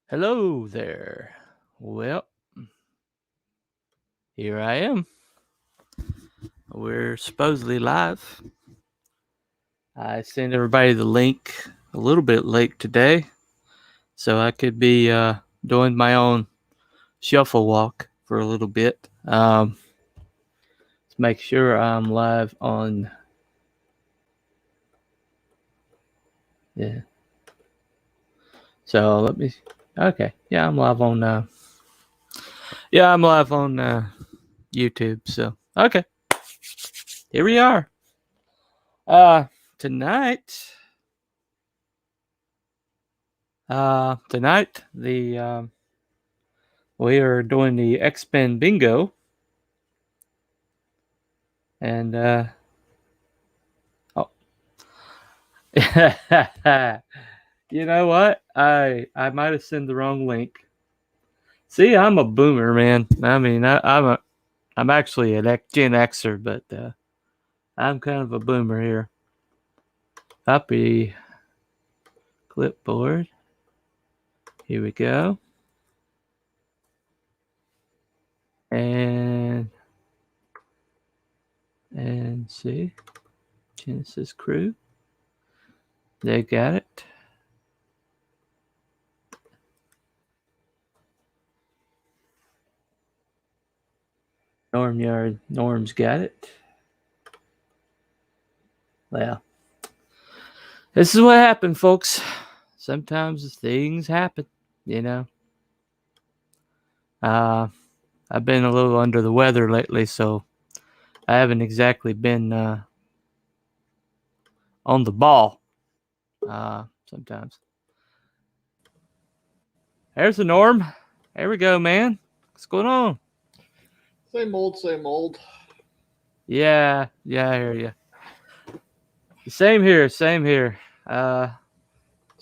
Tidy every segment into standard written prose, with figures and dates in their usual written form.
Hello there. Well, here I am. We're supposedly live. I sent everybody the link a little bit late today, so I could be doing my own shuffle walk for a little bit. Let's make sure I'm live on. Yeah. So let me. Okay. Yeah, I'm live on. I'm live on YouTube. So okay, here we are. Tonight. Tonight we are doing the X-Men bingo, and oh, you know what? I might have sent the wrong link. See, I'm a boomer, man. I mean, I'm actually an Gen Xer, but I'm kind of a boomer here. Copy clipboard. Here we go. And see, Genesis Crüe. They got it. Norm's got it. Well, this is what happened, folks. Sometimes things happen, you know. I've been a little under the weather lately, so I haven't exactly been on the ball sometimes. There's the Norm. There we go, man. What's going on? Same old, same old. Yeah, I hear you. Same here, same here. So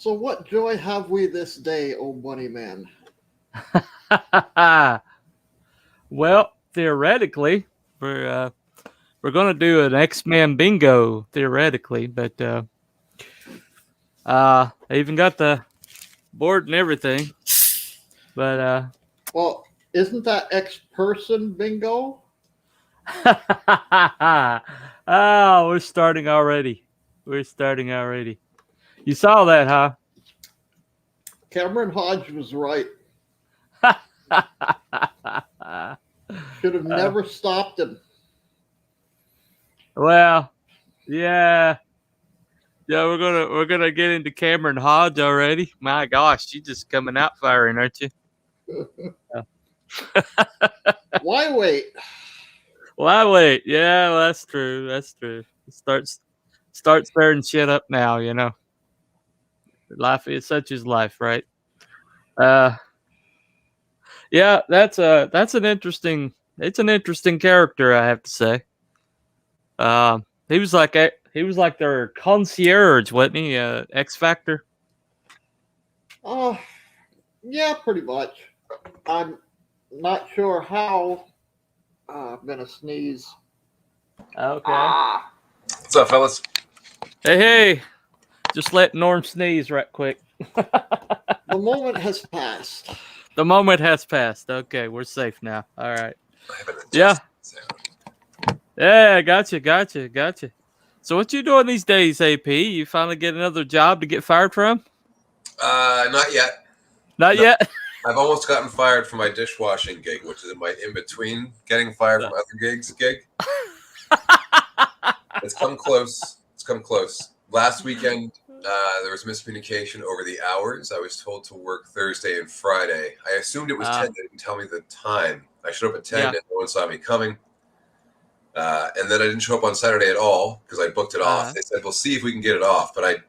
what joy have we this day, oh bunny man? Well, theoretically, we're gonna do an X-Men bingo theoretically, but I even got the board and everything. But Well, isn't that X-person bingo? oh, we're starting already. You saw that, huh? Cameron Hodge was right. Should have never stopped him. Well, yeah. Yeah, we're gonna get into Cameron Hodge already. My gosh, you just coming out firing, aren't you? Why wait? Why wait? Yeah, well, that's true. Start stirring shit up now, you know. Life is such as life, right? Yeah, that's an interesting character, I have to say. He was like their concierge, wasn't he? X Factor. Yeah, pretty much. I'm not sure how. I'm gonna sneeze. Okay. What's up, fellas? Hey, just let Norm sneeze right quick. The moment has passed. The moment has passed. Okay, we're safe now. All right. Yeah. Yeah, gotcha. So what you doing these days, AP? You finally get another job to get fired from? Not yet. Not yet? I've almost gotten fired from my dishwashing gig, which is in my in-between getting fired from other gigs gig. It's come close. Last weekend, there was miscommunication over the hours. I was told to work Thursday and Friday. I assumed it was 10. They didn't tell me the time. I showed up at 10 and no one saw me coming. And then I didn't show up on Saturday at all because I booked it off. They said, we'll see if we can get it off. But I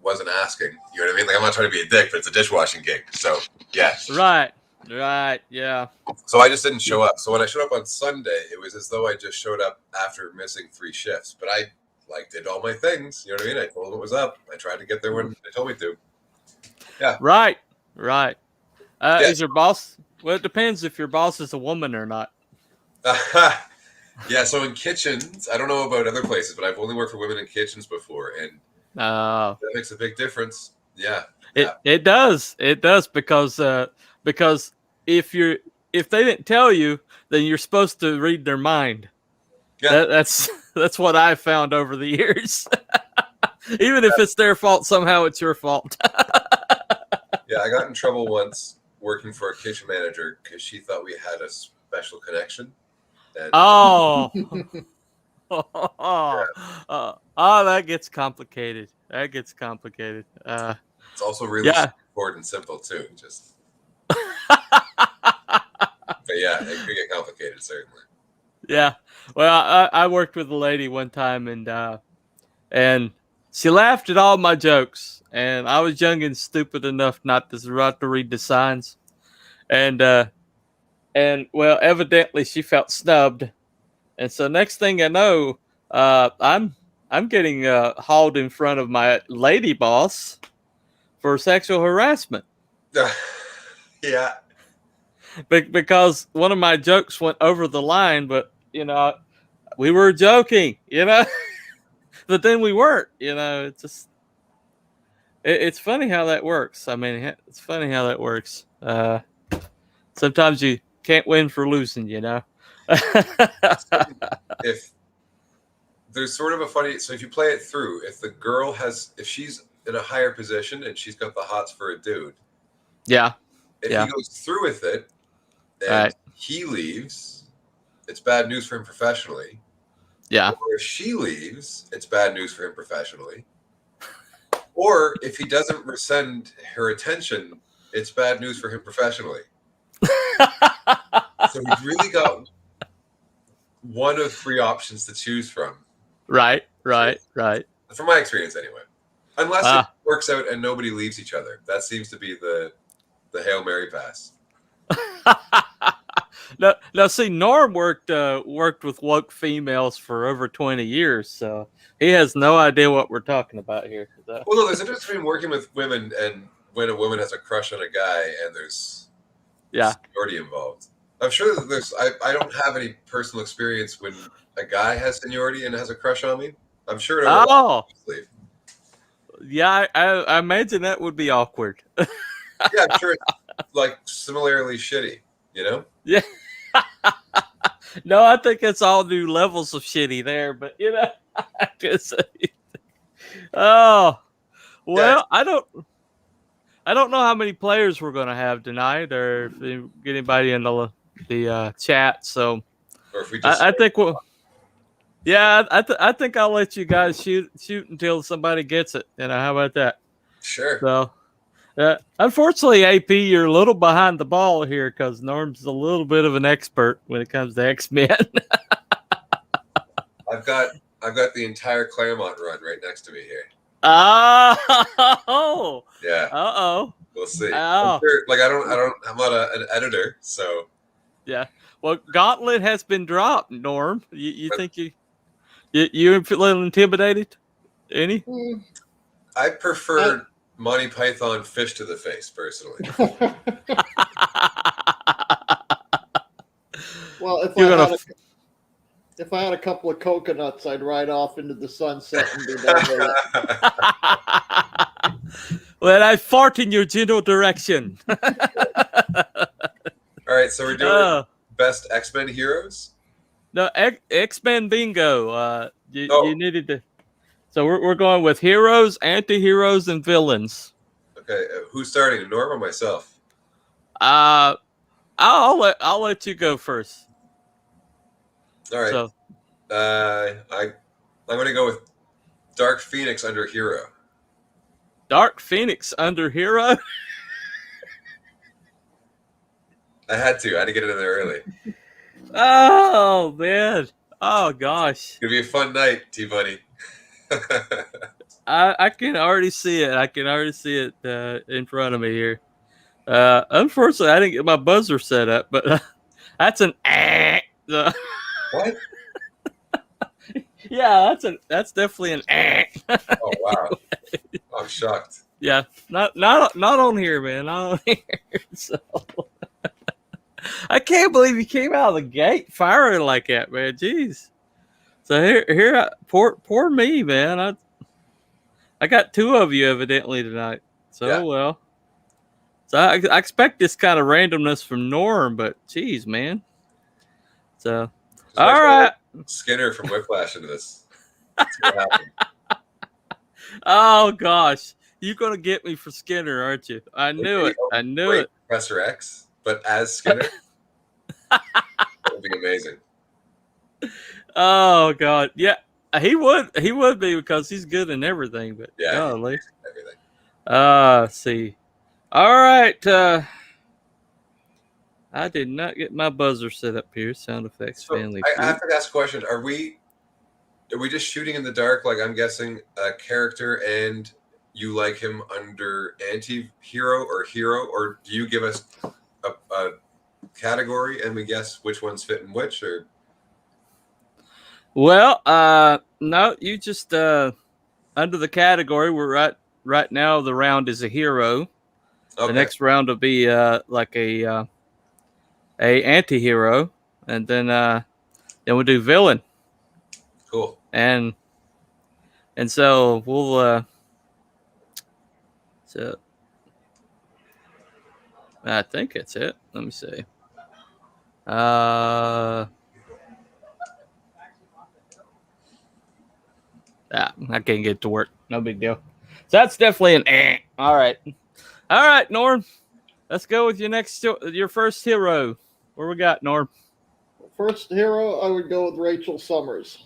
wasn't asking. You know what I mean? Like, I'm not trying to be a dick, but it's a dishwashing gig. So, yeah. Right, yeah. So I just didn't show up. So when I showed up on Sunday, it was as though I just showed up after missing 3 shifts. But I did all my things. You know what I mean? I told them what was up. I tried to get there when they told me to. Yeah. Right. Is your boss? Well, it depends if your boss is a woman or not. Yeah. So in kitchens, I don't know about other places, but I've only worked for women in kitchens before, and that makes a big difference. Yeah. It does because if they didn't tell you, then you're supposed to read their mind. Yeah. That's what I've found over the years. Even if it's their fault, somehow it's your fault. Yeah, I got in trouble once working for a kitchen manager because she thought we had a special connection. And, Oh. That gets complicated. it's also really straightforward and simple too. Just, but yeah, it could get complicated certainly. Yeah. Well, I worked with a lady one time, and she laughed at all my jokes, and I was young and stupid enough not to read the signs, and well, evidently she felt snubbed, and so next thing I know, I'm getting hauled in front of my lady boss for sexual harassment. Yeah. Because one of my jokes went over the line, but we were joking, but then we weren't. It's just it's funny how that works. I mean, it's funny how that works. Sometimes you can't win for losing, If there's sort of a funny, so if you play it through, if she's in a higher position and she's got the hots for a dude, yeah, if he goes through with it and he leaves, it's bad news for him professionally. Yeah. Or if she leaves, it's bad news for him professionally. Or if he doesn't rescind her attention, it's bad news for him professionally. So he's really got one of three options to choose from. Right. From my experience, anyway. Unless it works out and nobody leaves each other. That seems to be the Hail Mary pass. Now, see, Norm worked with woke females for over 20 years, so he has no idea what we're talking about here. Well, no, there's a difference between working with women and when a woman has a crush on a guy and there's seniority involved. I'm sure that there's. I don't have any personal experience when a guy has seniority and has a crush on me. I'm sure. Yeah, I imagine that would be awkward. Yeah, I'm sure it's like similarly shitty. Yeah. No, I think it's all new levels of shitty there, but I guess. Oh, well, I don't know how many players we're gonna have tonight, or if we get anybody in the chat. So, or if we just I think we'll. Yeah, I think I'll let you guys shoot until somebody gets it. How about that? Sure. So. Unfortunately, AP, you're a little behind the ball here because Norm's a little bit of an expert when it comes to X-Men. I've got the entire Claremont run right next to me here. Oh. Yeah. Uh-oh. We'll see. Oh. I'm sure, I'm not an editor, so. Yeah. Well, Gauntlet has been dropped, Norm. You think you a little intimidated? Any? I prefer Monty Python Fish to the Face, personally. Well, if I had a couple of coconuts, I'd ride off into the sunset and be done with it. Well, I fart in your general direction. All right, so we're doing best X-Men heroes? No, X-Men bingo. You needed to. So we're going with heroes, anti-heroes, and villains. Okay, who's starting? Norm or myself? I'll let you go first. All right. So, I'm gonna go with Dark Phoenix under hero. Dark Phoenix under hero. I had to get it in there early. Oh man! Oh gosh! It's gonna be a fun night, T-Bunny. I can already see it. I can already see it in front of me here. Unfortunately, I didn't get my buzzer set up, but that's an What? Yeah, that's definitely an Oh wow! I'm shocked. Yeah, not on here, man. Not on here. So I can't believe you came out of the gate firing like that, man. Jeez. So here, poor me, man. I got two of you evidently tonight. So Yeah. well. So I expect this kind of randomness from Norm, but geez, man. So Just might all try to right. get Skinner from Whiplash into this. Let's see what happens. Oh gosh, you're gonna get me for Skinner, aren't you? I knew Maybe it. I knew break it. Professor X, but as Skinner, that would be amazing. Oh god, yeah, he would. He would be because he's good in everything. But Yeah, he's golly, amazing at everything. see. All right. I did not get my buzzer set up here. Sound effects, So family I feud. have to ask a question: Are we just shooting in the dark? Like I'm guessing a character, and you like him under anti-hero or hero, or do you give us a category and we guess which one's fitting which? Or Well, no, you just under the category. We're right now. The round is a hero. The okay, next round will be like a anti-hero, and then we'll do villain, cool. and so we'll so I think that's it. Let me see. I can't get it to work. No big deal. So that's definitely an All right, Norm. Let's go with your first hero. Where we got, Norm? First hero, I would go with Rachel Summers.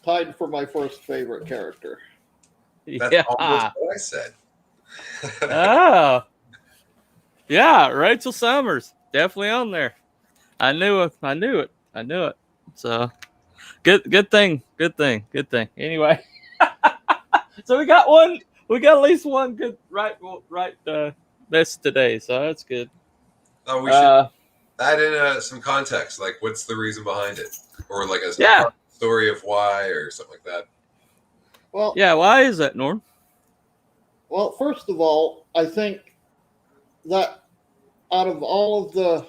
Tied for my first favorite character. That's Yeah. almost what I said. Oh. Yeah, Rachel Summers. Definitely on there. I knew it. I knew it. I knew it. So good thing. Good thing. Good thing. Anyway. So we got one. We got at least one good right best today. So that's good. Oh, we should add in some context, like what's the reason behind it, or like a Yeah. story of why, or something like that. Well, Yeah. Why is that, Norm? well, first of all, I think that out of all of the,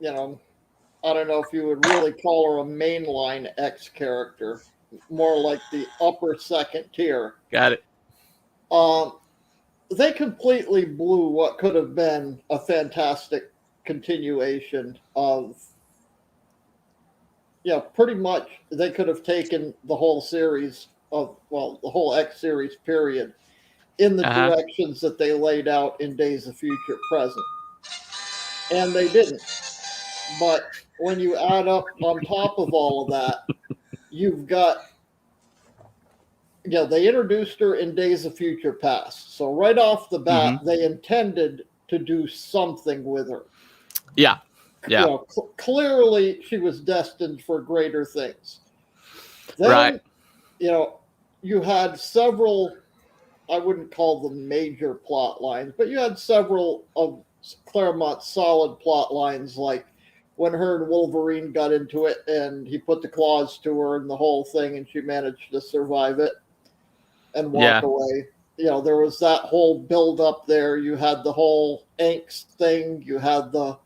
I don't know if you would really call her a mainline X character, more like the upper second tier. Got it. They completely blew what could have been a fantastic continuation of, pretty much they could have taken the whole series the whole X series period in the directions that they laid out in Days of Future Present. And they didn't. But when you add up on top of all of that, you've got, they introduced her in Days of Future Past. So right off the bat, they intended to do something with her. Yeah. Yeah. Clearly she was destined for greater things. Then, right. You had several, I wouldn't call them major plot lines, but you had several of Claremont's solid plot lines, like when her and Wolverine got into it and he put the claws to her and the whole thing and she managed to survive it and walk away. There was that whole build up there. You had the whole angst thing. You had the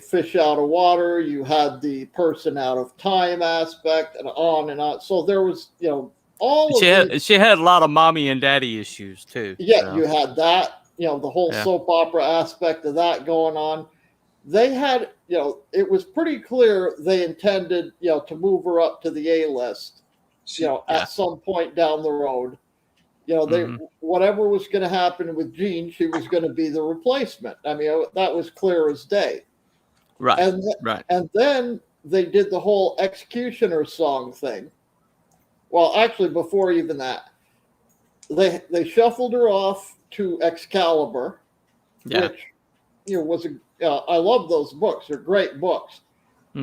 fish out of water. You had the person out of time aspect and on and on. So there was, she had a lot of mommy and daddy issues too. Yeah, so. You had that, the whole soap opera aspect of that going on. They had, it was pretty clear they intended, to move her up to the A list, at some point down the road. Whatever was going to happen with Jean, she was going to be the replacement. I mean, that was clear as day. Right. And then they did the whole Executioner song thing. Well, actually, before even that, they shuffled her off to Excalibur, which was I love those books. They're great books.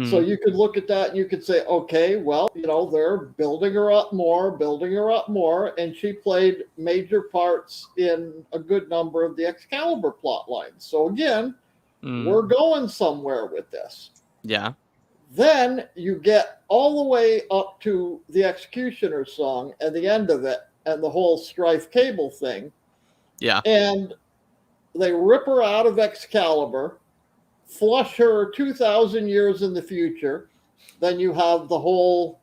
So you could look at that and you could say, okay, well, they're building her up more, and she played major parts in a good number of the Excalibur plot lines. So again, we're going somewhere with this. Yeah. Then you get all the way up to the Executioner song and the end of it and the whole Strife Cable thing. Yeah. And they rip her out of Excalibur, flush her 2,000 years in the future. Then you have the whole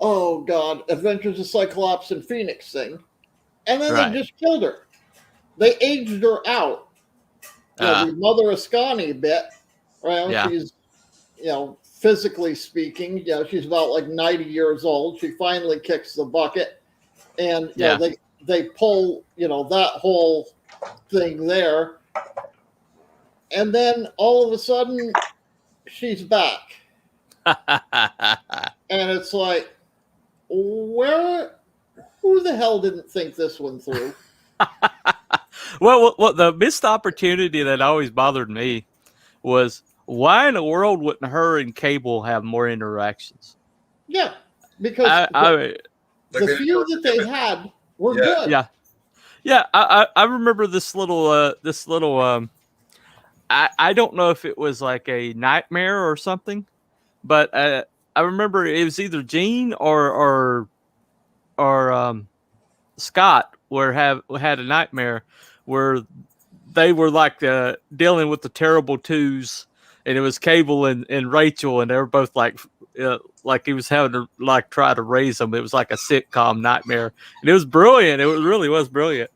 oh God, Adventures of Cyclops and Phoenix thing. And then Right. they just killed her. They aged her out. The Mother Ascani bit, Yeah. she's, physically speaking, she's about like 90 years old. She finally kicks the bucket. And, they pull, that whole thing there. And then all of a sudden, she's back. And it's like, who the hell didn't think this one through? Well, the missed opportunity that always bothered me was, why in the world wouldn't her and Cable have more interactions? Yeah, because the few that they had were good. Yeah. I remember this little I don't know if it was like a nightmare or something, but I remember it was either Gene or Scott had a nightmare where they were like dealing with the terrible twos, and it was Cable and Rachel, and they were both like he was having to like try to raise them. It was like a sitcom nightmare, and it was brilliant. It really was brilliant.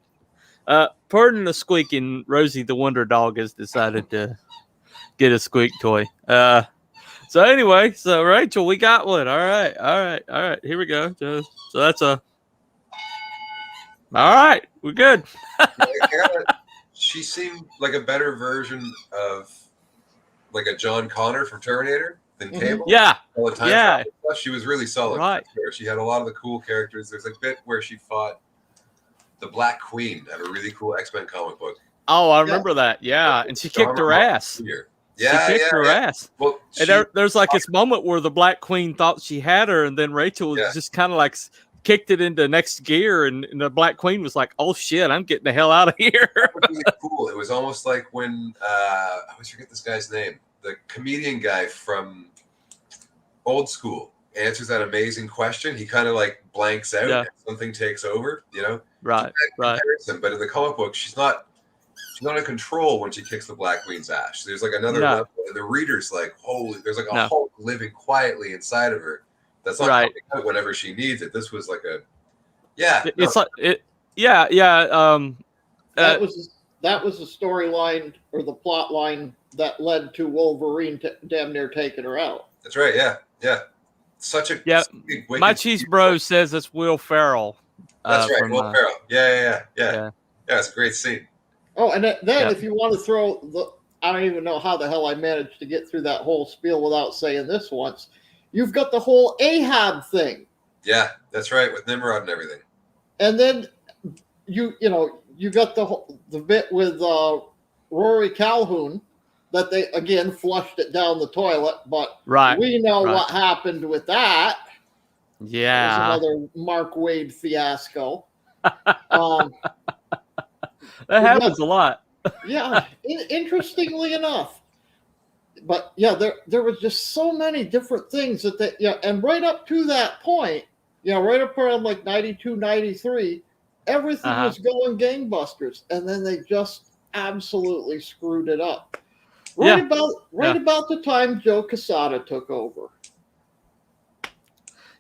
Pardon the squeaking. Rosie the Wonder Dog has decided to get a squeak toy. So anyway, so Rachel, we got one. All right. Here we go. So that's all right. We're good. She seemed like a better version of like a John Connor from Terminator than Cable. Yeah. All the time. Yeah. She was really solid. Right. She had a lot of the cool characters. There's a bit where she fought the Black Queen at a really cool X-Men comic book. Oh, I remember that. Yeah. And she kicked her ass. Yeah, she kicked her ass. Well, and there's like this moment where the Black Queen thought she had her, and then Rachel just kind of like kicked it into next gear, and the Black Queen was like, "Oh shit, I'm getting the hell out of here." That was really cool. It was almost like when I always forget this guy's name, the comedian guy from Old School answers that amazing question. He kind of like blanks out, and something takes over. Right. But in the comic book, she's not in control when she kicks the Black Queen's ass. There's like another level, and the reader's like, holy, there's like a Hulk living quietly inside of her. That's not coming out whenever she needs it. This was like That was the storyline or the plot line that led to Wolverine damn near taking her out. That's right. Yeah. Such a my cheese bro says it's Will Ferrell. That's right, Will Ferrell. Yeah. It's a great scene. Oh, and then if you want to throw I don't even know how the hell I managed to get through that whole spiel without saying this once. You've got the whole Ahab thing. Yeah, that's right, with Nimrod and everything. And then you got the bit with Rory Calhoun that they again flushed it down the toilet, but we know what happened with that. Yeah, it was another Mark Waid fiasco. That happens a lot. Yeah, interestingly enough. But yeah, there was just so many different things and right up to that point, right up around like 92, 93, everything was going gangbusters, and then they just absolutely screwed it up. About the time Joe Quesada took over.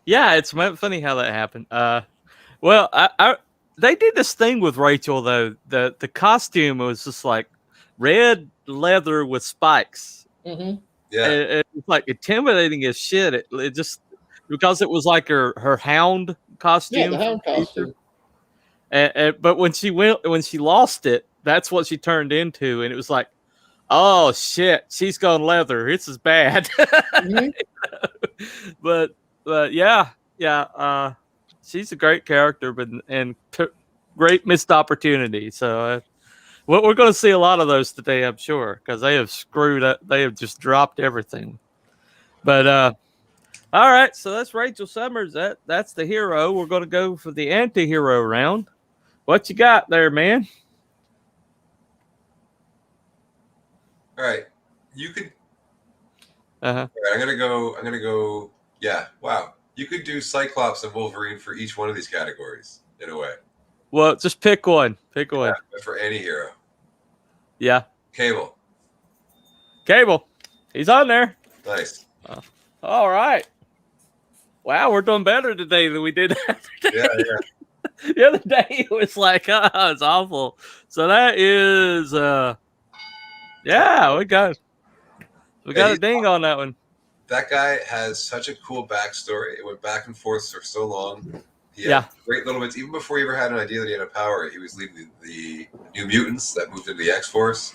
Yeah, it's funny how that happened. They did this thing with Rachel though. The costume was just like red leather with spikes. Mm-hmm. Yeah, it's like intimidating as shit. It just because it was like her hound costume. Yeah, the hound costume. But when she lost it, that's what she turned into, and it was like, oh shit, she's gone leather. This is bad. Mm-hmm. but yeah. She's a great character, and great missed opportunity. So we're going to see a lot of those today, I'm sure, because they have screwed up. They have just dropped everything. But all right, so that's Rachel Summers. That's the hero. We're going to go for the anti-hero round. What you got there, man? All right, you could. Uh-huh. All right, I'm gonna go. Yeah. Wow. You could do Cyclops and Wolverine for each one of these categories in a way. Well, just pick one. Pick one. For any hero. Yeah. Cable. He's on there. Nice. All right. wow, we're doing better today than we did that Yeah, yeah. the other day. It was like, oh, it's awful. So that is, yeah, we got a ding on that one. That guy has such a cool backstory. It went back and forth for so long. He Yeah. had great little bits. Even before he ever had an idea that he had a power, he was leading the New Mutants that moved into the X-Force.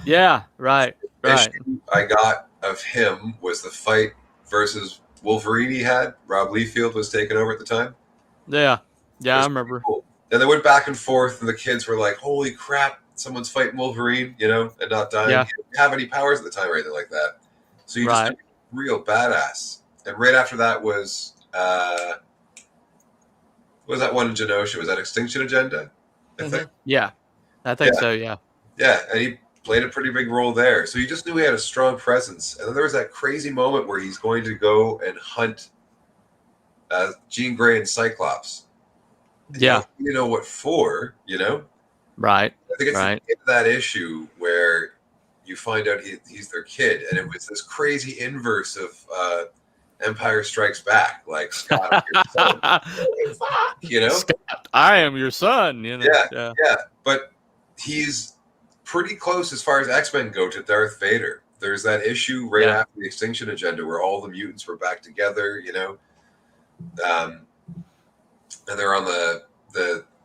Yeah, right. Issue I got of him was the fight versus Wolverine he had. Rob Liefeld was taking over at the time. Yeah, I remember. Cool. And they went back and forth, and the kids were like, holy crap, someone's fighting Wolverine, and not dying. Yeah. He didn't have any powers at the time or anything like that. So you just real badass. And right after that was that one in Genosha? Was that Extinction Agenda? I think. Yeah, I think so. Yeah. Yeah, and he played a pretty big role there. So you just knew he had a strong presence. And then there was that crazy moment where he's going to go and hunt Jean Grey and Cyclops. And you know what for? Right. I think it's the end of that issue where you find out he's their kid, and it was this crazy inverse of Empire Strikes Back, like Scott, I'm your son. Scott, I am your son. Yeah. But he's pretty close as far as X-Men go to Darth Vader. There's that issue right after the Extinction Agenda where all the mutants were back together, and they're on the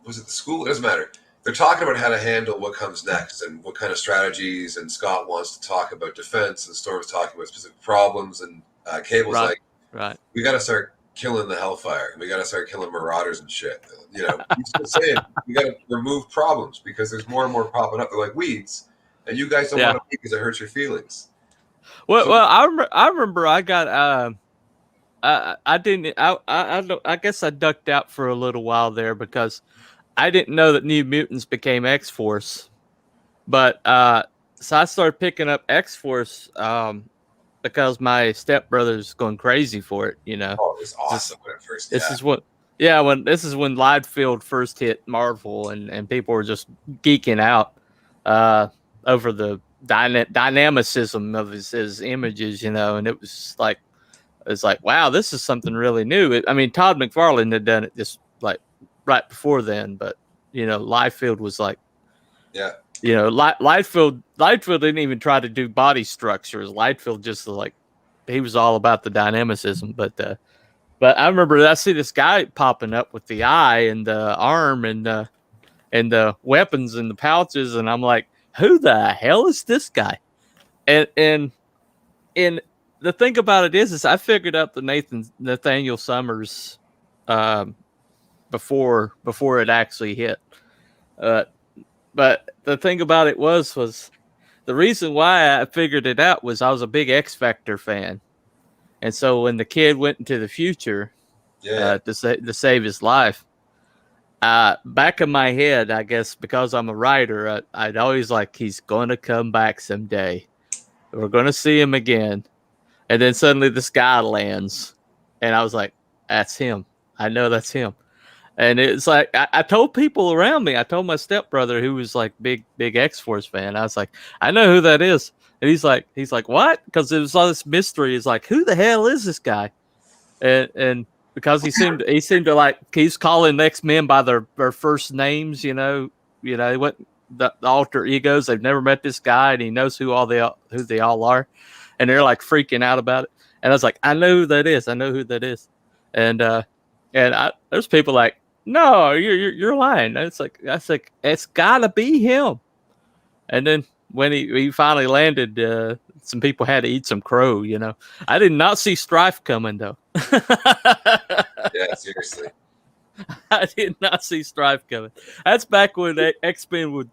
was it the school? It doesn't matter. They're talking about how to handle what comes next and what kind of strategies, and Scott wants to talk about defense, and Storm's talking about specific problems, and Cable's we got to start killing the Hellfire. We got to start killing Marauders and shit. He's just saying we got to remove problems because there's more and more popping up. They're like weeds, and you guys don't want to because it hurts your feelings. Well, I remember I got I guess I ducked out for a little while there because I didn't know that New Mutants became X-Force, but so I started picking up X-Force because my stepbrother's going crazy for it. Oh, it was awesome when it first. This is when Liefeld first hit Marvel, and people were just geeking out over the dynamicism of his images, and it was like wow, this is something really new. Todd McFarlane had done it just like right before then, but Liefeld was like, Liefeld didn't even try to do body structures. Liefeld just he was all about the dynamicism. But I remember I see this guy popping up with the eye and the arm and the weapons and the pouches, and I'm like, who the hell is this guy? And the thing about it is I figured out the Nathaniel Summers before it actually hit. But the thing about it was the reason why I figured it out was I was a big X Factor fan, and so when the kid went into the future to save his life, back in my head, I guess because I'm a writer, I'd always he's going to come back someday. We're going to see him again. And then suddenly this guy lands, and I was like, that's him. I know that's him. And it's like, I told people around me, I told my stepbrother who was big X-Force fan. I was like, I know who that is. And he's like, what? Because it was all this mystery. It's like, who the hell is this guy? And because he seemed to he's calling X-Men by their first names, what the alter egos. They've never met this guy, and he knows who they all are. And they're freaking out about it. And I was like, I know who that is. And there's people like, no, you're lying. It's it's gotta be him. And then when he finally landed, some people had to eat some crow. I did not see Strife coming though. Yeah, seriously. I did not see Strife coming. That's back when X-Men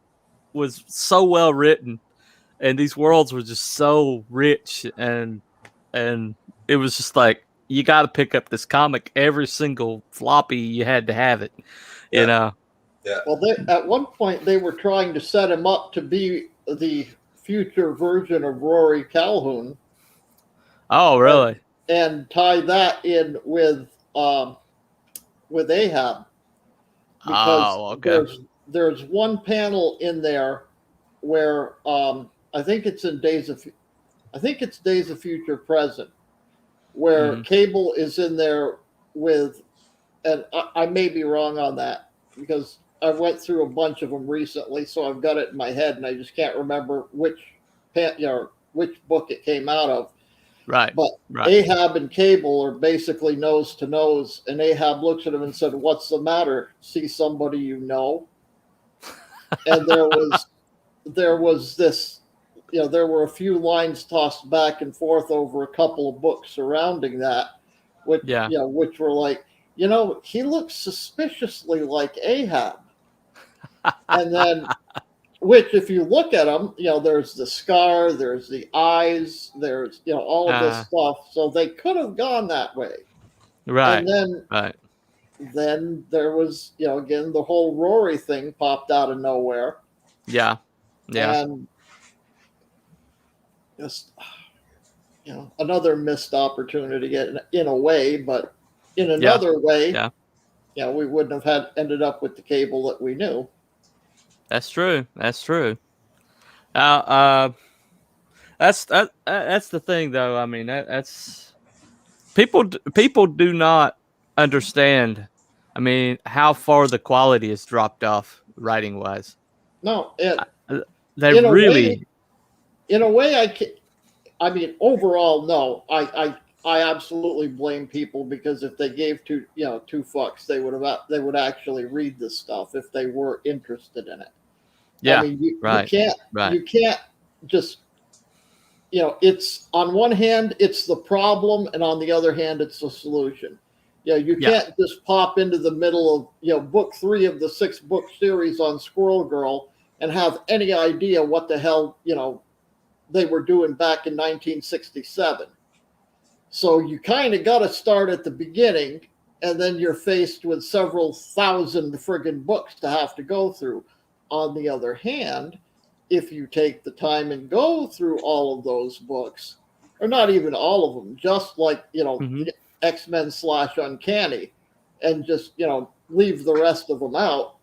was so well written. And these worlds were just so rich, and it was just you got to pick up this comic. Every single floppy, you had to have it, Yeah. Well, at one point they were trying to set him up to be the future version of Rory Calhoun. Oh, really? And tie that in with Ahab, because there's one panel in there where I think it's Days of Future Present, where Cable is in there with, and I may be wrong on that because I went through a bunch of them recently, so I've got it in my head, and I just can't remember which book it came out of. Right. But right. Ahab and Cable are basically nose to nose, and Ahab looks at him and said, "What's the matter? See somebody you know?" And there was this, there were a few lines tossed back and forth over a couple of books surrounding that, which which were like, he looks suspiciously like Ahab. And then, which if you look at him, there's the scar, there's the eyes, there's all of this stuff. So they could have gone that way. Right. And then there was, again, the whole Rory thing popped out of nowhere. Yeah. And just, another missed opportunity in a way, but in another way, we wouldn't have ended up with the Cable that we knew. That's true. That's the thing, though. I mean, that's people do not understand. I mean, how far the quality has dropped off writing wise. No, they really. In a way, I mean, overall, no. I absolutely blame people because if they gave two fucks, they would actually read this stuff if they were interested in it. Yeah, I mean, you can't just, it's on one hand, it's the problem, and on the other hand, it's the solution. You can't just pop into the middle of, book 3 of the 6-book series on Squirrel Girl and have any idea what the hell, they were doing back in 1967. So you kind of got to start at the beginning, and then you're faced with several thousand friggin' books to have to go through. On the other hand, if you take the time and go through all of those books, or not even all of them, just like, X-Men / Uncanny, and just, leave the rest of them out,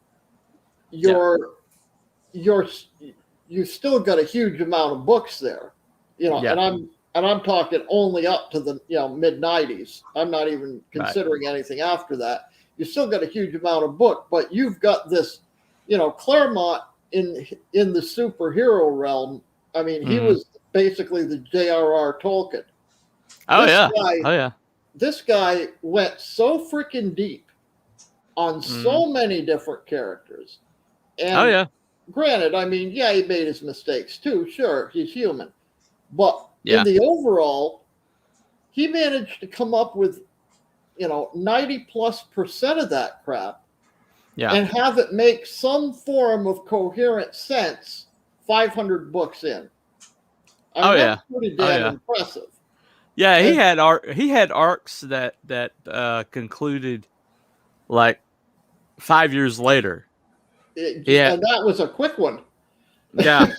you've still got a huge amount of books there, and I'm talking only up to the mid 90s. I'm not even considering anything after that. You still got a huge amount of book, but you've got this, Claremont in the superhero realm. I mean, he was basically the J.R.R. Tolkien. This guy went so freaking deep on so many different characters. And granted, I mean, he made his mistakes too. Sure, he's human. But in the overall, he managed to come up with, 90+% of that crap. And have it make some form of coherent sense 500 books in. I mean, that's pretty damn impressive. Yeah, he had arcs that concluded like 5 years later. And that was a quick one. Yeah.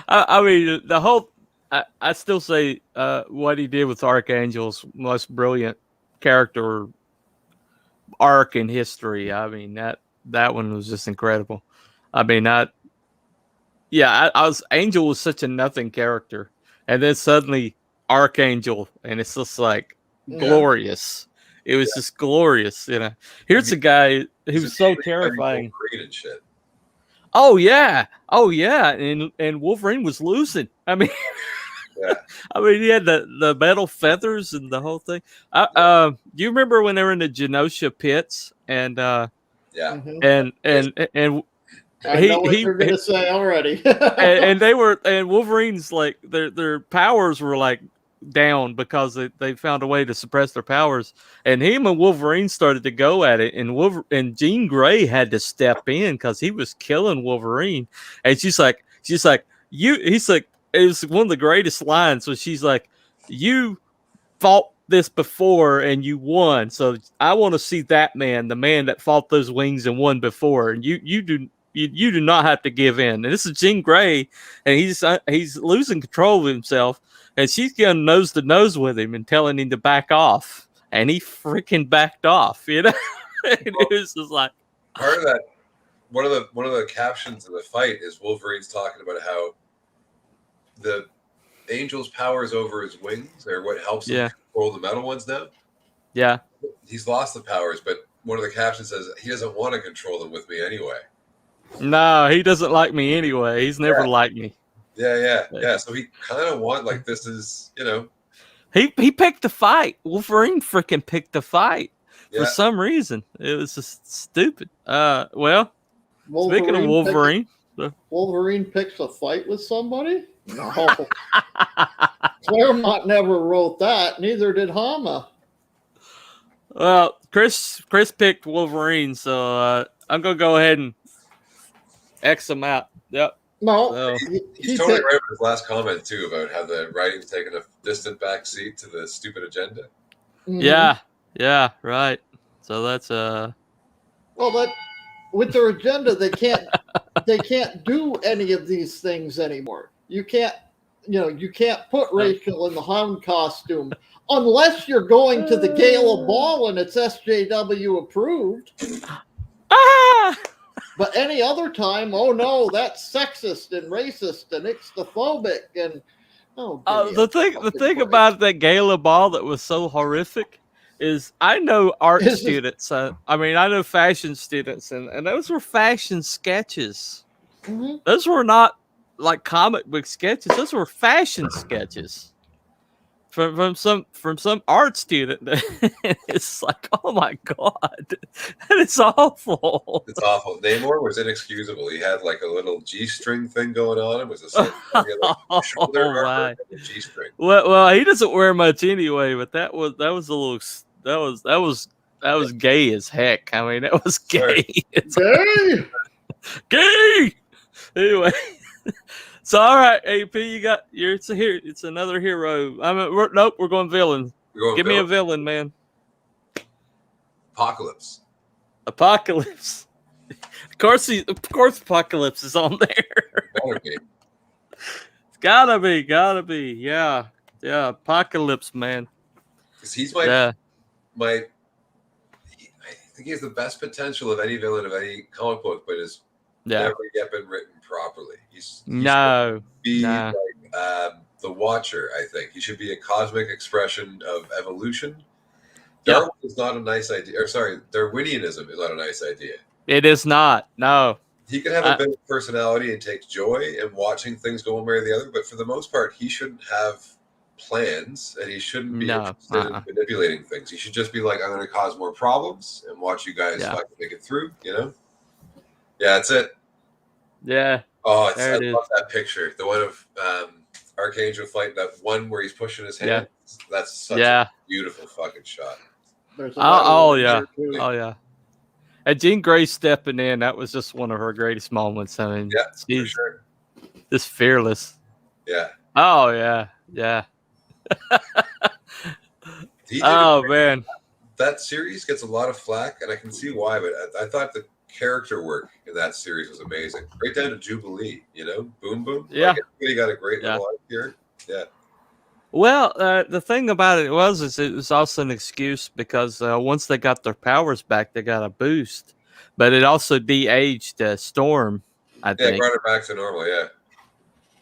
I mean, the whole. I still say what he did with Archangel's most brilliant character arc in history. I mean, that one was just incredible. I mean, Angel was such a nothing character, and then suddenly Archangel, and it's just like glorious. It was just glorious, Here's a guy who's so terrifying. And shit. Oh yeah, and Wolverine was losing. I mean, I mean, he had the metal feathers and the whole thing. Do you remember when they were in the Genosha pits and and I know what you're gonna say already. and Wolverine's like their powers were like down because they found a way to suppress their powers, and him and Wolverine started to go at it, and Jean Grey had to step in because he was killing Wolverine, and she's like he's like it was one of the greatest lines. So she's like, you fought this before and you won, so I want to see that man, the man that fought those wings and won before, and you do not have to give in. And this is Jean Grey, and he's losing control of himself, and she's going nose to nose with him and telling him to back off, and he freaking backed off. And it was just like part of that. One of the captions of the fight is Wolverine's talking about how the Angel's powers over his wings are what helps him control the metal ones now. Yeah. He's lost the powers, but one of the captions says he doesn't want to control them with me anyway. No, he doesn't like me anyway. He's never liked me. Yeah. So he kind of this is, He picked the fight. Wolverine freaking picked the fight for Yeah. some reason. It was just stupid. Well, speaking of Wolverine picks a fight with somebody? No. Claremont never wrote that. Neither did Hama. Well, Chris picked Wolverine, so I'm gonna go ahead and X him out. Yep. No, so, he's totally right with his last comment too about how the writing's taken a distant back seat to the stupid agenda. Mm-hmm. Yeah, right. So that's well, that with their agenda, they can't do any of these things anymore. You can't put Rachel in the Hound costume unless you're going to the Gala Ball and it's SJW approved. But any other time, oh no, that's sexist and racist and xenophobic and the thing about that Gala Ball that was so horrific is I know art students. I know fashion students, and those were fashion sketches. Mm-hmm. Those were not like comic book sketches. Those were fashion sketches from some art student. It's like, oh my god, that is awful. It's awful. Namor was inexcusable. He had like a little G-string thing going on. It was a shoulder armor and a G-string. Well, he doesn't wear much anyway. But that was a little. That was gay as heck. I mean, that was gay. Gay. Anyway. So all right, AP, it's another hero. We're going villain. Give me a villain, man. Apocalypse. Of course, Apocalypse is on there. It's gotta be. Yeah, Apocalypse, man. Because he's I think he has the best potential of any villain of any comic book, but has never yet been written properly. He's the Watcher. I think he should be a cosmic expression of evolution. Darwin is not a nice idea. Or sorry, Darwinianism is not a nice idea. It is not. No. He can have a bit of personality and take joy in watching things go one way or the other, but for the most part, he shouldn't have plans and he shouldn't be interested in manipulating things. He should just be like, I'm going to cause more problems and watch you guys fucking make it through. Yeah, that's it. Yeah. Oh, I love that picture. The one of Archangel fighting that one where he's pushing his hand. Yeah. That's such a beautiful fucking shot. Oh yeah. And Jean Grey stepping in, that was just one of her greatest moments. I mean, she's just fearless. Yeah. Oh yeah. Man. That series gets a lot of flack, and I can see why, but I thought the character work in that series was amazing. Right down to Jubilee, Boom Boom. Yeah. Like, everybody got a great little arc here. Yeah. Well, the thing about it was it was also an excuse because once they got their powers back, they got a boost. But it also de-aged Storm, I think. Yeah, brought her back to normal, yeah.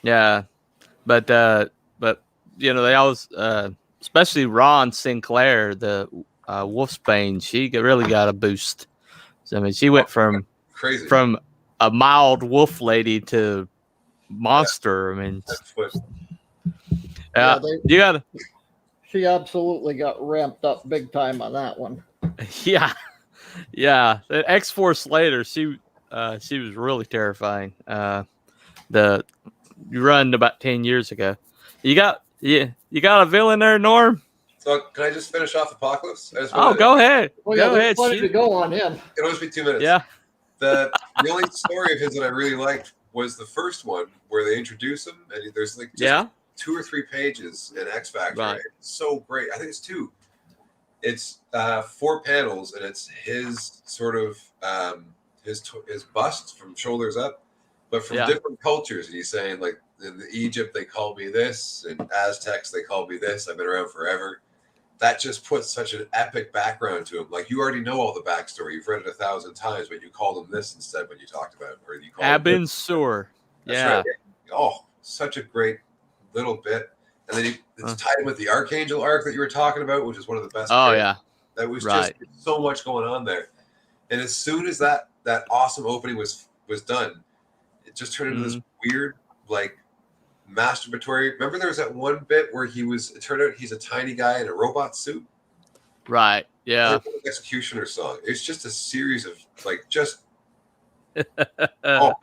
Yeah. But they always, especially Ron Sinclair, the Wolfsbane, she really got a boost. So, I mean, she went from a mild wolf lady to monster. I mean, she absolutely got ramped up big time on that one. Yeah. The X-Force later, she was really terrifying. You run about 10 years ago. You got a villain there, Norm? So can I just finish off Apocalypse? Go ahead. Go ahead. Plenty to go on him. It'll just be 2 minutes. Yeah. The only story of his that I really liked was the first one where they introduce him, and there's like 2 or 3 pages in X Factor. Right. It's so great. I think it's 2. It's 4 panels, and it's his sort of his bust from shoulders up, but from different cultures. And he's saying, like, in Egypt they call me this, in Aztecs they call me this. I've been around forever. That just puts such an epic background to him. Like, you already know all the backstory. You've read it 1,000 times, but you called him this instead when you talked about it. Or you called Abin Sur. Yeah. Right. Oh, such a great little bit. And then it's tied in with the Archangel arc that you were talking about, which is one of the best. Oh, yeah. That was Right. just so much going on there. And as soon as that awesome opening was done, it just turned into this weird, like, masturbatory. Remember there was that one bit where it turned out he's a tiny guy in a robot suit? Right. Yeah. Executioner song. It's just a series of, like, just Uh,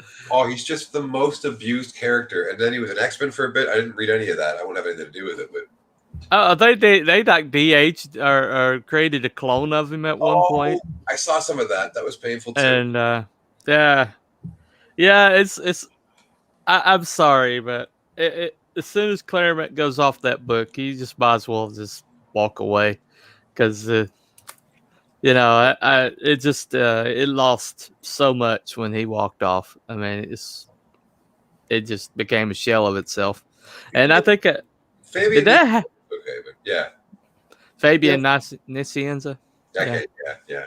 he's just the most abused character. And then he was an X-Men for a bit. I didn't read any of that. I won't have anything to do with it, but they like de-aged or created a clone of him at one point. I saw some of that. That was painful too. And yeah, I'm sorry, but as soon as Claremont goes off that book, he just might as well just walk away, because it lost so much when he walked off. I mean, it just became a shell of itself, and I think Fabian. Okay, but yeah, Fabian Nicienza. Okay, yeah.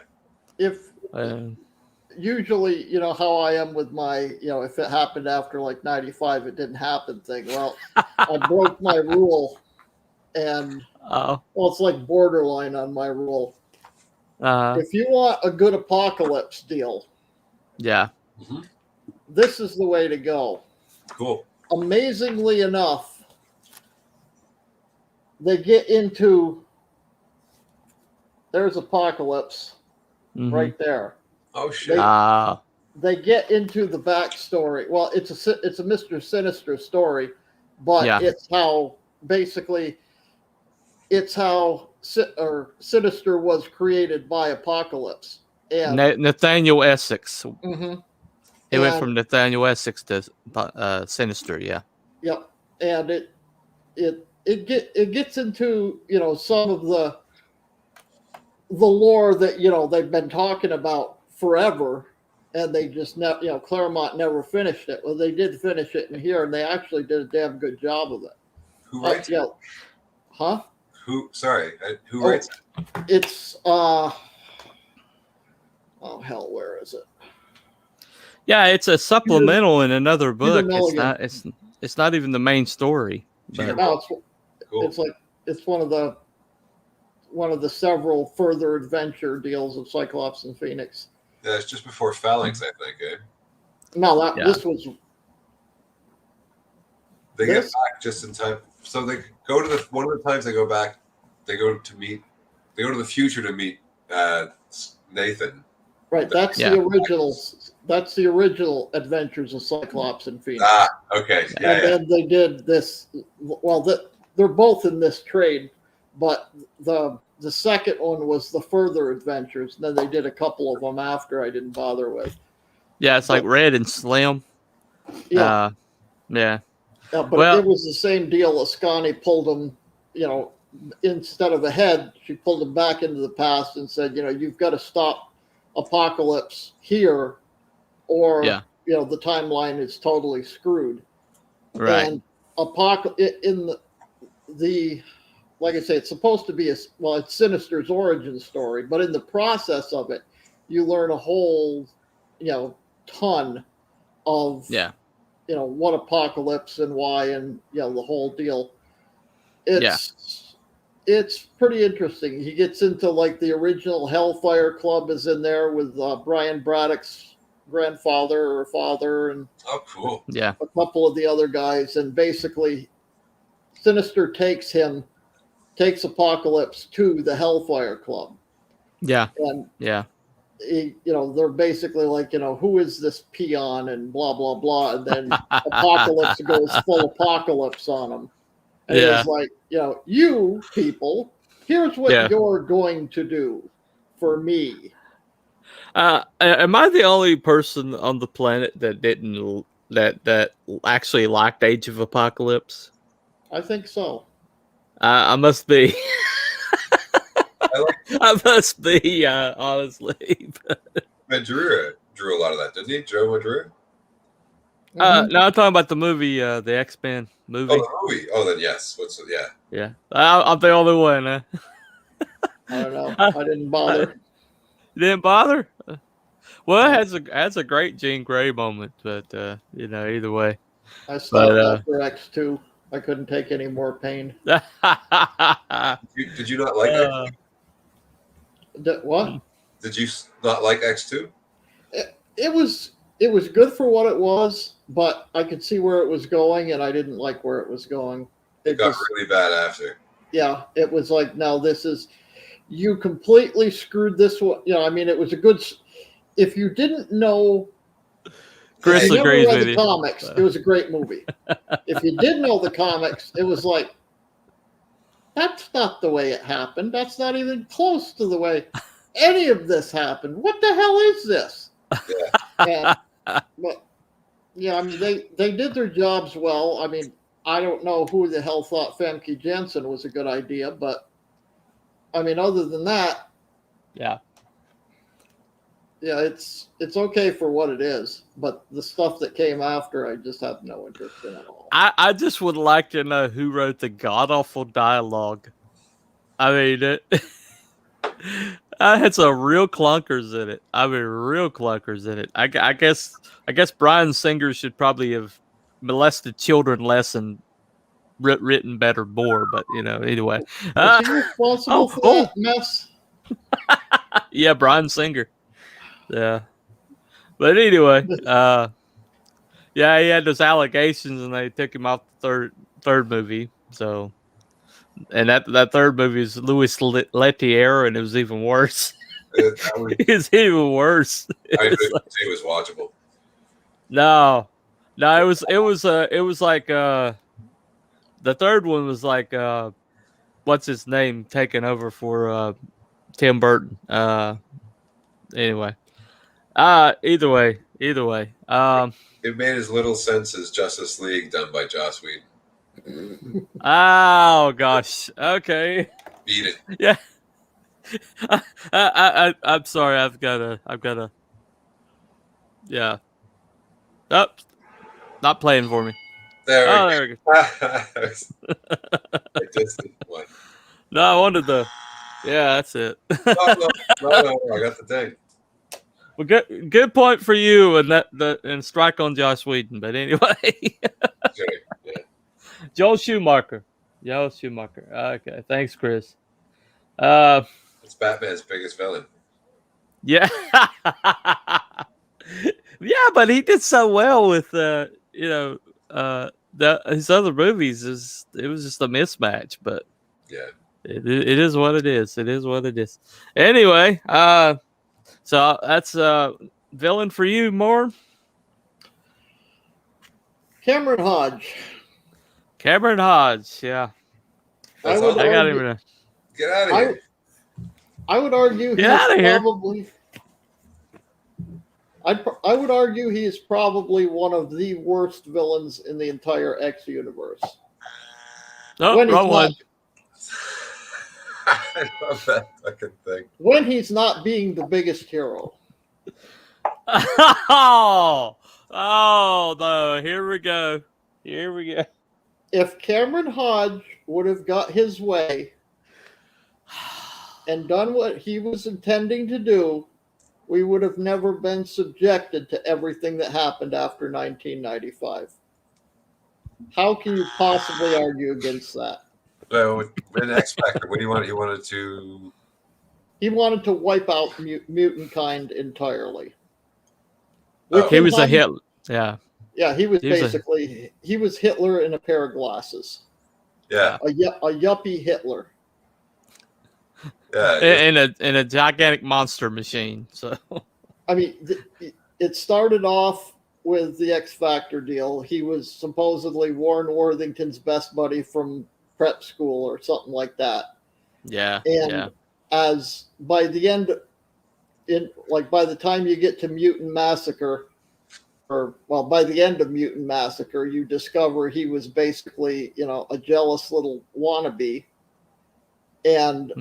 If usually, how I am with my, if it happened after like 95, it didn't happen thing. Well, I broke my rule, and it's like borderline on my rule. If you want a good apocalypse deal, this is the way to go. Cool. Amazingly enough, they get into, there's Apocalypse right there. Oh shit! They get into the backstory. Well, it's a Mr. Sinister story, but it's how basically Sinister was created by Apocalypse. And Nathaniel Essex. Mm-hmm. He went from Nathaniel Essex to Sinister. Yeah. Yep. And it gets into some of the lore that they've been talking about forever, and they just Claremont never finished it. Well, they did finish it in here, and they actually did a damn good job of it. Who writes it? Huh? Who writes it? It's oh hell, where is it? Yeah, it's a supplemental in another book. It's not even the main story. But... No, it's one of the several further adventure deals of Cyclops and Phoenix. Yeah, it's just before Phalanx, I think. Eh? No, this was. They get back just in time, so they go to one of the times they go back. They go to the future to meet Nathan. Right, that's the original. That's the original Adventures of Cyclops and Phoenix. Okay. Yeah, and then they did this. Well, they're both in this trade, but the second one was the Further Adventures. And then they did a couple of them after I didn't bother with. Yeah, it's like Red and Slim. Yeah. Yeah. But it was the same deal. Ascani pulled him, instead of ahead, she pulled him back into the past and said, you've got to stop Apocalypse here, or the timeline is totally screwed. Right. And in the like I say, it's supposed to be it's Sinister's origin story, but in the process of it, you learn a whole, ton of what Apocalypse and why, and the whole deal. It's pretty interesting. He gets into like the original Hellfire Club is in there with Brian Braddock's grandfather or father, and cool. Yeah, a couple of the other guys, and basically Sinister takes Apocalypse to the Hellfire Club. Yeah. And they're basically like, who is this peon and blah blah blah, and then Apocalypse goes full Apocalypse on him. And it's like, you people, here's what you're going to do for me. Am I the only person on the planet that that actually liked Age of Apocalypse? I think so. I must be. I must be, honestly. Madrua drew a lot of that, didn't he? Joe Madrua? No, I'm talking about the movie, the X-Men movie. Oh, the movie. Oh, then yes. Yeah. I'm the only one. I don't know. I didn't bother. You didn't bother? Well, it has a great Jean Grey moment, but either way. I stopped after X2. I couldn't take any more pain. Did you not like it? What? Did you not like X2? It was good for what it was, but I could see where it was going, and I didn't like where it was going. It got really bad after. Yeah, it was like, now this is, you completely screwed this one. I mean, it was a good. If you didn't know, Chris if you never agrees read with the you. comics, it was a great movie. If you did know the comics, it was like, that's not the way it happened. That's not even close to the way any of this happened. What the hell is this? Yeah. But yeah, I mean, they did their jobs well. I mean, I don't know who the hell thought Famke Janssen was a good idea, but I mean, other than that, Yeah. yeah, it's okay for what it is. But the stuff that came after, I just have no interest in at all. I just would like to know who wrote the god awful dialogue. I mean, it had some real clunkers in it. I mean, real clunkers in it. I guess Bryan Singer should probably have molested children less and written better more. But anyway. Was he responsible for that mess? Yeah, Bryan Singer. Yeah. But anyway, yeah, he had those allegations, and they took him off the third movie. So, and that third movie is Louis Leterrier, and it was even worse. It's even worse. I didn't say it was watchable. No, it was like the third one was like what's his name taking over for Tim Burton. Anyway, either way. It made as little sense as Justice League done by Joss Whedon. Oh gosh. Okay. Beat it. Yeah. I'm sorry. I've got a. Yeah. Oh, not playing for me. There we go. I just did one. No, I wanted the. Yeah, that's it. No, I got the thing. Well, good point for you, and strike on Joss Whedon. But anyway, Okay, yeah. Joel Schumacher. Okay, thanks, Chris. It's Batman's biggest villain. Yeah, yeah, but he did so well with his other movies. It was just a mismatch, but yeah, it is what it is. It is what it is. Anyway, so that's villain for you, more. Cameron Hodge. Yeah. I got him. Get out of here. I would argue I would argue he is probably one of the worst villains in the entire X universe. Oh, wrong one. I love that fucking thing. When he's not being the biggest hero. Oh no! Here we go. If Cameron Hodge would have got his way and done what he was intending to do, we would have never been subjected to everything that happened after 1995. How can you possibly argue against that? So, in X Factor, what do you want? He wanted to. He wanted to wipe out mutant kind entirely. He was a Hitler. Yeah. Yeah, he was Hitler in a pair of glasses. Yeah. A yuppie Hitler. Yeah. In a gigantic monster machine. So. I mean, it started off with the X Factor deal. He was supposedly Warren Worthington's best buddy from prep school or something like that. Yeah. And as by the end, by the time you get to Mutant Massacre, by the end of Mutant Massacre, you discover he was basically, a jealous little wannabe. And,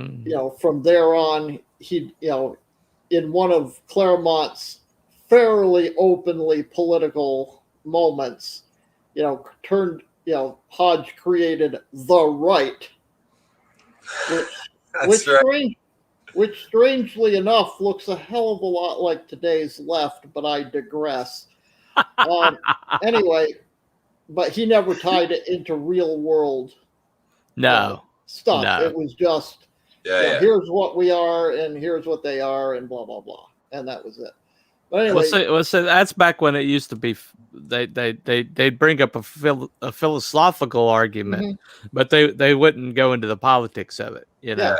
from there on, he, in one of Claremont's fairly openly political moments, Hodge created the right, which strangely enough looks a hell of a lot like today's left, but I digress. Anyway, but he never tied it into real world stuff. No. It was just Yeah. Here's what we are, and here's what they are, and blah blah blah, and that was it. But anyway, so that's back when it used to be. They'd bring up a philosophical argument, but they wouldn't go into the politics of it. You know.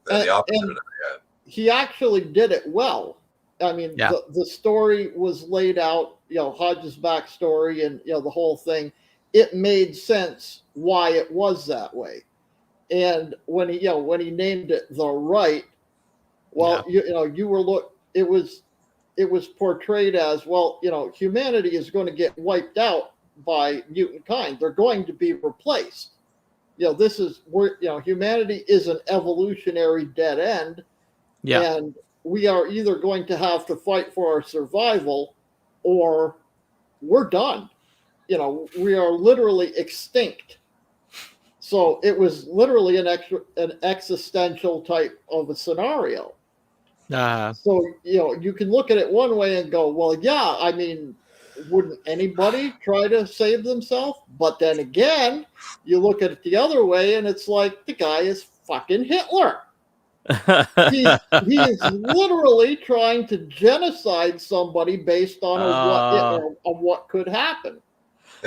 The opposite of it. Yeah. He actually did it well. I mean, the story was laid out. Hodge's backstory and the whole thing. It made sense why it was that way. And when he named it the right, well, you were it was portrayed as, well, humanity is going to get wiped out by mutant kind. They're going to be replaced. This is where, humanity is an evolutionary dead end. Yeah. And we are either going to have to fight for our survival or we're done. We are literally extinct. So it was literally an existential type of a scenario. So, you can look at it one way and go, well, yeah, I mean, wouldn't anybody try to save themselves? But then again, you look at it the other way and it's like, the guy is fucking Hitler. he is literally trying to genocide somebody based on what could happen.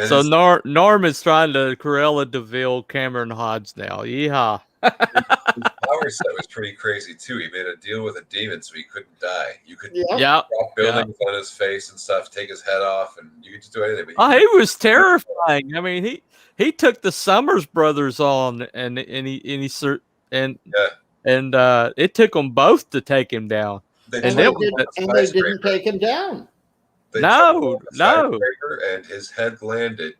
So Norm is trying to Cruella DeVille Cameron Hodge now. Yeehaw. His power set was pretty crazy too. He made a deal with a demon so he couldn't die. You could drop buildings on his face and stuff, take his head off, and you could just do anything. He was terrifying. I mean, he took the Summers brothers on, and it took them both to take him down. They didn't take him down. No. And his head landed.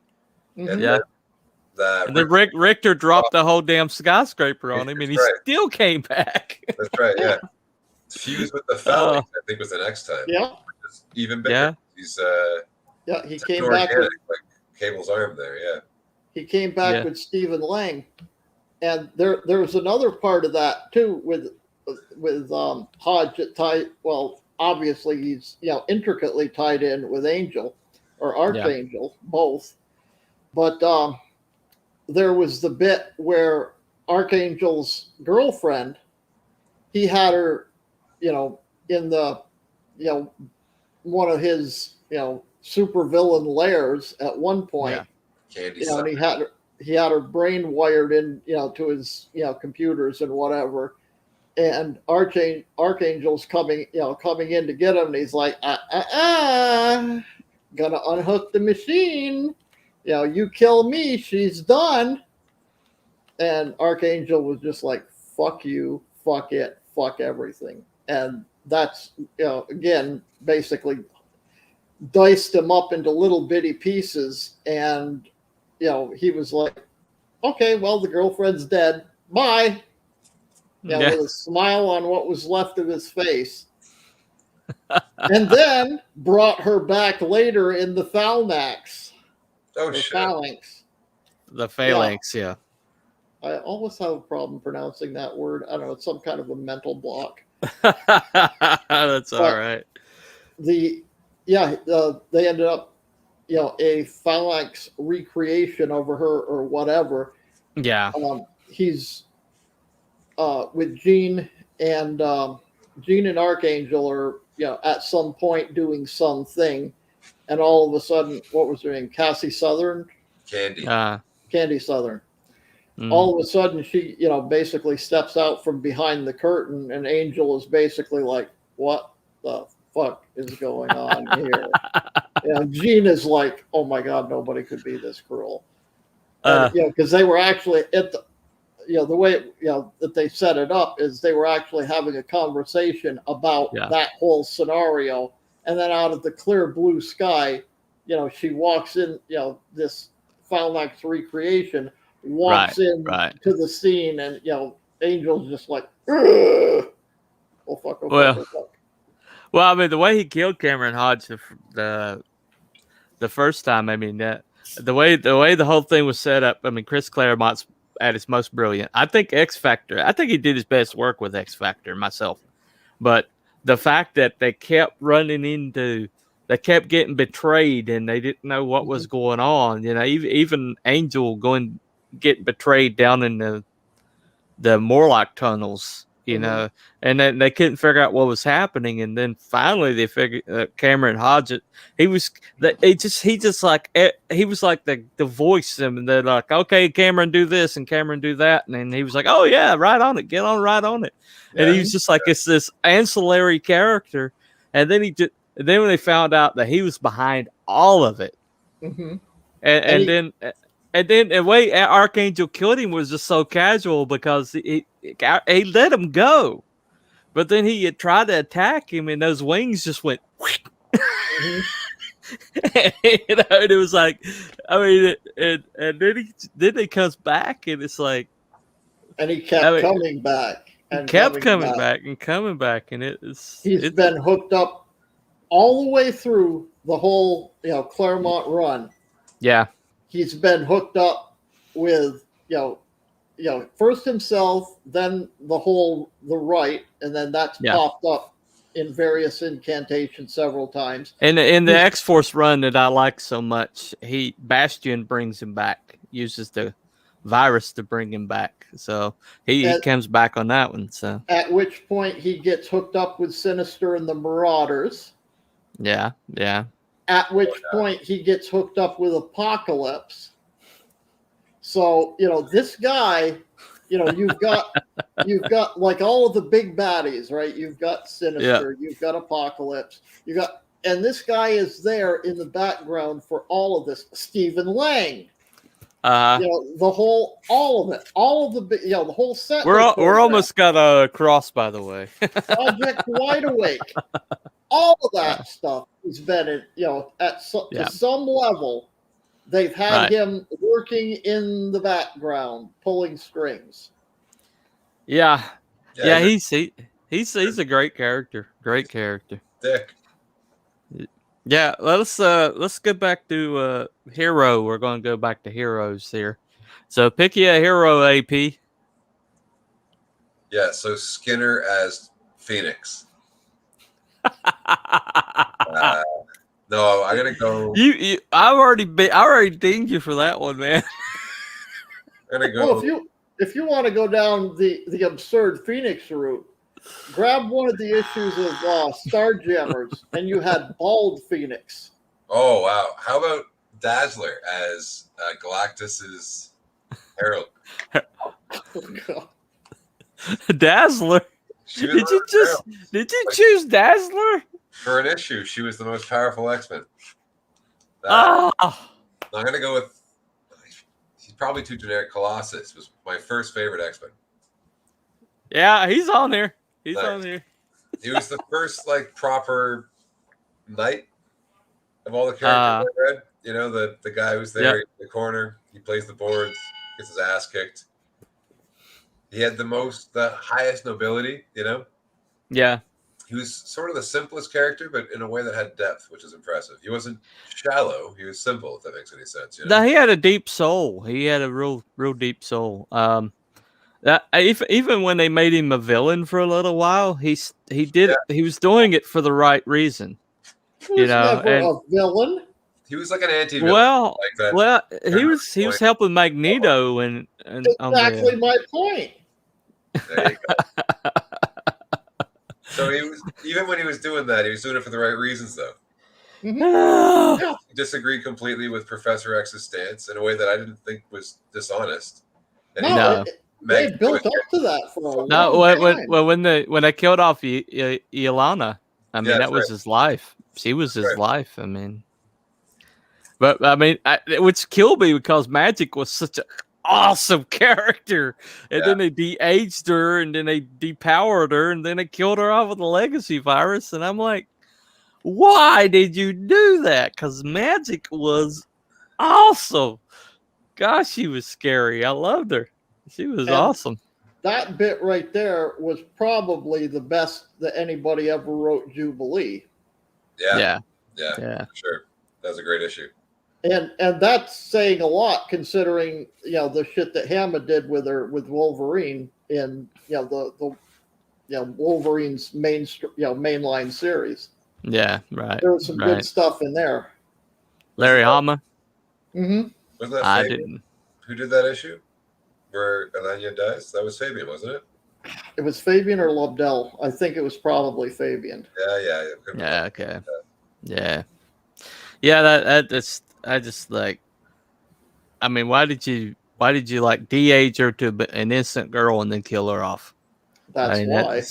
And then Richter dropped the whole damn skyscraper on him, and he still came back. That's right. Yeah. Fused with the phalanx, I think was the next time. Yeah. Even better. He's he came back with like Cable's arm there. Yeah. He came back with Stephen Lang, and there was another part of that too with Hodge tied. Well, obviously he's intricately tied in with Angel or Archangel, both. But there was the bit where Archangel's girlfriend, he had her, in the, one of his, supervillain lairs at one point. Candy and he had her brain wired in, to his, computers and whatever. And Archangel's coming in to get him, and he's like, gonna unhook the machine. You kill me, she's done. And Archangel was just like, fuck you, fuck it, fuck everything. And that's, again, basically diced him up into little bitty pieces. And, he was like, okay, well, the girlfriend's dead. Bye. With a smile on what was left of his face. And then brought her back later in the phalanx. Phalanx. The phalanx, yeah. I always have a problem pronouncing that word. I don't know, it's some kind of a mental block. That's all right. They ended up, a phalanx recreation over her or whatever. Yeah. He's with Jean and Archangel are at some point doing something, and all of a sudden, what was her name? Cassie Southern? Candy Southern. All of a sudden, she basically steps out from behind the curtain, and Angel is basically like, "What the fuck is going on here?" Jean is like, "Oh my god, nobody could be this cruel." Because they were actually at the. The way that they set it up is they were actually having a conversation about that whole scenario, and then out of the clear blue sky, she walks in, this phalanx recreation walks in to the scene, and Angel's just like, ugh. Fuck. Well, I mean, the way he killed Cameron Hodge the first time, I mean, the way the whole thing was set up, I mean, Chris Claremont's at its most brilliant. I think X Factor, I think he did his best work with X Factor myself. But the fact that they kept they kept getting betrayed and they didn't know what was going on. Even Angel getting betrayed down in the Morlock tunnels, you know, and then they couldn't figure out what was happening, and then finally they figured Cameron Hodgett. He was he was like the voice, and they're like, okay, Cameron, do this, and Cameron, do that, and then he was like, oh yeah, right on it, get on right on it, and he was just like it's this ancillary character, and then then when they found out that he was behind all of it, and then the way Archangel killed him was just so casual because he let him go, but then he had tried to attack him, and those wings just went. And it was like, I mean, and then he comes back, and it's like, and he kept coming back, and coming back, and he's been hooked up all the way through the whole Claremont run. Yeah. He's been hooked up with, first himself, then the right, and then that's popped up in various incantations several times. And in the X-Force run that I like so much, Bastion brings him back, uses the virus to bring him back. So he comes back on that one. So at which point he gets hooked up with Sinister and the Marauders. Yeah. At which point he gets hooked up with Apocalypse. So, this guy, you've got like all of the big baddies, right? You've got Sinister, you've got Apocalypse, and this guy is there in the background for all of this. Stephen Lang. All of it, the whole set. We're almost got a cross, by the way. Project Wide Awake. All of that stuff has been, to some level, they've had him working in the background, pulling strings. Yeah. He's a great character. Great character. Dick. Yeah, let's get back to hero. We're going to go back to heroes here. So pick you a hero, AP. Yeah, so Skinner as Phoenix. No, I gotta go. I already dinged you for that one, man. I'm gonna go. Well, if you want to go down the absurd Phoenix route, grab one of the issues of Starjammers, and you had Bald Phoenix. Oh wow! How about Dazzler as Galactus's herald? Dazzler. Did you choose Dazzler? For an issue, she was the most powerful X-Men. I'm gonna go with. He's probably too generic. Colossus was my first favorite X-Men. Yeah, he's on there. He's on there. He was the first proper knight of all the characters I read. The guy who's there in the corner. He plays the boards, gets his ass kicked. He had the highest nobility, Yeah. He was sort of the simplest character, but in a way that had depth, which is impressive. He wasn't shallow; he was simple. If that makes any sense. No, he had a deep soul. He had a real deep soul. Even when they made him a villain for a little while, he was doing it for the right reason. He was never a villain. He was like an anti-villain. He was helping Magneto and exactly my point. There you go. So even when he was doing that, he was doing it for the right reasons, though. Mm-hmm. He disagreed completely with Professor X's stance in a way that I didn't think was dishonest. And they built up to that for a long time. When they killed off Ilana, I mean that was his life. She was his life. I mean, but I mean, which killed me because Magic was such an awesome character, and then they de-aged her, and then they depowered her, and then they killed her off with the legacy virus, and I'm like, why did you do that? Because Magic was awesome. Gosh, she was scary. I loved her. She was awesome. That bit right there was probably the best that anybody ever wrote Jubilee. Yeah, sure. That was a great issue. And that's saying a lot, considering the shit that Hammond did with Wolverine in Wolverine's mainline series. Yeah, right. There was some good stuff in there. Larry Hama. Mm-hmm. Was that I didn't. Who did that issue? where Elena dies? That was Fabian, wasn't it? It was Fabian or Lobdell. I think it was probably Fabian. Yeah. Okay. Yeah. Yeah, that's I just like. I mean, why did you like de-age her to an innocent girl and then kill her off? That's why.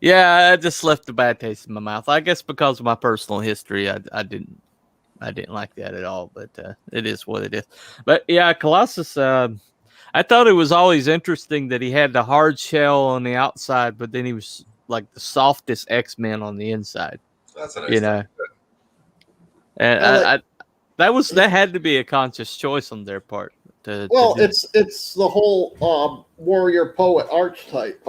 Yeah, I just left a bad taste in my mouth. I guess because of my personal history, I didn't like that at all. But it is what it is. But yeah, Colossus. I thought it was always interesting that he had the hard shell on the outside, but then he was like the softest X-Men on the inside. That's a nice thing. And that had to be a conscious choice on their part. It's the whole warrior poet archetype.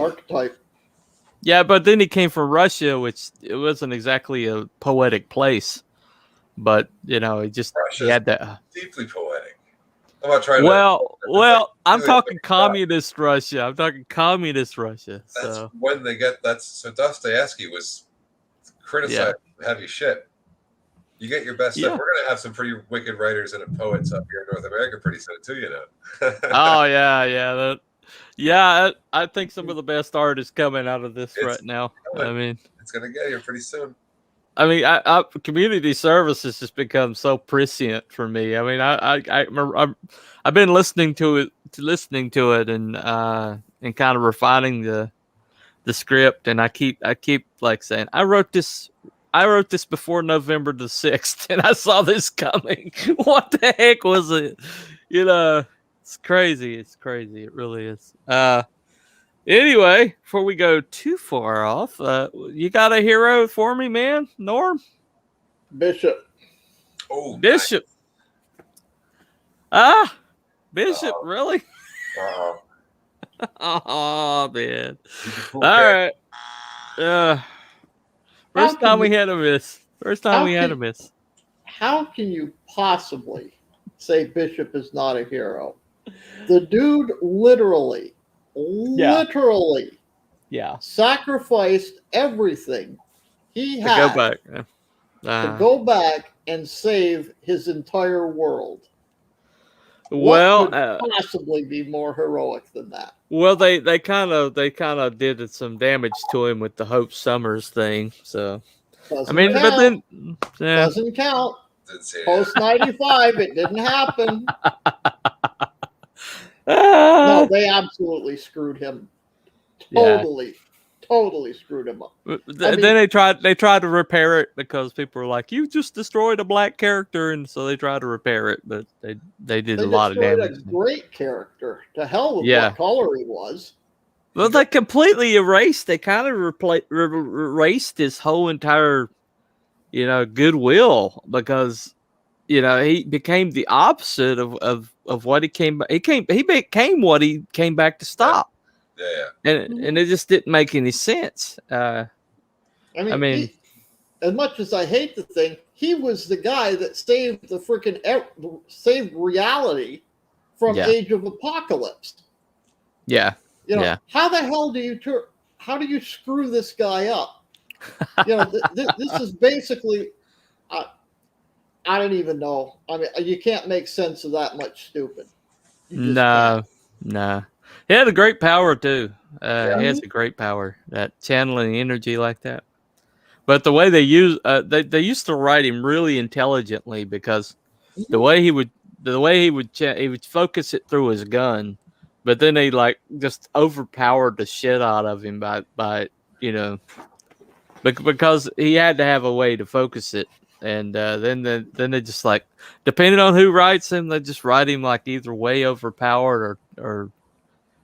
Yeah, but then he came from Russia, which it wasn't exactly a poetic place. But he had that deeply poetic. I'm not trying I'm talking communist Russia. I'm talking communist Russia. That's when they get so Dostoevsky was criticized heavy shit. You get your best stuff. We're gonna have some pretty wicked writers and poets up here in North America pretty soon too, you know. Oh yeah. I think some of the best art is coming out of this right now. I mean, it's gonna get here pretty soon. I mean, community service has just become so prescient for me. I mean, I've been listening to it, and kind of refining the script, and I keep like saying, I wrote this before November the 6th, and I saw this coming. What the heck was it? It's crazy. It's crazy. It really is. Anyway, before we go too far off, you got a hero for me, man? Norm? Bishop. Oh, Bishop. Nice. Bishop, really? Uh-huh. Oh, man. All right. First time we had a miss. How can you possibly say Bishop is not a hero? The dude literally sacrificed everything he had to go back and save his entire world. What could possibly be more heroic than that? Well, they kind of did some damage to him with the Hope Summers thing. So doesn't count. But then doesn't count. Post 95, it didn't happen. No, they absolutely screwed him. Totally screwed him up. Then they tried to repair it because people were like, "You just destroyed a black character," and so they tried to repair it, but they did a lot of damage. A great character. To hell with what color he was. Well, they completely erased. They kind of erased his whole entire, goodwill because, he became the opposite of what he came. He became what he came back to stop. Yeah. And it just didn't make any sense. I mean, as much as I hate the thing, he was the guy that saved saved reality from Age of Apocalypse. Yeah. How the hell do you screw this guy up? This is basically, I don't even know. I mean, you can't make sense of that much stupid. No. He had a great power too. He has a great power, that channeling energy like that. But the way they used to write him really intelligently because the way he would focus it through his gun, but then they just overpowered the shit out of him by because he had to have a way to focus it. And then they just depending on who writes him, they just write him either way overpowered or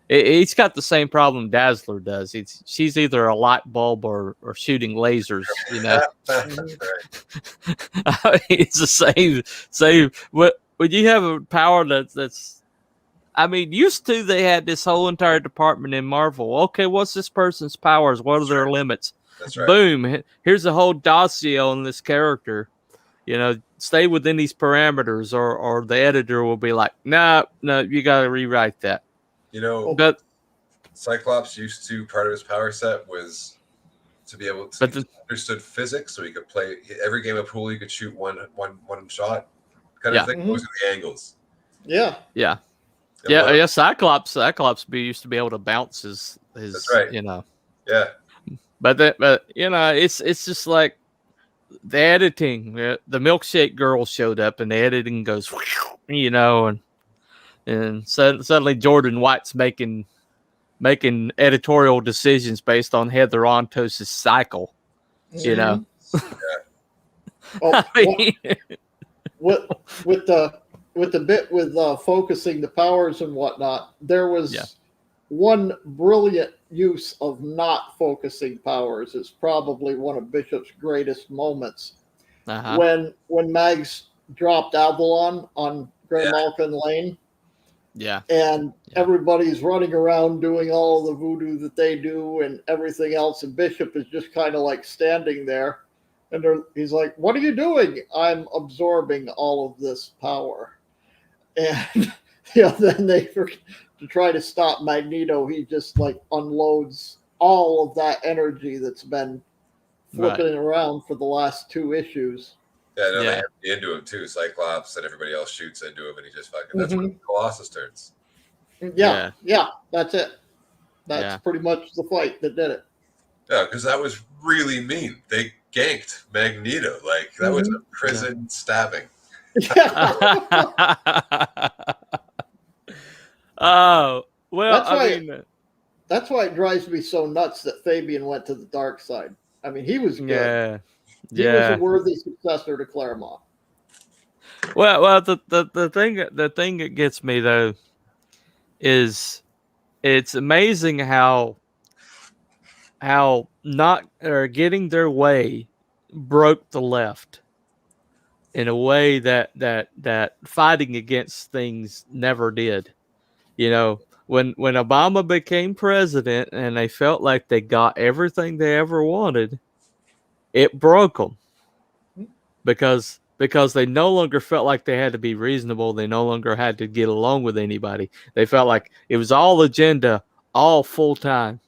he's got the same problem Dazzler does. She's either a light bulb or shooting lasers. It's the same. When you have a power that's, I mean, used to they had this whole entire department in Marvel. Okay, what's this person's powers? What are their limits? That's right. Boom! Here's a whole dossier on this character. Stay within these parameters, or the editor will be like, no, you got to rewrite that. But Cyclops used to, part of his power set was to be able to understood physics, so he could play every game of pool. He could shoot one shot, kind of thing. Those are the angles. Yeah. Yeah. Cyclops used to be able to bounce his. That's right. Yeah. But it's just like the editing. The milkshake girl showed up, and the editing goes, and suddenly Jordan White's making editorial decisions based on Heather Ontos' cycle. Mm-hmm. With the bit with focusing the powers and whatnot, there was one brilliant use of not focusing powers. Is probably one of Bishop's greatest moments. When Mags dropped Avalon on Grey Malkin Lane. Yeah. And everybody's running around doing all the voodoo that they do and everything else. And Bishop is just kind of like standing there. And he's like, "What are you doing?" "I'm absorbing all of this power." And then to try to stop Magneto, he just like unloads all of that energy that's been flipping around for the last 2 issues. Yeah, no, they have into him too. Cyclops and everybody else shoots into him, and he just fucking. That's when Colossus turns. Yeah, that's it. That's pretty much the fight that did it. Yeah, because that was really mean. They ganked Magneto. Like that was a prison stabbing. Oh well, that's why it drives me so nuts that Fabian went to the dark side. I mean, he was good. He was a worthy successor to Claremont. Well, the thing that gets me though is it's amazing how not or getting their way broke the left in a way that fighting against things never did. When Obama became president and they felt like they got everything they ever wanted, it broke them because they no longer felt like they had to be reasonable. They no longer had to get along with anybody. They felt like it was all agenda, all full time.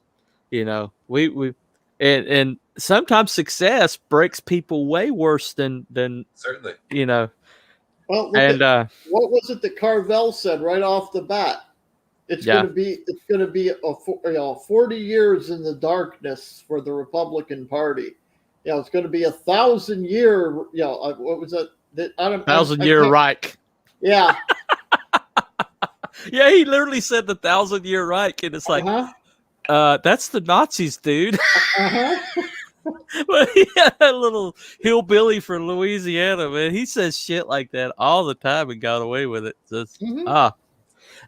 And sometimes success breaks people way worse than certainly. Well, what was it that Carvel said right off the bat? It's going to be a 40 years in the darkness for the Republican Party. It's going to be 1,000-year. What was it? 1,000-year Reich. Yeah. Yeah, he literally said the 1,000-year Reich, and it's like, that's the Nazis, dude. But that little hillbilly from Louisiana, man, he says shit like that all the time and got away with it. Just,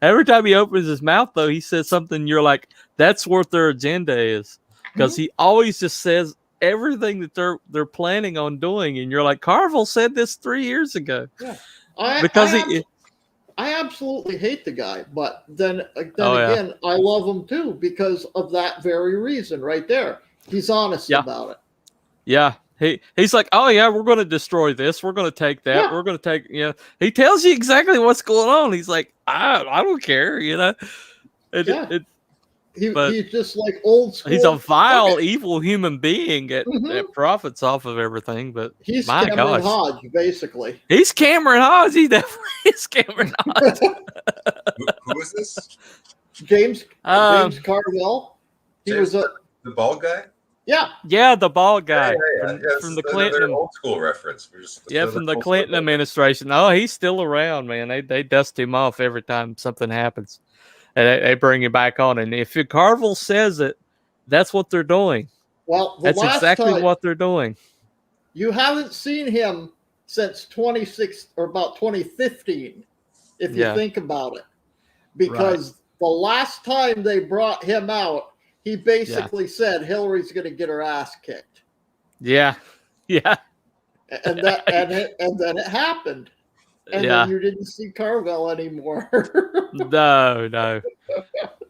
every time he opens his mouth, though, he says something. You're like, that's what their agenda is, because he always just says everything that they're planning on doing, and you're like, Carvel said this 3 years ago. Yeah, I absolutely hate the guy, but then again, I love him too because of that very reason right there. He's honest about it. Yeah. He's like, oh yeah, we're going to destroy this. We're going to take that. Yeah. We're going to take, he tells you exactly what's going on. He's like, I don't care, He's just like old school. He's a vile, evil human being that profits off of everything. But he's Cameron Hodge, basically. He's Cameron Hodge. He definitely is Cameron Hodge. Who is this? James Carville. He was the bald guy. Yeah, the bald guy from the Clinton old school reference. From the Clinton administration. Oh, he's still around, man. They dust him off every time something happens. And they bring him back on. And if Carvel says it, that's what they're doing. Well, that's exactly what they're doing. You haven't seen him since 2015, if you think about it. Because the last time they brought him out, he basically said Hillary's going to get her ass kicked. Yeah. And then it happened. And then you didn't see Carvel anymore. No.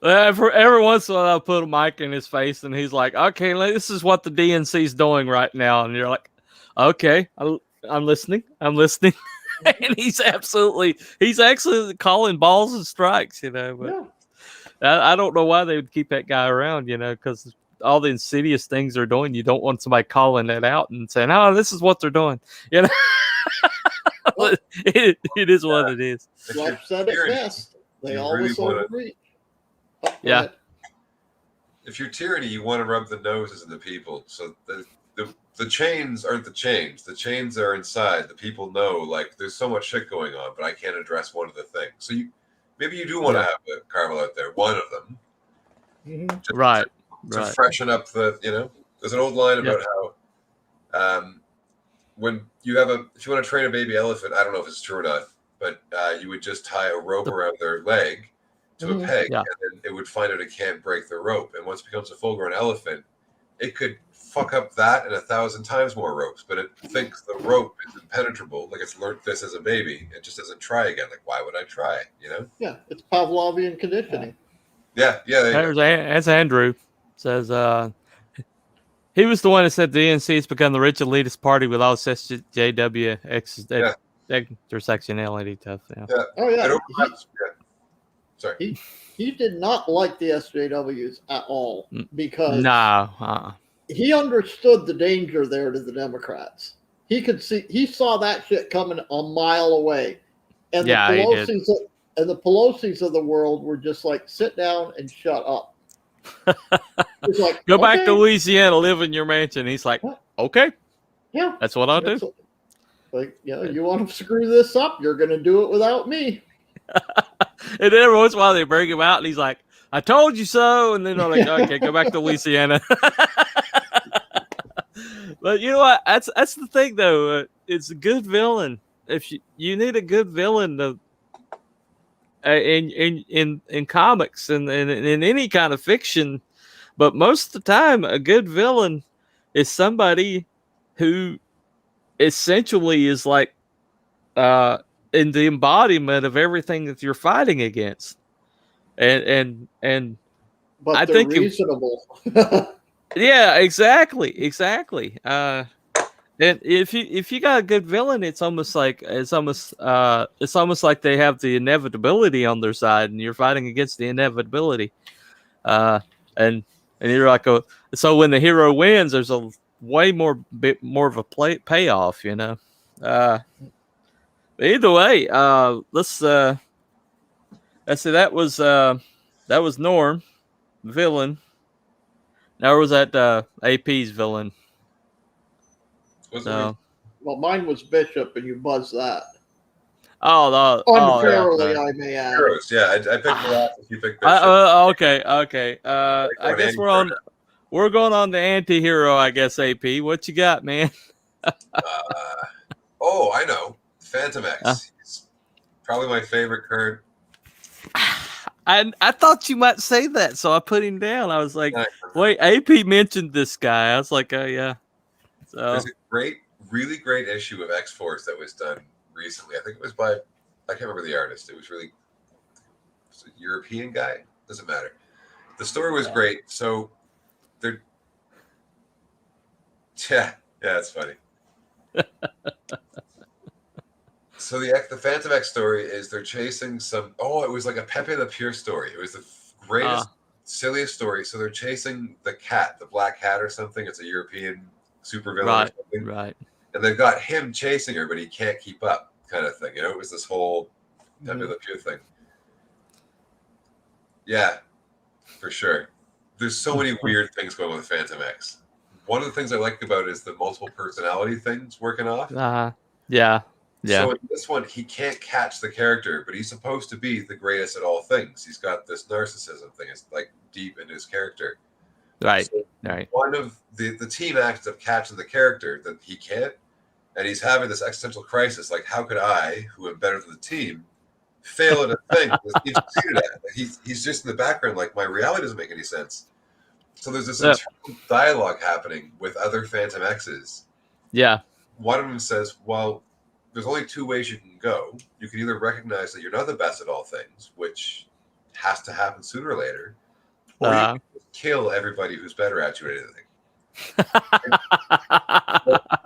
Every once in a while, I'll put a mic in his face, and he's like, "Okay, this is what the DNC's doing right now," and you're like, "Okay, I'm listening. And he's actually calling balls and strikes, But I don't know why they would keep that guy around, because all the insidious things they're doing, you don't want somebody calling that out and saying, "Oh, this is what they're doing," It is what it is. Life said it best. They You always really wanna- overreach. Oh, go Yeah. ahead. If you're tyranny, you want to rub the noses of the people. So the chains aren't the chains. The chains are inside. The people know, like, there's so much shit going on, but I can't address one of the things. So maybe you do want to have a Carvel out there, one of them. Mhm. Right. To Right. freshen up there's an old line about how when you have if you want to train a baby elephant, I don't know if it's true or not, but you would just tie a rope around their leg to a peg, Yeah. and then it would find out it can't break the rope. And once it becomes a full-grown elephant, it could fuck up that and 1,000 times more ropes, but it thinks the rope is impenetrable, like it's learned this as a baby. It just doesn't try again. Like, why would I try? Yeah, it's Pavlovian conditioning. Yeah. There you go. That's Andrew says. He was the one that said the DNC has become the rich elitist party with all SJW intersectionality stuff. Yeah. Yeah. Oh yeah, It overlaps. Yeah. Sorry. he did not like the SJWs at all because No. he understood the danger there to the Democrats. He saw that shit coming a mile away, and the Pelosi's of the world were just like, sit down and shut up. It's like, Go back okay, to Louisiana, live in your mansion. He's like, okay, yeah, that's what I'll do. it's like, you want to screw this up, you're going to do it without me. And then every once in a while they bring him out, and he's like, I told you so. And then they're like, okay, go back to Louisiana. But you know what? That's the thing, though. It's a good villain. If you need a good villain to in comics and in any kind of fiction, but most of the time, a good villain is somebody who essentially is like in the embodiment of everything that you're fighting against. And But I they're think reasonable. yeah, exactly. And if you got a good villain, it's almost like they have the inevitability on their side, and you're fighting against the inevitability. And you're like, so when the hero wins, there's a way bit more of a payoff, Either way, let's see. That was Norm, villain. Now was that AP's villain? So, Well, mine was Bishop, and you buzzed that. yeah. Unfairly, I may add. Heroes. Yeah, I picked the last. If you picked Bishop. Okay. I guess we're going on the anti-hero, I guess. AP, what you got, man? I know. Phantom X. He's probably my favorite current. I thought you might say that, so I put him down. I was like, wait, AP mentioned this guy. I was like, oh yeah. So there's a really great issue of X-Force that was done recently. I think it was by, I can't remember the artist. It was a European guy. Doesn't matter. The story was great. So they're, yeah, it's funny. So the Phantom X story is they're chasing some. It was like a Pepe Le Pew story. It was the greatest, silliest story. So they're chasing the cat, the black cat or something. It's a European supervillain or something. Right. And they've got him chasing her, but he can't keep up, kind of thing. It was this whole Pepe Le Pew thing. Yeah, for sure. There's so many weird things going on with Phantom X. One of the things I like about it is the multiple personality things working off. Yeah. So in this one, he can't catch the character, but he's supposed to be the greatest at all things. He's got this narcissism thing. It's like deep in his character. Right. So right. One of the team acts of catching the character that he can't, and he's having this existential crisis. Like, how could I, who am better than the team, fail at a thing he's succeeded at? He's just in the background, like, my reality doesn't make any sense. So there's this internal dialogue happening with other Phantom X's. Yeah. One of them says, well, there's only two ways you can go. You can either recognize that you're not the best at all things, which has to happen sooner or later, or you can kill everybody who's better at you at anything.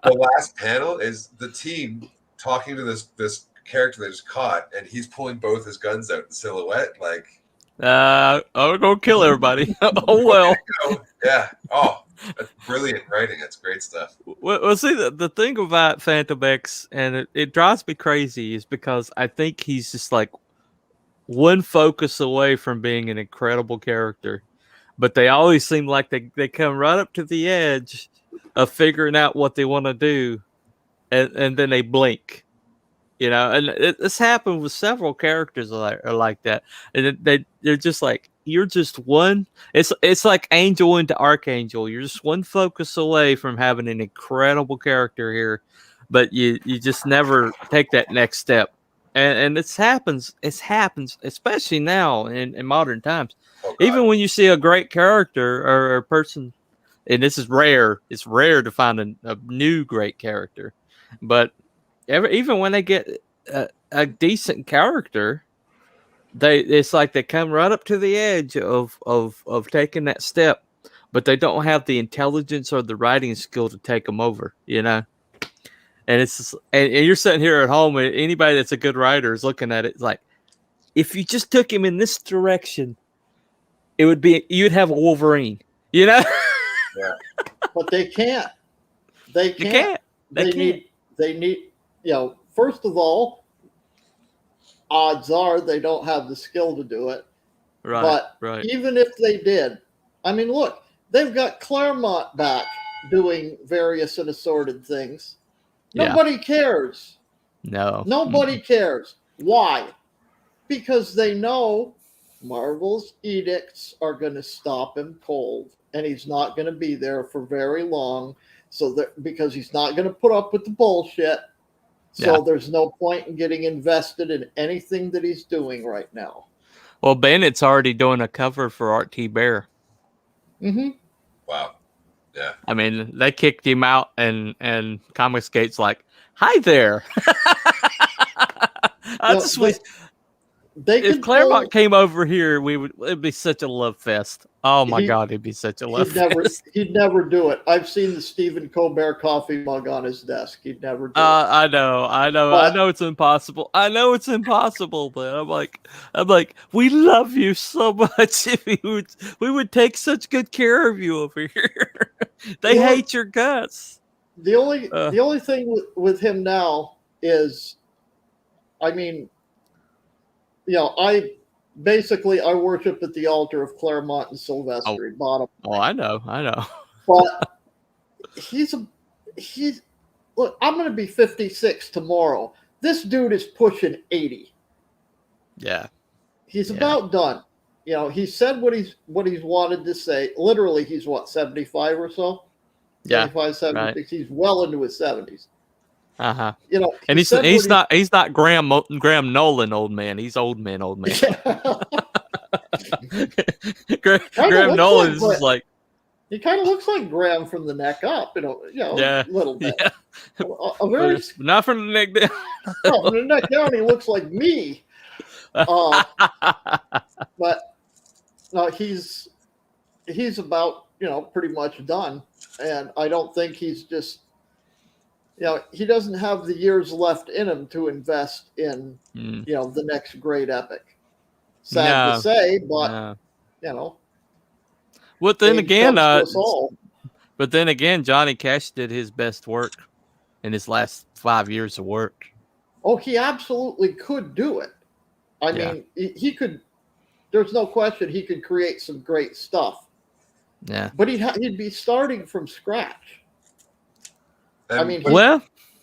The last panel is the team talking to this character they just caught, and he's pulling both his guns out in silhouette, like, I'm gonna kill everybody. Oh well. Yeah. That's brilliant writing. That's great stuff. Well, see, the thing about Phantom X, and it drives me crazy, is because I think he's just like one focus away from being an incredible character, but they always seem like they come right up to the edge of figuring out what they want to do, and then they blink. And this happened with several characters are like that, and they're just like, you're just one. It's like Angel into Archangel. You're just one focus away from having an incredible character here, but you just never take that next step. And it happens, especially now in modern times. Oh, God. Even when you see a great character or a person, and this is rare. It's rare to find a new great character, but even when they get a decent character, it's like they come right up to the edge of taking that step, but they don't have the intelligence or the writing skill to take them over. And it's just, and you're sitting here at home, and anybody that's a good writer is looking at it like, if you just took him in this direction, you'd have a Wolverine. Yeah. But they can't. They can't. You can't. They need. First of all, odds are they don't have the skill to do it. Right. But right. even if they did, I mean, look, they've got Claremont back doing various and assorted things. Nobody cares. No. Nobody cares. Why? Because they know Marvel's edicts are going to stop him cold, and he's not going to be there for very long. Because he's not going to put up with the bullshit. So there's no point in getting invested in anything that he's doing right now. Well, Bennett's already doing a cover for Art T. Bear. Mm-hmm. Wow. Yeah. I mean, they kicked him out, and Comicsgate's like, "Hi there." If Claremont came over here, it'd be such a love fest. Oh my God, it'd be such a love fest. He'd never do it. I've seen the Stephen Colbert coffee mug on his desk. He'd never do it. I know it's impossible. I know it's impossible, but I'm like, we love you so much. If we would take such good care of you over here. They hate your guts. The only thing with him now is, I mean, I worship at the altar of Claremont and Silvestri. Bottom. Oh, I know. But look, I'm going to be 56 tomorrow. This dude is pushing 80. Yeah. He's about done. He said what he's wanted to say. Literally, he's 75 or so? Yeah. 75, 76. Right. He's well into his 70s. Uh-huh. And he's not Graham Nolan old man. He's old man. Graham Nolan is like, he kind of looks like Graham from the neck up, a little bit. Yeah. Not from the neck down. No, from the neck down, he looks like me. But no, he's about pretty much done, and I don't think he's just. He doesn't have the years left in him to invest in, the next great epic. Sad to say, but Well, then again, but then again, Johnny Cash did his best work in his last 5 years of work. Oh, he absolutely could do it. I mean, he could. There's no question he could create some great stuff. Yeah, but he'd be starting from scratch. And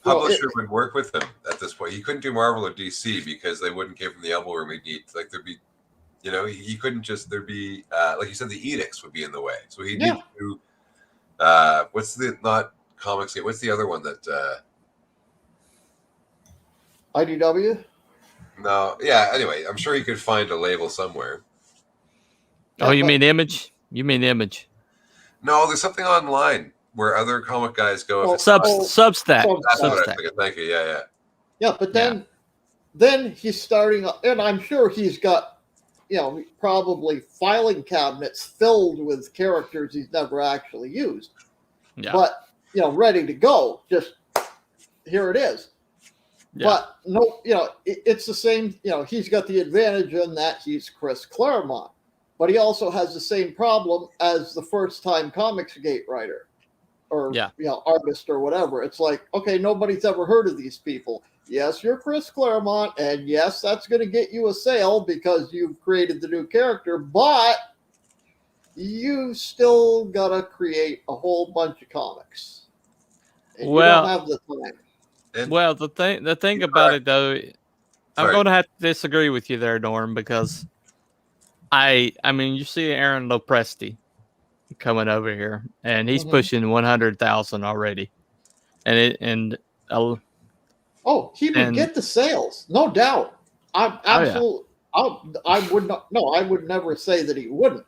publisher would work with him at this point. He couldn't do Marvel or DC because they wouldn't give him the elbow room he'd need. Like there'd be, he couldn't just. There'd be, like you said, the edicts would be in the way. So he'd need to do. What's the not comics? What's the other one that? IDW. No, yeah. Anyway, I'm sure he could find a label somewhere. Oh, you mean Image? You mean Image? No, there's something online where other comic guys go. Substack. That's what I'm thinking. Thank you. Yeah. Yeah, but then he's starting, and I'm sure he's got, probably filing cabinets filled with characters he's never actually used. Yeah. But ready to go. Just here it is. Yeah. But no, it's the same. He's got the advantage in that he's Chris Claremont, but he also has the same problem as the first-time Comicsgate writer. or Yeah. artist or whatever. It's like, okay, nobody's ever heard of these people. Yes, you're Chris Claremont, and yes, that's going to get you a sale because you've created the new character, but you still got to create a whole bunch of comics. And you don't have the time. Well, the thing about it though, I'm going to have to disagree with you there, Norm, because I mean, you see Aaron Lopresti coming over here, and he's pushing 100,000 already, and he would get the sales, no doubt. I'm absolutely. I would not. No, I would never say that he wouldn't.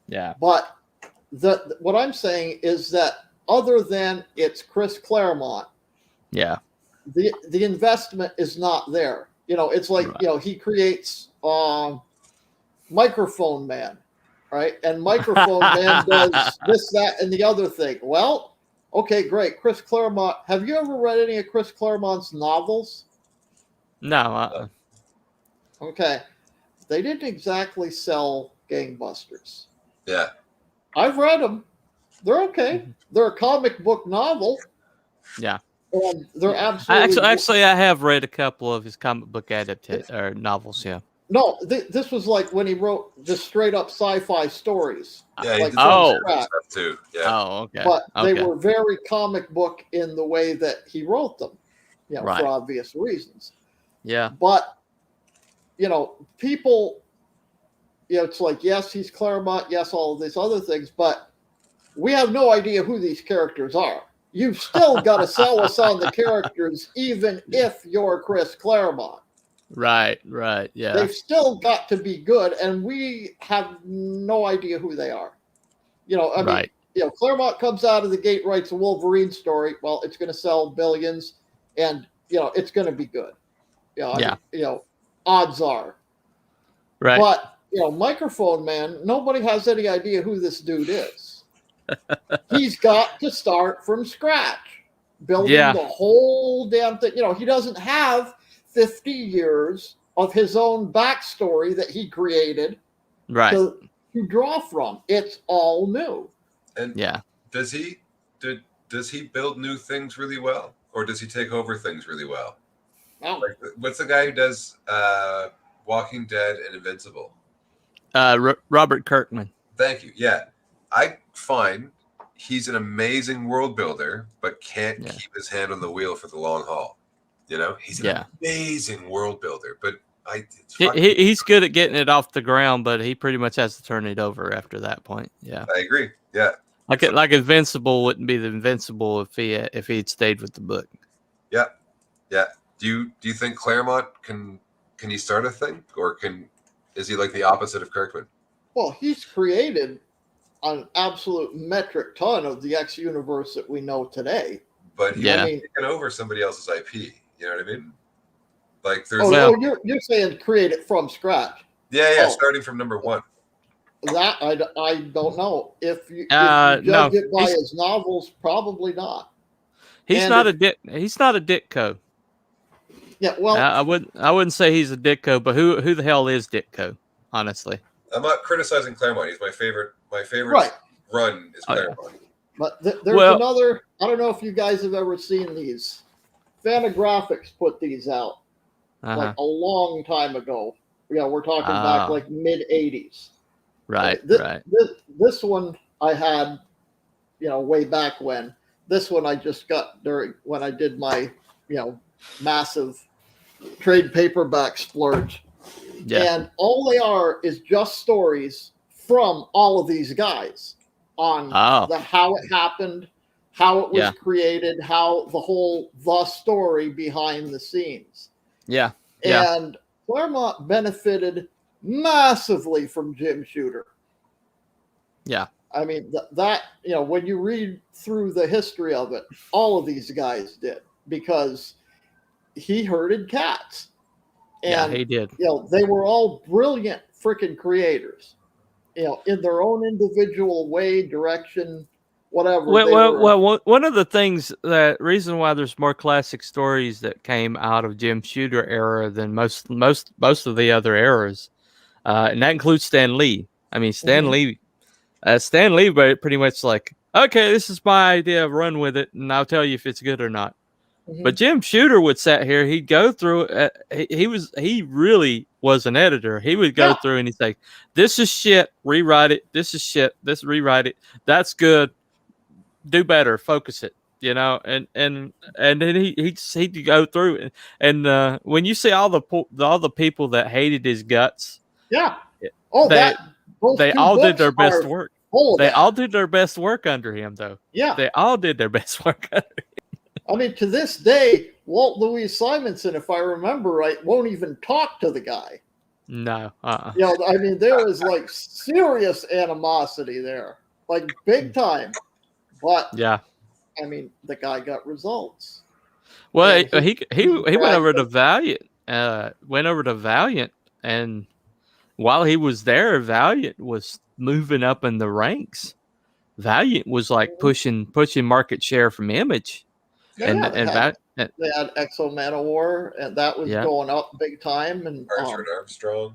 Yeah. But what I'm saying is that other than it's Chris Claremont, yeah, the investment is not there. It's like he creates Microphone Man, right? And Microphone Man does this, that, and the other thing. Well, okay, great. Chris Claremont. Have you ever read any of Chris Claremont's novels? No. Okay. They didn't exactly sell gangbusters. Yeah. I've read them. They're okay. They're a comic book novel. Yeah. And they're absolutely... Actually, I have read a couple of his comic book novels, yeah. No, this was like when he wrote just straight up sci-fi stories. Yeah, like stuff too. Yeah. Oh, okay. But they were very comic book in the way that he wrote them, for obvious reasons. Yeah. But, people, it's like, yes, he's Claremont, yes, all of these other things, but we have no idea who these characters are. You've still got to sell us on the characters, even if you're Chris Claremont. Right, yeah. They've still got to be good, and we have no idea who they are. I mean, Claremont comes out of the gate, writes a Wolverine story. Well, it's going to sell billions, and it's going to be good. Odds are. Right. But Microphone Man, nobody has any idea who this dude is. He's got to start from scratch, building the whole damn thing. He doesn't have 50 years of his own backstory that he created to draw from. It's all new. And does he build new things really well, or does he take over things really well? No. Like, what's the guy who does Walking Dead and Invincible? Robert Kirkman. Thank you. Yeah, I find he's an amazing world builder, but can't keep his hand on the wheel for the long haul. He's an amazing world builder, but he's good at getting it off the ground, but he pretty much has to turn it over after that point. Yeah, I agree. Yeah, like Invincible wouldn't be the Invincible if he had stayed with the book. Yeah. Do you think Claremont can he start a thing, or is he like the opposite of Kirkman? Well, he's created an absolute metric ton of the X universe that we know today. But he's taken over somebody else's IP. You know what I mean? Like there's you're saying create it from scratch. Yeah, starting from number one. That I don't know. If you judge it by his novels, probably not. He's not a Ditko. Yeah, well, I wouldn't say he's a Ditko, but who the hell is Ditko? Honestly, I'm not criticizing Claremont. He's my favorite. My favorite run is Claremont. Yeah. But there's another. I don't know if you guys have ever seen these. Fantagraphics put these out like a long time ago. We're talking back like mid '80s. Right. This one I had, way back when. This one I just got when I did my, massive trade paperback splurge. Yeah. And all they are is just stories from all of these guys on how it happened, how it was created, how the story behind the scenes. Yeah. And Claremont benefited massively from Jim Shooter. Yeah. I mean, that when you read through the history of it, all of these guys did, because he herded cats. And, he did. They were all brilliant freaking creators, in their own individual way, direction, whatever. Well, one of the things, reason why there's more classic stories that came out of Jim Shooter era than most of the other eras, and that includes Stan Lee. I mean, Stan Lee pretty much like okay, this is my idea. Run with it, and I'll tell you if it's good or not. Mhm. But Jim Shooter would sit here. He'd go through. He really was an editor. He would go Yeah. through and he'd say, "This is shit. Rewrite it. This is shit. This rewrite it. That's good. Do better. Focus it." You know, and then he'd go through and when you see all the people that hated his guts, Yeah. Oh, they those they two all did books their best are work. full of They that. all did their best work under him, though. Yeah. They all did their best work under him. I mean, to this day, Walt Louis Simonson, if I remember right, won't even talk to the guy. No. You know, I mean, there is like serious animosity there, like big time. But Yeah. I mean, the guy got results. Well, And he went over to Valiant. Went over to Valiant, and while he was there, Valiant was moving up in the ranks. Valiant was like pushing market share from Image, yeah, and they had Exo Manowar, and that was going up big time. And Archer and Armstrong.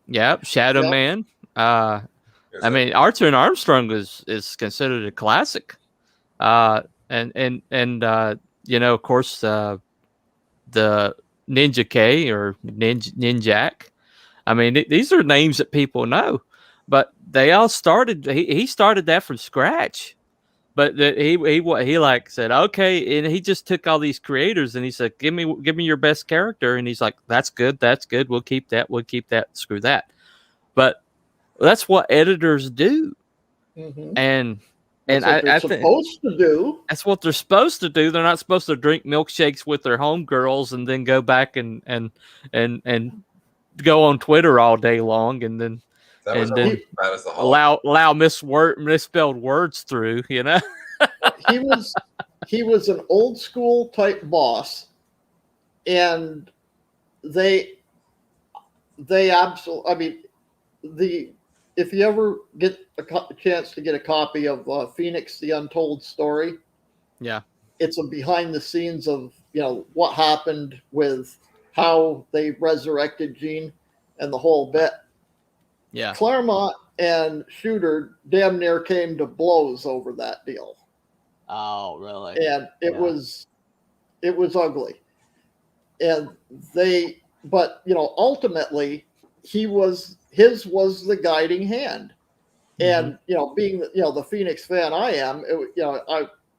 Yeah, Shadow Yep. Man. I mean, Archer and Armstrong is considered a classic. And you know, of course, the Ninja K or Ninjak. I mean, these are names that people know, but they all started. He started that from scratch. But he like said, okay, and he just took all these creators and he said, give me your best character, and he's like, that's good, we'll keep that, screw that. But that's what editors do, and I think supposed to do. That's what they're supposed to do. They're not supposed to drink milkshakes with their homegirls and then go back and go on Twitter all day long and then allow misspelled words through. You know, he was an old school type boss, and they absolutely. I mean, if you ever get a chance to get a copy of Phoenix: The Untold Story, yeah, it's a behind the scenes of what happened with how they resurrected Jean and the whole bit. Yeah, Claremont and Shooter damn near came to blows over that deal. Oh, really? And it was ugly. And but ultimately his was the guiding hand. And being the Phoenix fan I am,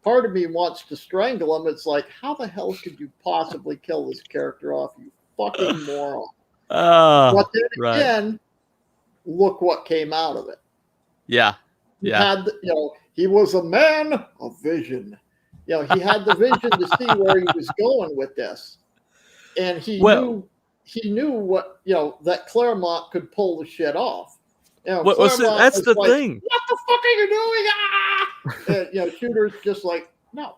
part of me wants to strangle him. It's like, how the hell could you possibly kill this character off, you fucking moron? But then again, look what came out of it. Yeah. He had, he was a man of vision. He had the vision to see where he was going with this, and he knew what that Claremont could pull the shit off. That's the thing. What the fuck are you doing? Ah! And, Shooter's just like, no.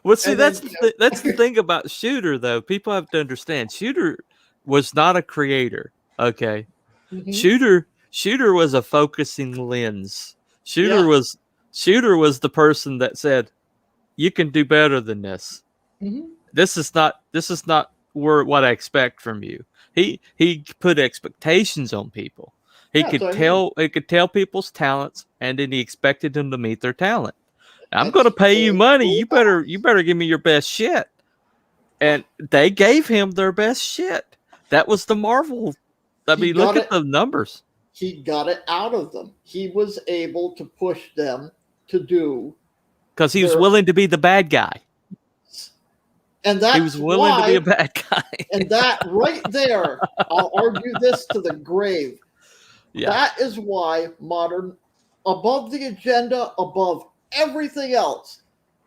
Well, see, that's the thing about Shooter, though. People have to understand, Shooter was not a creator. Okay, Shooter was a focusing lens. Shooter was the person that said, "You can do better than this. This is not what I expect from you." He put expectations on people. He could tell people's talents, and then he expected them to meet their talent. I'm going to pay you money. You better give me your best shit. And they gave him their best shit. That was the Marvel. I mean, look at the numbers. He got it out of them. He was able to push them to do. Because he was willing to be the bad guy. And he was willing to be a bad guy. And that right there, I'll argue this to the grave. Yeah. That is why modern, above the agenda, above everything else,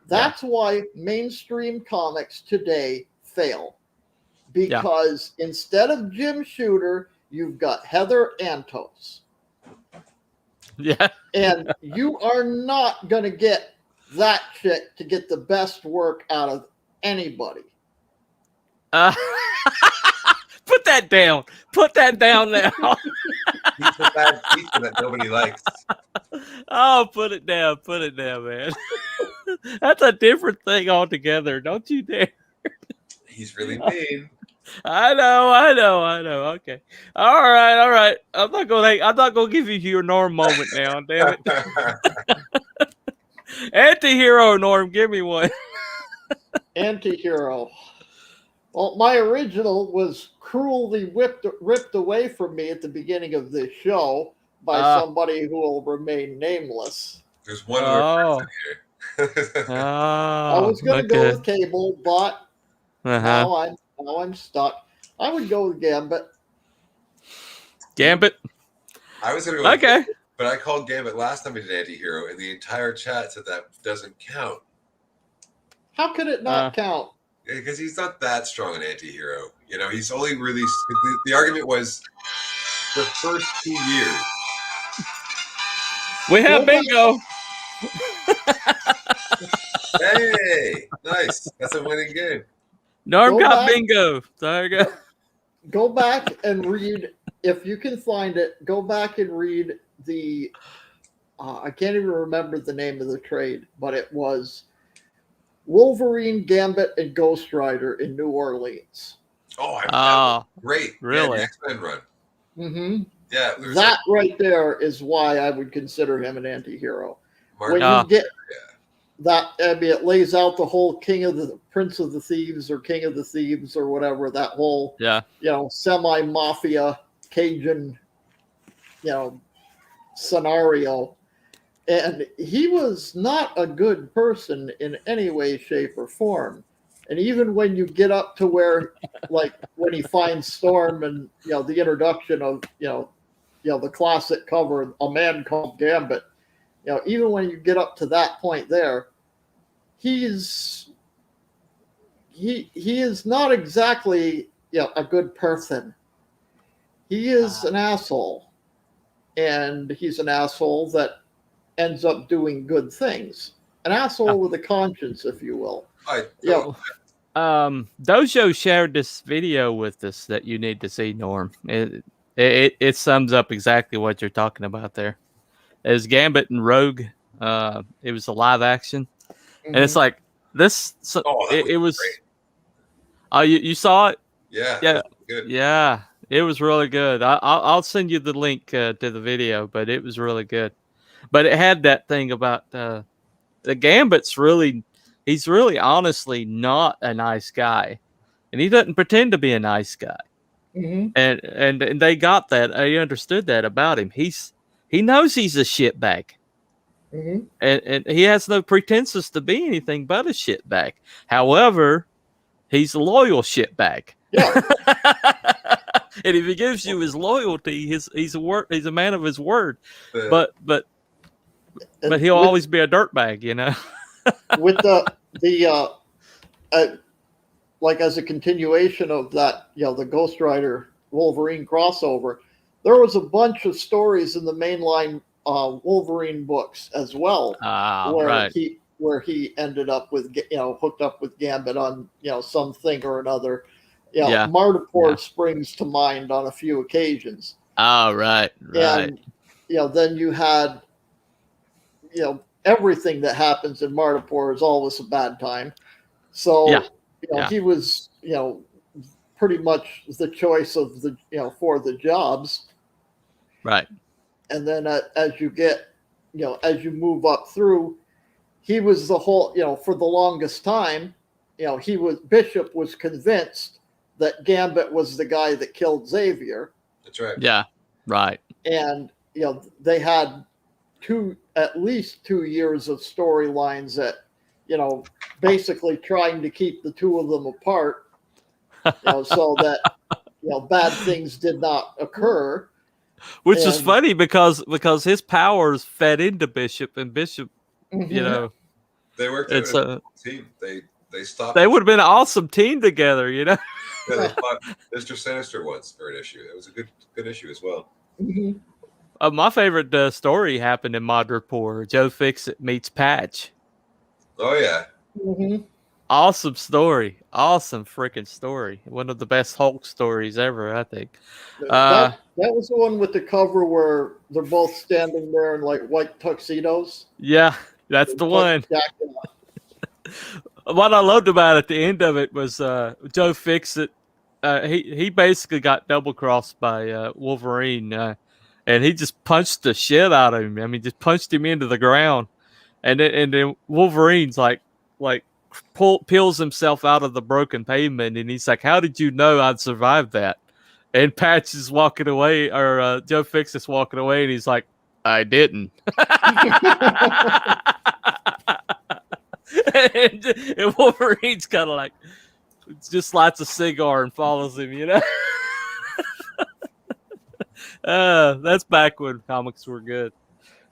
that's why mainstream comics today fail. Because instead of Jim Shooter, you've got Heather Antos. Yeah. And you are not going to get that chick to get the best work out of anybody. Put that down. Put that down now. He's a bad pizza that nobody likes. Oh, put it down, man. That's a different thing altogether. Don't you dare. He's really mean. I know. Okay. All right. I'm not gonna give you your normal moment now, damn it. Anti-hero, Norm, give me one. Anti-hero. Well, my original was cruelly ripped away from me at the beginning of this show by somebody who will remain nameless. There's one other person here. I was going to go with Cable, but now I'm stuck. I would go with Gambit. Gambit? I was going to go with Gambit, but I called Gambit last time we did anti-hero, and the entire chat said that doesn't count. How could it not count? Because he's not that strong an anti-hero. You know, he's only really... The argument was the first 2 years. We have bingo. Hey, nice. That's a winning game. Norm got bingo. There you go. Go back and read, if you can find it, go back and read the... I can't even remember the name of the trade, but it was... Wolverine, Gambit, and Ghost Rider in New Orleans. Oh, great. Really? Yeah, X-Men run. Mm-hmm. Yeah. That right there is why I would consider him an anti-hero. When you get that, I mean, it lays out the whole Prince of the Thieves or King of the Thieves or whatever, that whole, semi-mafia Cajun, scenario. And he was not a good person in any way, shape, or form. And even when you get up to where, like, when he finds Storm and, the introduction of, the classic cover, A Man Called Gambit, even when you get up to that point there, he is not exactly, a good person. He is an asshole. And he's an asshole that ends up doing good things. An asshole with a conscience, if you will. Dojo shared this video with us that you need to see, Norm. It sums up exactly what you're talking about there. It was Gambit and Rogue. It was a live action. And it's like this. So it was. Great. Oh, you saw it? Yeah. Good. Yeah. It was really good. I'll send you the link to the video, but it was really good. But it had that thing about the Gambit's he's really honestly not a nice guy. And he doesn't pretend to be a nice guy. Mm-hmm. And they got that. I understood that about him. He knows he's a shitbag. Mm-hmm. And he has no pretenses to be anything but a shitbag. However, he's a loyal shitbag. Yeah. And if he gives you his loyalty, he's a man of his word. But he'll always be a dirtbag, With the like as a continuation of that, the Ghost Rider Wolverine crossover, there was a bunch of stories in the mainline Wolverine books as well, where he ended up with hooked up with Gambit on something or another. Martiport springs to mind on a few occasions. Right. And then you had everything that happens in Martiport is always a bad time. So he was pretty much the choice of the for the jobs. Right. And then as you get as you move up through, he was the whole for the longest time, Bishop was convinced that Gambit was the guy that killed Xavier. That's right. Yeah. Right. And they had at least 2 years of storylines that basically trying to keep the two of them apart, so that bad things did not occur. Which is funny because his powers fed into Bishop, and Bishop, they worked as a team. They stopped. They would have been an awesome team together, Yeah, they fought Mr. Sinister once for an issue. It was a good issue as well. Mm-hmm. My favorite story happened in Madripoor. Joe Fixit meets Patch. Oh yeah. Mm-hmm. Awesome story. Awesome freaking story. One of the best Hulk stories ever, I think. That was the one with the cover where they're both standing there in like white tuxedos. Yeah, that's the one. What I loved about at the end of it was Joe Fixit. He basically got double crossed by Wolverine, and he just punched the shit out of him. I mean, just punched him into the ground. then Wolverine's like peels himself out of the broken pavement, and he's like, "How did you know I'd survived that?" And Patch is walking away, or Joe Fix is walking away, and he's like, "I didn't." and Wolverine's kind of like, just lights a cigar and follows him, you know. That's back when comics were good.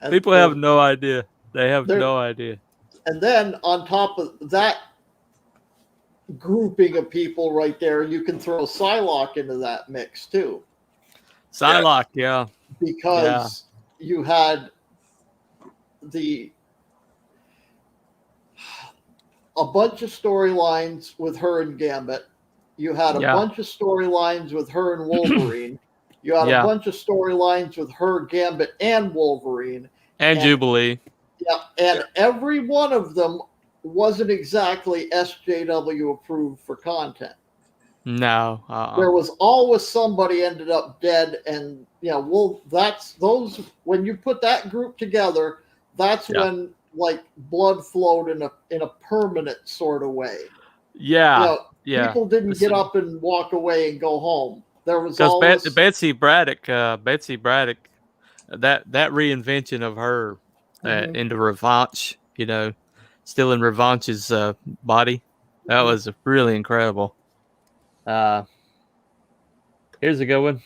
And People have no idea. They have no idea. And then on top of that grouping of people right there, you can throw Psylocke into that mix too. Psylocke, yeah. Because you had a bunch of storylines with her and Gambit. You had a bunch of storylines with her and Wolverine. You had a bunch of storylines with her, Gambit, and Wolverine. And Jubilee. Yeah, and every one of them wasn't exactly SJW approved for content. No. There was always somebody ended up dead, and that's those. When you put that group together, that's when like blood flowed in a permanent sort of way. Yeah, People didn't get up and walk away and go home. There was always Betsy Braddock. That reinvention of her into Revanche. Still in Revanche's body. That was really incredible. Here's a good one.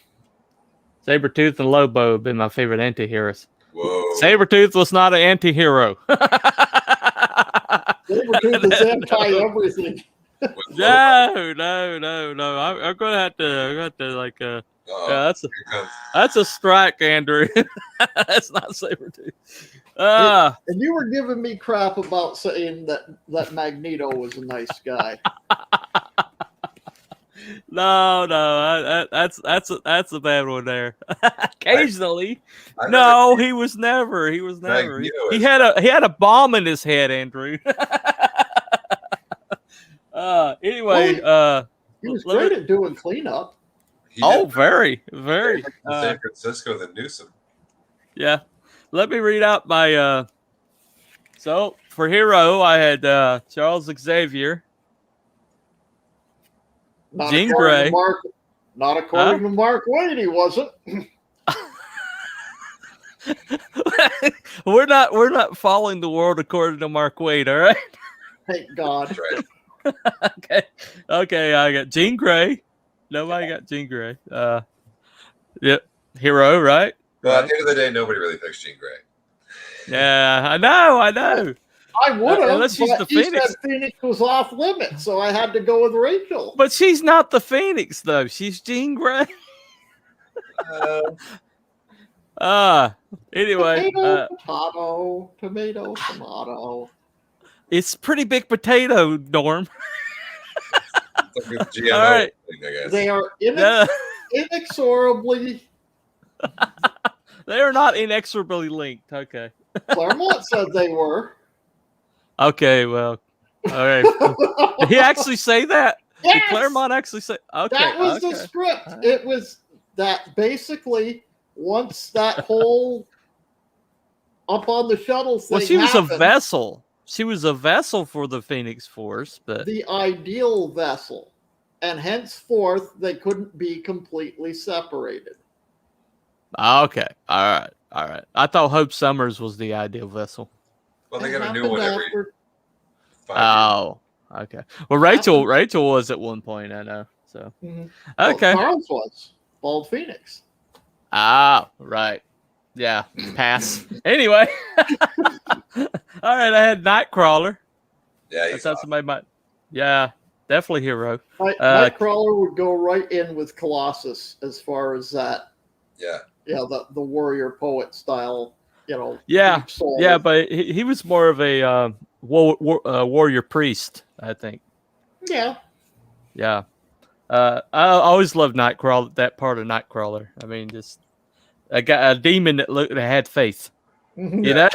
Sabretooth and Lobo have been my favorite anti-heroes. Whoa. Sabretooth was not an anti-hero. Sabretooth is anti-everything. No. I'm gonna have to like that's a strike, Andrew. That's not Sabretooth. And you were giving me crap about saying that Magneto was a nice guy. No, that's a bad one there. Occasionally, he was never. He had a bomb in his head, Andrew. Anyway, he was great at doing cleanup. Very, very. San Francisco, the Newsom. Yeah, let me read out my. So for hero, I had Charles Xavier. Jean Grey. Not according to Mark Waid, he wasn't. We're not following the world according to Mark Waid, all right? Thank God. Right. Okay. I got Jean Grey. Nobody got Jean Grey. Yep. Hero, right? Well, at the end of the day, nobody really picks Jean Grey. Yeah, I know. I would have, unless she's the Phoenix. Said Phoenix was off limits, so I had to go with Rachel. But she's not the Phoenix, though. She's Jean Grey. Anyway. Tomato. It's pretty big potato, Norm. GMO all right. Thing, I guess. They are inexorably. They are not inexorably linked. Okay. Claremont said they were. Okay, well, all right. Did he actually say that? Yes! Did Claremont actually say? Okay, that was the script. It was that basically once that whole up on the shuttle thing. Well, she was happened, a vessel. She was a vessel for the Phoenix Force, but the ideal vessel, and henceforth they couldn't be completely separated. Okay, all right. I thought Hope Summers was the ideal vessel. Well, they got a new one every 5 years. Oh, okay. Well, Rachel was at one point, I know. So, okay. Well, Charles was Bald Phoenix. Ah, right. Yeah, pass. Anyway, all right. I had Nightcrawler. Yeah, that's how somebody might. Yeah, definitely hero. Nightcrawler would go right in with Colossus as far as that. Yeah. Yeah, the warrior poet style. Yeah, but he was more of a warrior priest, I think. Yeah. I always loved Nightcrawler. That part of Nightcrawler. I mean, just a demon that had faith. You know,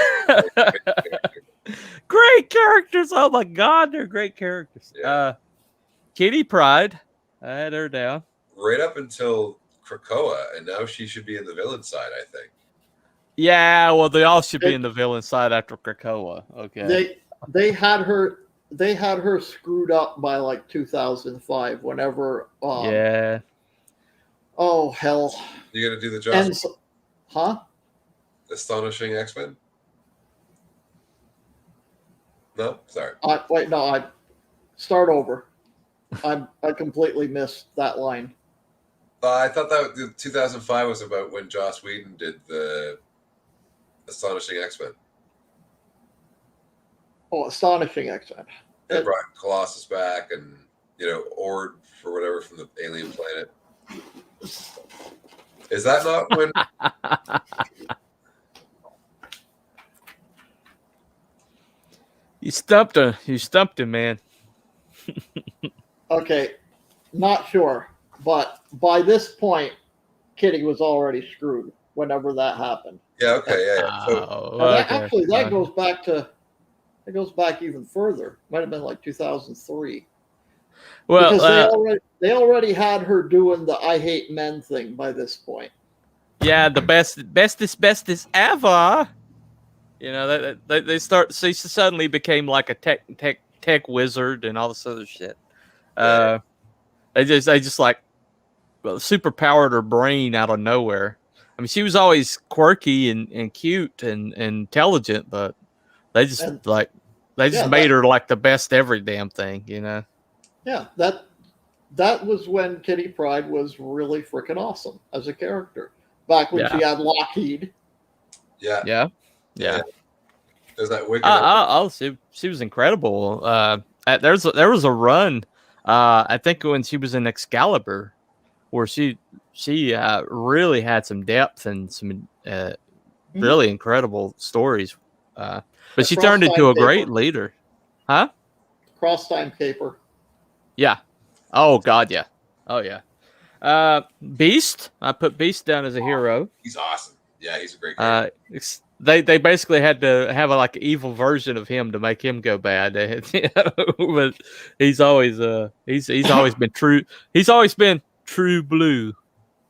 great characters. Oh my God, they're great characters. Yeah. Kitty Pryde, I had her down right up until Krakoa, and now she should be in the villain side, I think. Yeah, well, they all should be in the villain side after Krakoa. Okay. They had her screwed up by like 2005. Whenever Yeah. oh hell, You got to do the and Joss huh? Astonishing X-Men? No? Sorry. Wait, no, I start over. I completely missed that line. I thought that the 2005 was about when Joss Whedon did the Astonishing X-Men. Oh, Astonishing X-Men. They brought Colossus back and, Ord for whatever from the alien planet. Is that not when... You stumped him. You stumped him, man. Okay, not sure, but by this point, Kitty was already screwed. Whenever that happened. Yeah. Okay. Yeah. So That goes back to. It goes back even further. Might have been like 2003. Well, because they already had her doing the "I hate men" thing by this point. Yeah, the bestest ever. She suddenly became like a tech wizard and all this other shit. They just like super powered her brain out of nowhere. I mean, she was always quirky and cute and intelligent, but they just made her like the best every damn thing, Yeah, that was when Kitty Pryde was really freaking awesome as a character. Back when she had Lockheed. Yeah. There's that wicked. She was incredible. There was a run, I think when she was in Excalibur, where she really had some depth and some really incredible stories. But she turned into a great leader. Huh? Cross-time caper. Yeah. Oh, God, yeah. Oh, yeah. Beast. I put Beast down as a hero. He's awesome. Yeah, he's a great character. They basically had to have an evil version of him to make him go bad. But he's always he's always been true. He's always been true blue.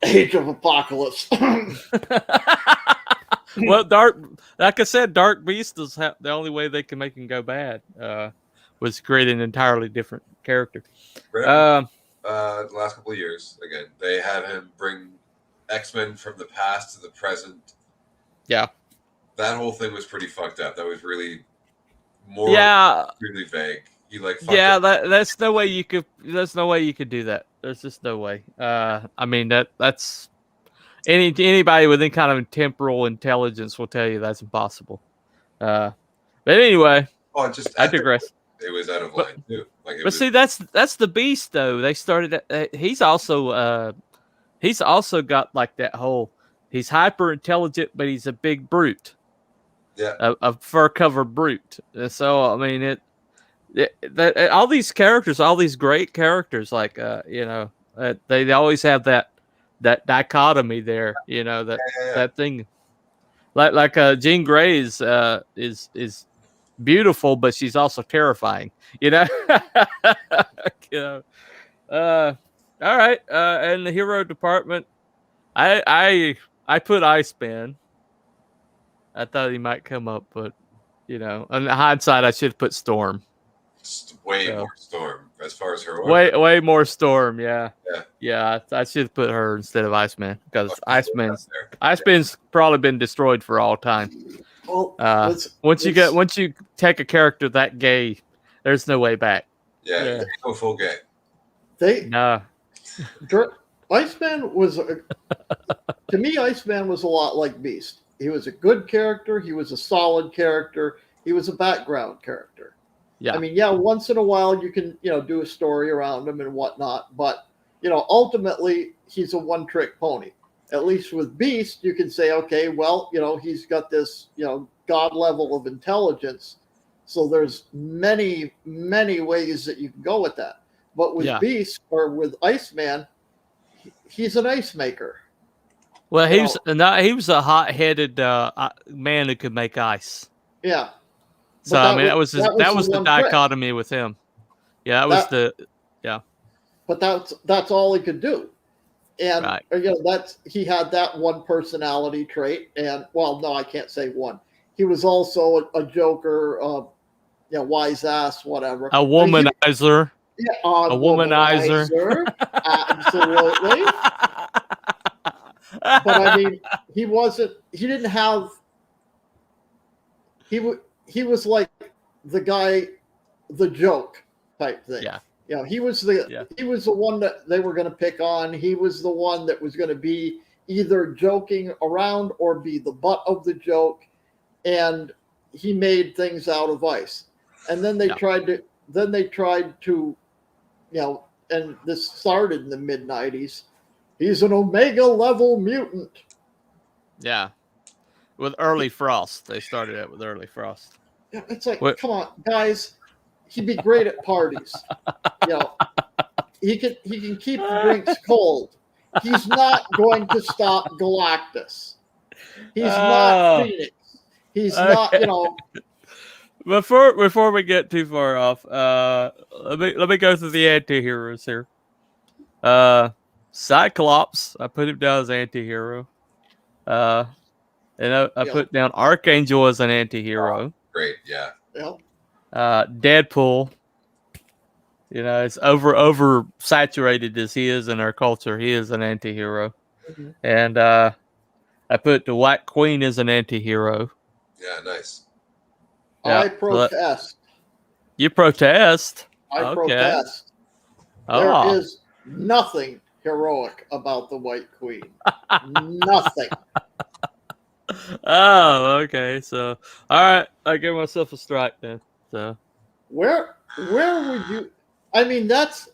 Age of Apocalypse. Well, like I said, Dark Beast is the only way they can make him go bad. Was create an entirely different character. The last couple of years, again, they had him bring X-Men from the past to the present. Yeah. That whole thing was pretty fucked up. That was really really vague. That's no way you could. There's no way you could do that. There's just no way. I mean that's anybody with any kind of temporal intelligence will tell you that's impossible. But anyway, I digress. It was out of line too. See, that's the Beast though. They started. He's also got like that whole. He's hyper intelligent, but he's a big brute. Yeah, a fur covered brute. So I mean all these characters, all these great characters, like they always have that dichotomy there. That thing, like Jean Grey is beautiful, but she's also terrifying. All right. And the hero department, I put Iceman. I thought he might come up, but on the hindsight, I should have put Storm. More Storm as far as her. Way more Storm. Yeah. I should have put her instead of Iceman because Iceman's probably been destroyed for all time. Well, once you take a character that gay, there's no way back. Yeah. Go full gay. Iceman was to me. Iceman was a lot like Beast. He was a good character. He was a solid character. He was a background character. Yeah. I mean, once in a while you can, do a story around him and whatnot. But, ultimately he's a one-trick pony. At least with Beast, you can say, okay, well, he's got this, God level of intelligence. So there's many, many ways that you can go with that. But with Beast or with Iceman, he's an ice maker. Well, he was a hot-headed man who could make ice. Yeah. So I mean, that was the dichotomy with him. Yeah, But that's all he could do. And Right. he had that one personality trait, and well, no, I can't say one. He was also a joker, wise ass, whatever. A womanizer. A womanizer. Absolutely. But I mean, he didn't have. He was like the guy, the joke type thing. Yeah. He was the one that they were going to pick on. He was the one that was going to be either joking around or be the butt of the joke, and he made things out of ice. And then they tried to, and this started in the mid-90s. He's an Omega level mutant. Yeah. With Early Frost. They started it with Early Frost. Yeah, it's like, come on, guys. He'd be great at parties. He can keep the drinks cold. He's not going to stop Galactus. He's not Phoenix. He's not, Before we get too far off, let me go through the anti-heroes here. Cyclops, I put him down as anti-hero. And I put down Archangel as an anti-hero. Oh, great, yeah. Deadpool, as over saturated as he is in our culture, he is an anti-hero. Mm-hmm. And I put the White Queen as an anti-hero. Yeah, nice. Yeah, I protest. You protest? I protest. There is nothing heroic about the White Queen. Nothing. Oh, okay. So, all right, I give myself a strike then. So, where would you? I mean, that's.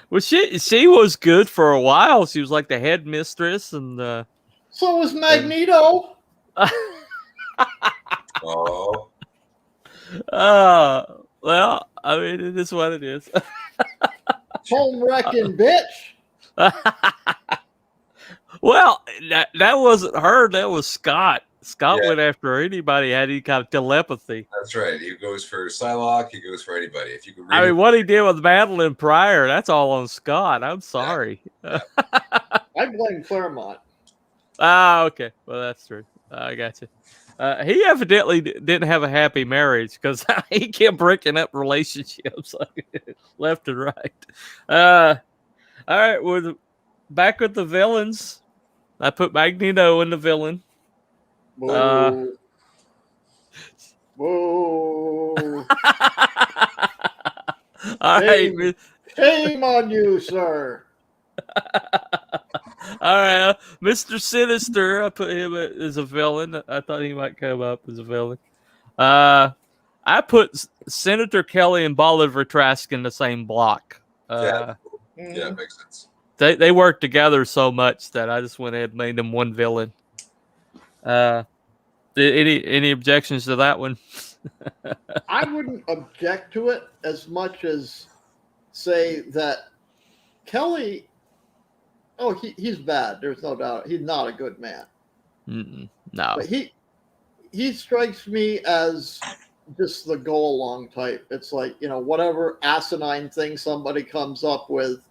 Well, she was good for a while. She was like the headmistress, and so was Magneto. Oh. Well, I mean, it is what it is. Home wrecking bitch. Well, that wasn't her. That was Scott. Scott went after anybody had any kind of telepathy. That's right. He goes for Psylocke. He goes for anybody. If you can read I mean, what he did with Madeline Pryor, that's all on Scott. I'm sorry. Yeah. I blame Claremont. Okay. Well, that's true. I got you. He evidently didn't have a happy marriage because he kept breaking up relationships left and right. All right, we're back with the villains. I put Magneto in the villain. Whoa. Whoa. All right. Shame on you, sir. All right, Mr. Sinister. I put him as a villain. I thought he might come up as a villain. I put Senator Kelly and Bolivar Trask in the same block. Yeah, makes sense. They work together so much that I just went ahead and made them one villain. Any objections to that one? I wouldn't object to it as much as say that Kelly. Oh, he's bad. There's no doubt. He's not a good man. No, but he strikes me as just the go along type. It's like, whatever asinine thing somebody comes up with.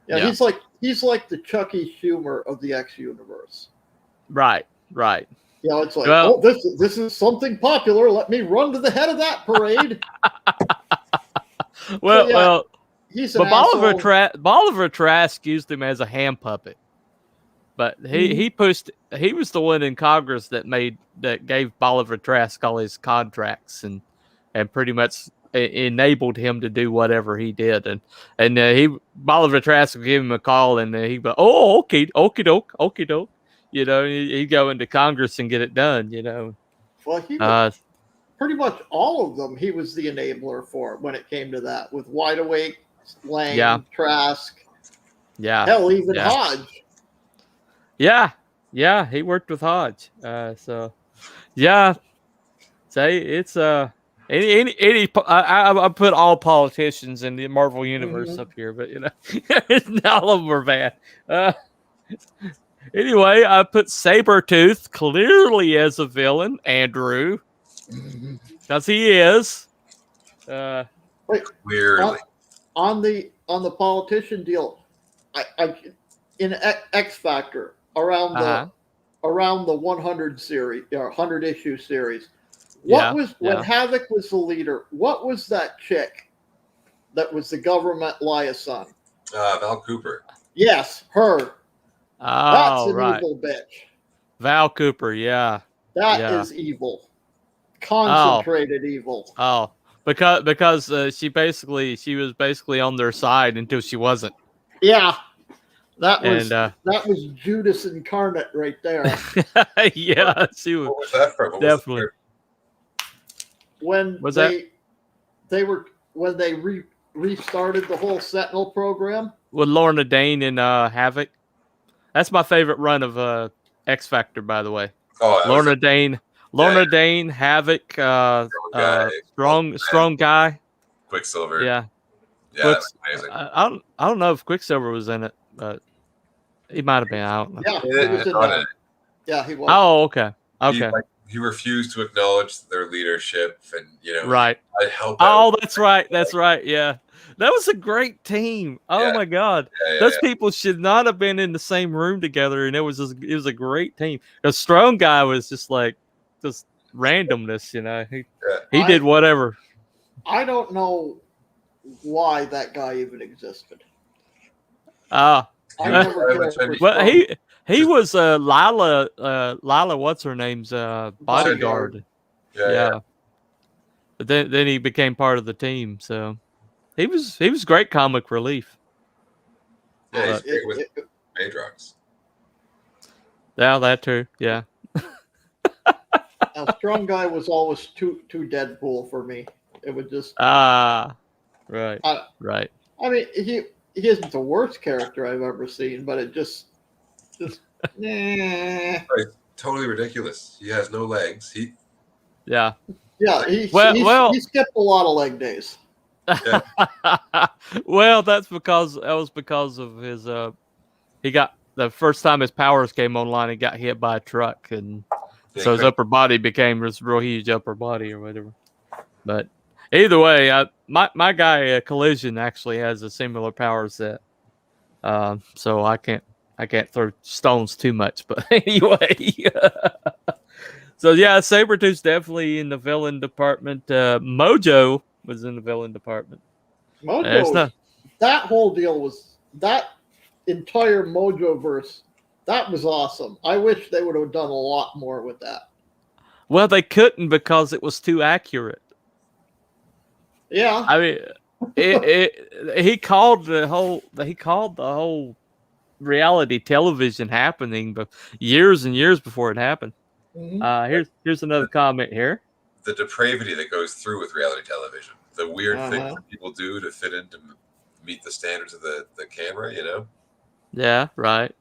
He's like the Chucky Schumer of the X universe. Right. It's like, this is something popular. Let me run to the head of that parade. Well. He's but Bolivar Trask used him as a hand puppet, but he was the one in Congress that gave Bolivar Trask all his contracts and pretty much enabled him to do whatever he did, and Bolivar Trask would give him a call and he'd go, okie doke, he'd go into Congress and get it done, Well, he was, pretty much all of them he was the enabler for when it came to that, with Wide Awake, Lang, Trask, hell, even Hodge. Yeah, he worked with Hodge. So it's I put all politicians in the Marvel universe up here, but all of them are bad. Anyway, I put Sabretooth clearly as a villain, Andrew, because he is. Wait, clearly. On the politician deal, I in X Factor around the 100 series, 100 issue series. What was when Havoc was the leader? What was that chick that was the government liaison? Val Cooper. Yes, her. Oh, That's an evil bitch. Val Cooper, yeah. That is evil. Concentrated evil. Oh, because she was basically on their side until she wasn't. Yeah. That was Judas incarnate right there. Yeah, she was. What was that from? Definitely. When they restarted the whole Sentinel program with Lorna Dane and Havoc. That's my favorite run of X Factor, by the way. Oh, Lorna Dane, Havoc, strong guy, Quicksilver. Yeah, that was amazing. I don't know if Quicksilver was in it, but he might have been. I don't know. Yeah, he was in that. Yeah, he was. Oh, okay. Okay. He refused to acknowledge their leadership, and right. I'd help out. Oh, that's right. That's right. Yeah, that was a great team. Oh my God, those people should not have been in the same room together, and it was a great team. The strong guy was just randomness, He did whatever. I don't know why that guy even existed. Well, he was Lila. What's her name's bodyguard? Yeah. But then he became part of the team. So he was great comic relief. Yeah, he's great with Madrox. Yeah, that too. Yeah. Now, strong guy was always too Deadpool for me. It would just right. I mean, he isn't the worst character I've ever seen, but it just nah. Right. Totally ridiculous. He has no legs. He skipped a lot of leg days. Yeah. Well, that was because of his he got the first time his powers came online, he got hit by a truck, and so his upper body became this real huge upper body or whatever. But either way, my guy Collision actually has a similar power set, so I can't throw stones too much. But anyway, so yeah, Sabretooth's definitely in the villain department. Mojo was in the villain department. Mojo, that whole deal was that entire Mojoverse. That was awesome. I wish they would have done a lot more with that. Well, they couldn't because it was too accurate. Yeah, I mean, he called the whole reality television happening, but years and years before it happened. Mm-hmm. Here's another comment here. The depravity that goes through with reality television, the weird things that people do to fit in to meet the standards of the camera, Yeah, right.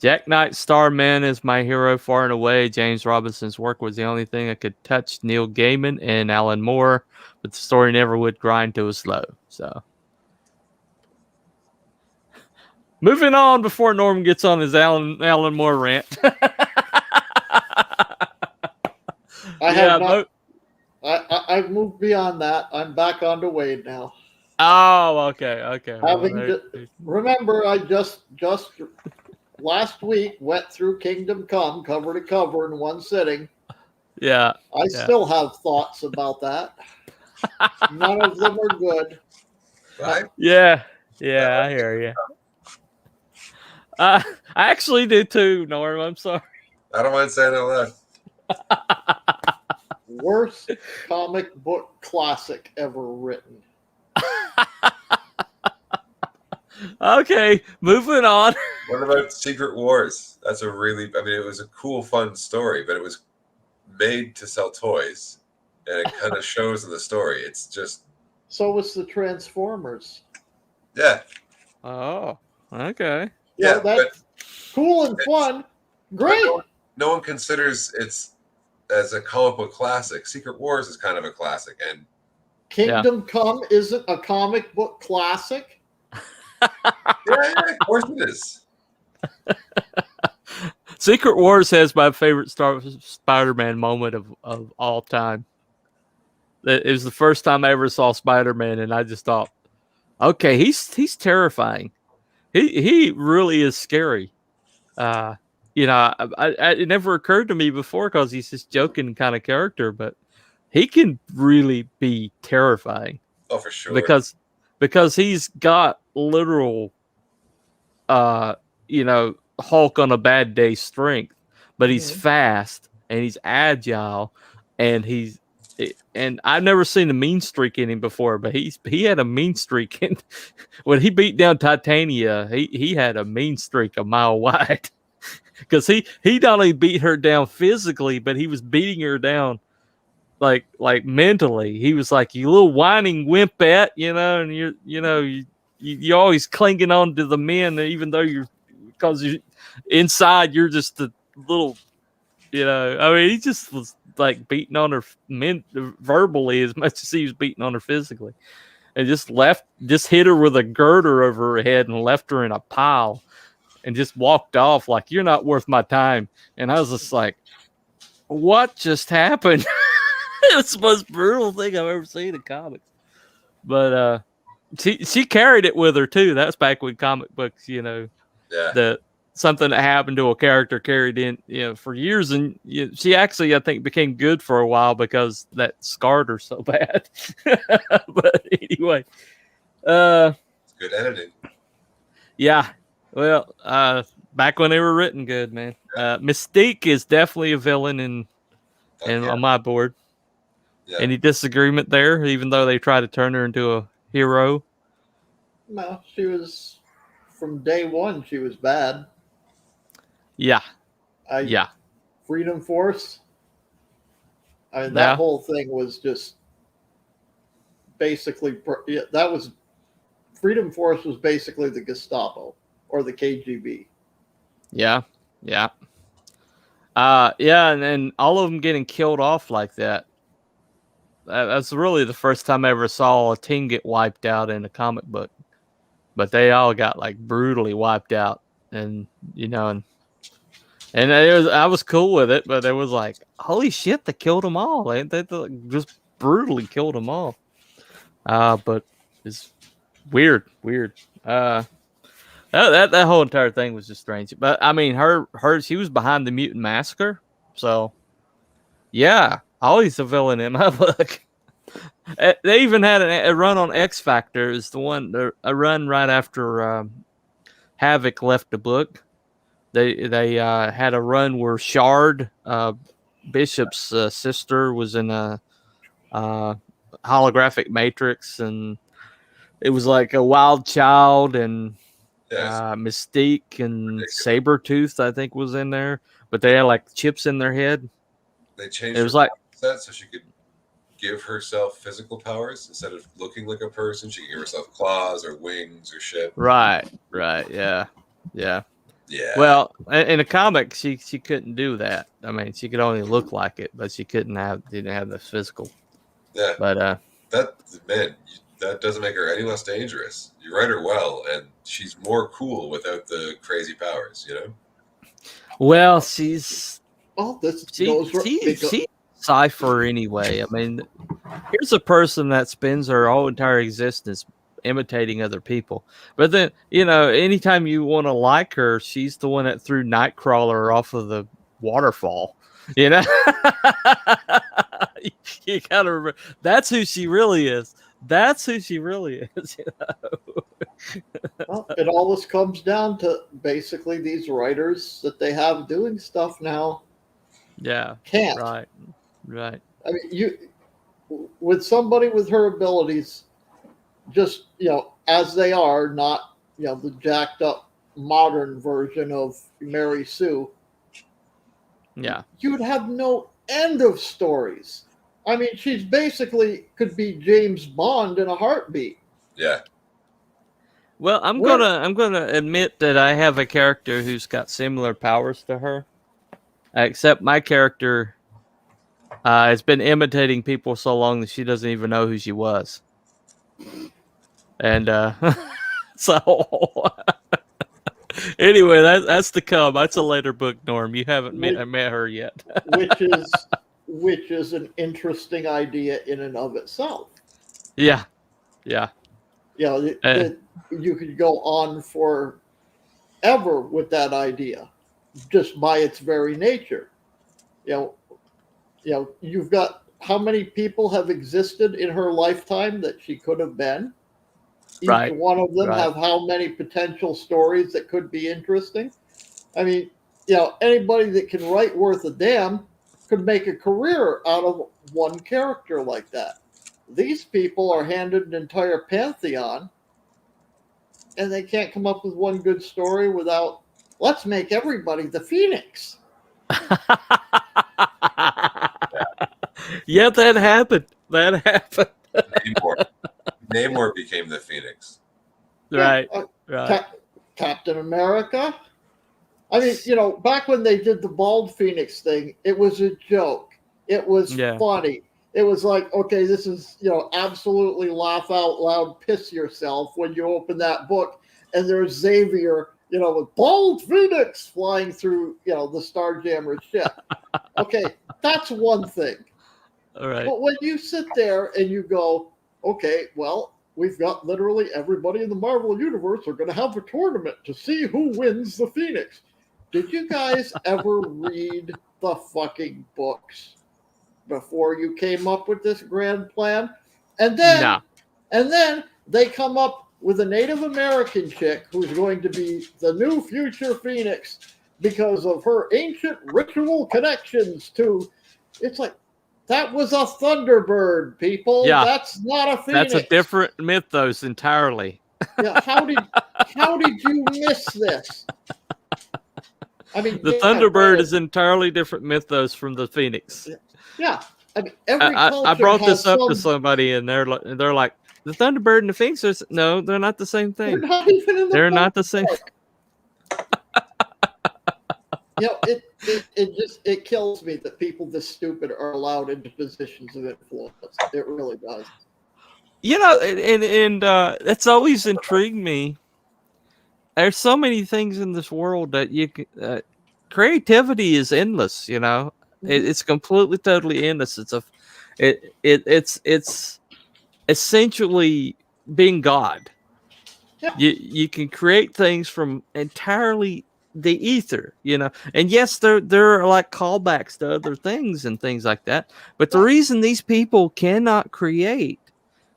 Jack Knight Starman is my hero far and away. James Robinson's work was the only thing that could touch Neil Gaiman and Alan Moore, but the story never would grind to a slow. So, moving on before Norman gets on his Alan Moore rant. I've moved beyond that. I'm back onto Wade now. Oh, okay. Remember, I just last week went through Kingdom Come cover to cover in one sitting. Yeah. I still have thoughts about that. None of them are good. Right? Yeah, I hear you. I actually do too, Norm. I'm sorry. I don't mind saying that loud. Worst comic book classic ever written. Okay, moving on. What about Secret Wars? It was a cool, fun story, but it was made to sell toys, and it kind of shows in the story. It's just... So was the Transformers. Yeah. Oh, okay. Yeah, that's cool and fun. Great. No one considers it's as a comic book classic. Secret Wars is kind of a classic, and Kingdom Come isn't a comic book classic. Yeah, of course it is. Secret Wars has my favorite Spider-Man moment of all time. It was the first time I ever saw Spider-Man, and I just thought, okay, he's terrifying, he really is scary. You know, it never occurred to me before because he's this joking kind of character, but he can really be terrifying. Oh, for sure. Because he's got literal, you know, Hulk on a bad day strength, but he's fast and he's agile, and and I've never seen a mean streak in him before, but he had a mean streak in when he beat down Titania. He had a mean streak a mile wide because he not only beat her down physically, but he was beating her down like mentally. He was like, "You little whining wimpette," you know, and you're always clinging on to the men, even though because inside you're just a little, you know. I mean, he just was like beating on her verbally as much as he was beating on her physically, and just hit her with a girder over her head and left her in a pile, and just walked off like, "You're not worth my time." And I was just like, "What just happened?" It was the most brutal thing I've ever seen in comics. But she carried it with her too. That's back when comic books, you know, something that happened to a character carried in, you know, for years. And she actually, I think, became good for a while because that scarred her so bad. But anyway, good editing. Yeah, well, back when they were written good, man. Mystique is definitely a villain on my board. Yeah. Any disagreement there, even though they try to turn her into a hero? No, she was, from day one, she was bad. Yeah. Freedom Force. I mean, that whole thing was just basically, Freedom Force was basically the Gestapo or the KGB. Yeah. And then all of them getting killed off like that. That's really the first time I ever saw a team get wiped out in a comic book. But they all got like brutally wiped out, and you know, and I was cool with it, but it was like, holy shit, they killed them all. They just brutally killed them all. But it's weird. That whole entire thing was just strange. But I mean, she was behind the Mutant Massacre, so yeah, always a villain in my book. They even had a run on X Factor. Is a run right after Havoc left the book. They had a run where Shard, Bishop's sister, was in a holographic matrix, and it was like a Wild Child and Mystique and Sabretooth, I think, was in there, but they had like chips in their head. They changed it like that so she could give herself physical powers instead of looking like a person. She could give herself claws or wings or shit. Right, yeah. Well, in a comic, she couldn't do that. I mean, she could only look like it, but she didn't have the physical. Yeah, but that doesn't make her any less dangerous. You write her well, and she's more cool without the crazy powers. You know. Well, she's Cypher anyway. I mean, here's a person that spends her whole entire existence imitating other people. But then, you know, anytime you want to like her, she's the one that threw Nightcrawler off of the waterfall. You know, you gotta remember that's who she really is. You know? Well, it always comes down to basically these writers that they have doing stuff now. Yeah. Can't. Right. I mean, with somebody with her abilities, just, you know, as they are, not, you know, the jacked up modern version of Mary Sue. Yeah. You would have no end of stories. I mean, she's basically could be James Bond in a heartbeat. Yeah. Well, I'm gonna admit that I have a character who's got similar powers to her, except my character has been imitating people so long that she doesn't even know who she was. And so anyway, that's to come. That's a later book, Norm. You haven't met her yet. which is an interesting idea in and of itself. Yeah. You could go on forever with that idea, just by its very nature. You've got how many people have existed in her lifetime that she could have been. Each one of them have how many potential stories that could be interesting. I mean, anybody that can write worth a damn could make a career out of one character like that. These people are handed an entire pantheon, and they can't come up with one good story without, let's make everybody the Phoenix. Yeah, that happened. Namor became the Phoenix. Right. Captain America. I mean, back when they did the bald Phoenix thing, it was a joke. It was funny. It was like, okay, this is, absolutely laugh out loud, piss yourself when you open that book and there's Xavier, with bald Phoenix flying through, the Starjammer ship. Okay, that's one thing. All right. But when you sit there and you go, okay, well, we've got literally everybody in the Marvel Universe are going to have a tournament to see who wins the Phoenix. Did you guys ever read the fucking books before you came up with this grand plan? And then they come up with a Native American chick who's going to be the new future Phoenix because of her ancient ritual connections to. It's like, that was a Thunderbird, people. Yeah. That's not a Phoenix. That's a different mythos entirely. Yeah, how did you miss this? I mean, the Thunderbird is entirely different mythos from the Phoenix. Yeah, I mean, every culture I brought has this up to somebody, and they're like, the Thunderbird and the Phoenix are no, they're not the same thing. They're not even in the They're not the same. It kills me that people this stupid are allowed into positions of influence. It really does. And that's always intrigued me. There's so many things in this world that you can, creativity is endless. Mm-hmm. It's completely, totally endless. It's essentially being God. Yeah. You can create things from entirely the ether, and yes, there are like callbacks to other things and things like that. But the reason these people cannot create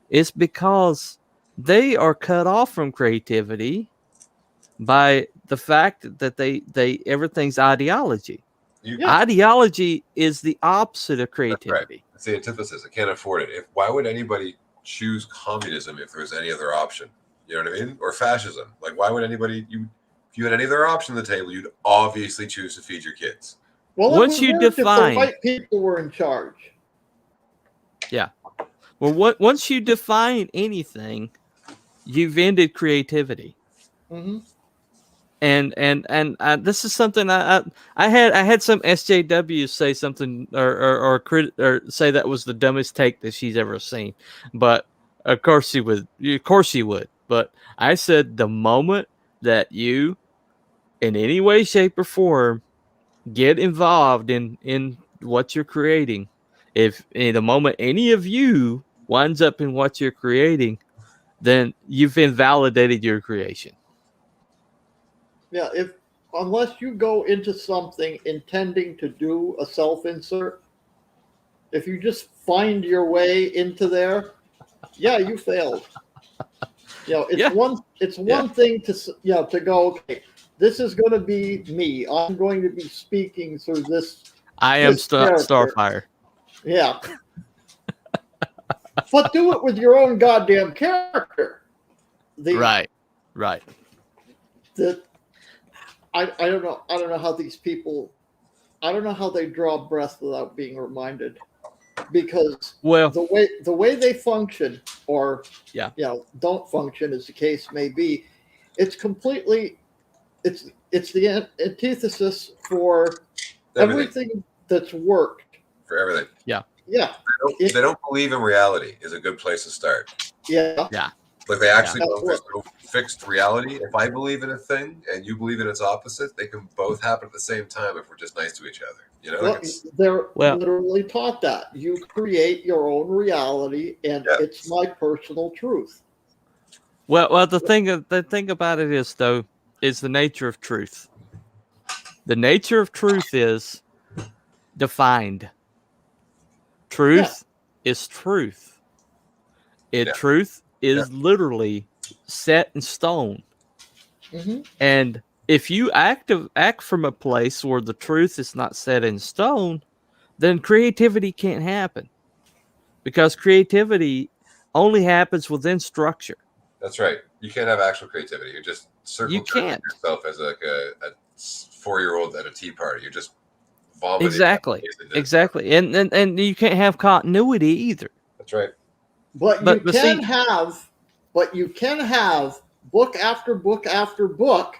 is because they are cut off from creativity by the fact that they everything's ideology. Ideology is the opposite of creativity. That's right. It's the antithesis. I can't afford it. Why would anybody choose communism if there's any other option? You know what I mean? Or fascism. Like, why would anybody? If you had any other option on the table, you'd obviously choose to feed your kids. Well, once you define, if the white people were in charge. Yeah. Well, once you define anything, you've ended creativity. Mm-hmm. And this is something I had some SJWs say something or say that was the dumbest take that she's ever seen, but of course she would. But I said the moment that you, in any way, shape, or form, get involved in what you're creating, if in the moment any of you winds up in what you're creating, then you've invalidated your creation. Yeah, unless you go into something intending to do a self-insert, if you just find your way into there, you failed. It's one thing to go, okay, this is going to be me. I'm going to be speaking through this. I am Starfire. Yeah. But do it with your own goddamn character. Right. I don't know. I don't know how these people. I don't know how they draw breath without being reminded, because the way they function, or don't function, as the case may be, it's completely. It's the antithesis for everything that's worked. For everything. Yeah. They don't believe in reality is a good place to start. Yeah. Like they actually don't. There's no fixed reality. If I believe in a thing and you believe in its opposite, they can both happen at the same time if we're just nice to each other. They're literally taught that. You create your own reality, and it's my personal truth. Well, the thing about it is though, is the nature of truth. The nature of truth is defined. Truth is truth. Truth is literally set in stone. Mm-hmm. And if you act from a place where the truth is not set in stone, then creativity can't happen. Because creativity only happens within structure. That's right. You can't have actual creativity. You're just circle You can't. yourself as like a 4-year-old at a tea party. You're just vomiting. Exactly. And you can't have continuity either. That's right. But you can have book after book after book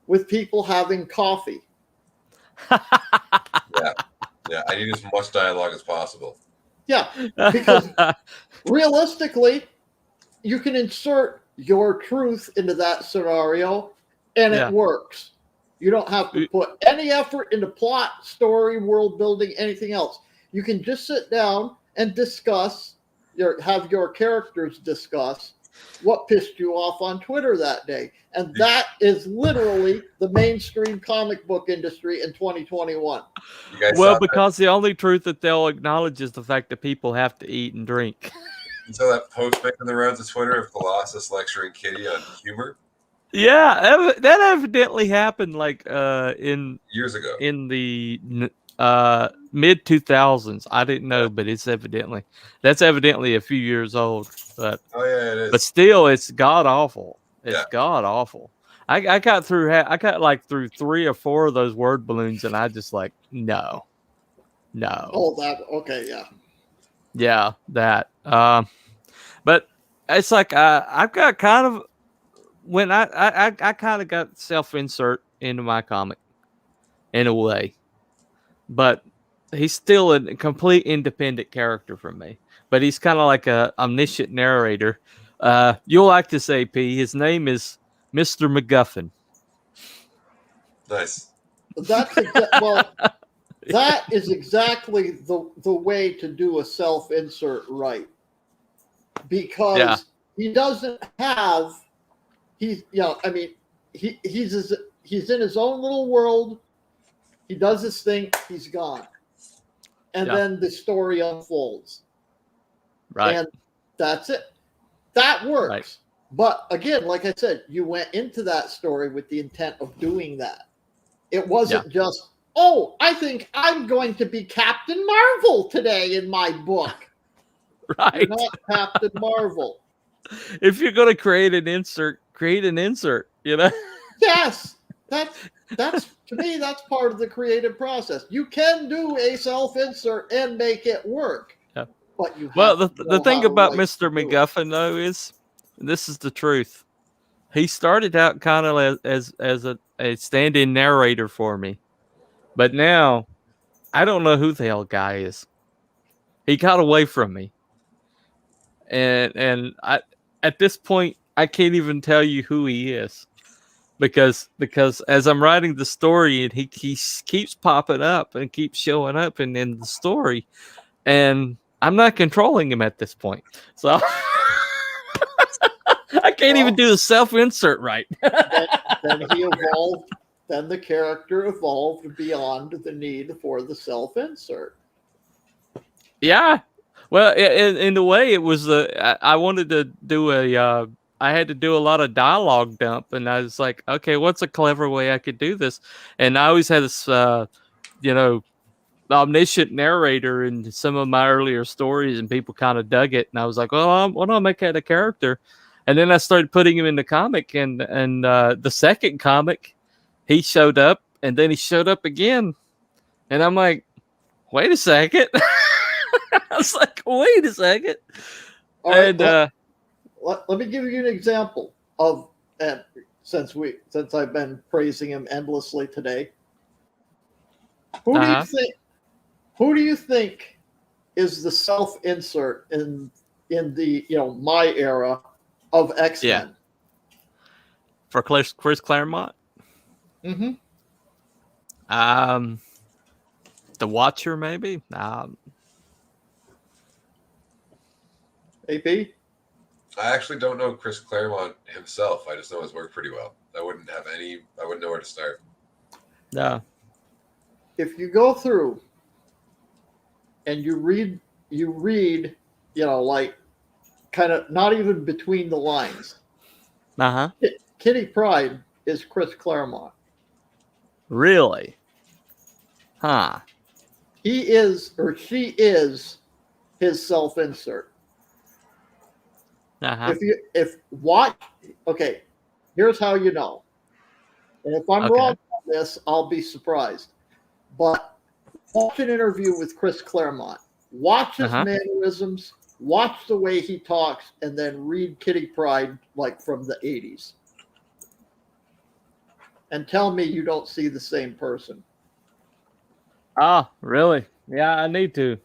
with people having coffee. Yeah. I need as much dialogue as possible. Yeah, because realistically, you can insert your truth into that scenario, and it works. You don't have to put any effort into plot, story, world building, anything else. You can just sit down and discuss, have your characters discuss what pissed you off on Twitter that day. And that is literally the mainstream comic book industry in 2021. Well, because the only truth that they'll acknowledge is the fact that people have to eat and drink. You saw that post making the rounds of Twitter of Colossus lecturing Kitty on humor? Yeah, that evidently happened like in years ago. In the mid 2000s. I didn't know, but that's evidently a few years old. But it is. But still, it's god awful. It's god awful. I got through 3 or 4 of those word balloons, and I just like no. Oh, that okay, yeah, that. But it's like I've got kind of when I kind of got self-insert into my comic in a way, but he's still a complete independent character from me. But he's kind of like a omniscient narrator. You'll like this, AP. His name is Mr. MacGuffin. Nice. That is exactly the way to do a self-insert right, because he doesn't have. He's in his own little world. He does his thing. He's gone, and then the story unfolds. Right, and that's it. That works. Right. But again, like I said, you went into that story with the intent of doing that. It wasn't just, oh, I think I'm going to be Captain Marvel today in my book. Right. You're not Captain Marvel. If you're going to create an insert, you know? Yes. That's to me, that's part of the creative process. You can do a self-insert and make it work. Yeah. But you have the thing about Mr. MacGuffin, though, is this is the truth. He started out kind of as a stand-in narrator for me. But now, I don't know who the hell guy is. He got away from me. And I, at this point, I can't even tell you who he is. Because as I'm writing the story, and he keeps popping up and keeps showing up in the story, and I'm not controlling him at this point. So I can't even do the self-insert right. Then he evolved. Then the character evolved beyond the need for the self-insert. Yeah. Well, in a way, it was I wanted to do I had to do a lot of dialogue dump, and I was like, okay, what's a clever way I could do this? And I always had this, omniscient narrator in some of my earlier stories, and people kind of dug it. And I was like, well, why don't I make that a character? And then I started putting him in the comic, and the second comic, he showed up, and then he showed up again, and I'm like, wait a second. I was like, wait a second. All right, let me give you an example of, and since I've been praising him endlessly today, who do you think is the self-insert in the my era of X-Men? Yeah. For Chris Claremont? Mm-hmm. The Watcher, maybe? AP? I actually don't know Chris Claremont himself. I just know his work pretty well. I wouldn't know where to start. No. If you go through and you read, like kind of not even between the lines. Uh-huh. Kitty Pryde is Chris Claremont. Really? Huh. He is, or she is, his self-insert. Uh-huh. Okay, here's how you know. And if I'm wrong on this, I'll be surprised. But watch an interview with Chris Claremont. Watch his mannerisms. Watch the way he talks, and then read Kitty Pryde like from the 80s. And tell me you don't see the same person. Oh, really? Yeah, I need to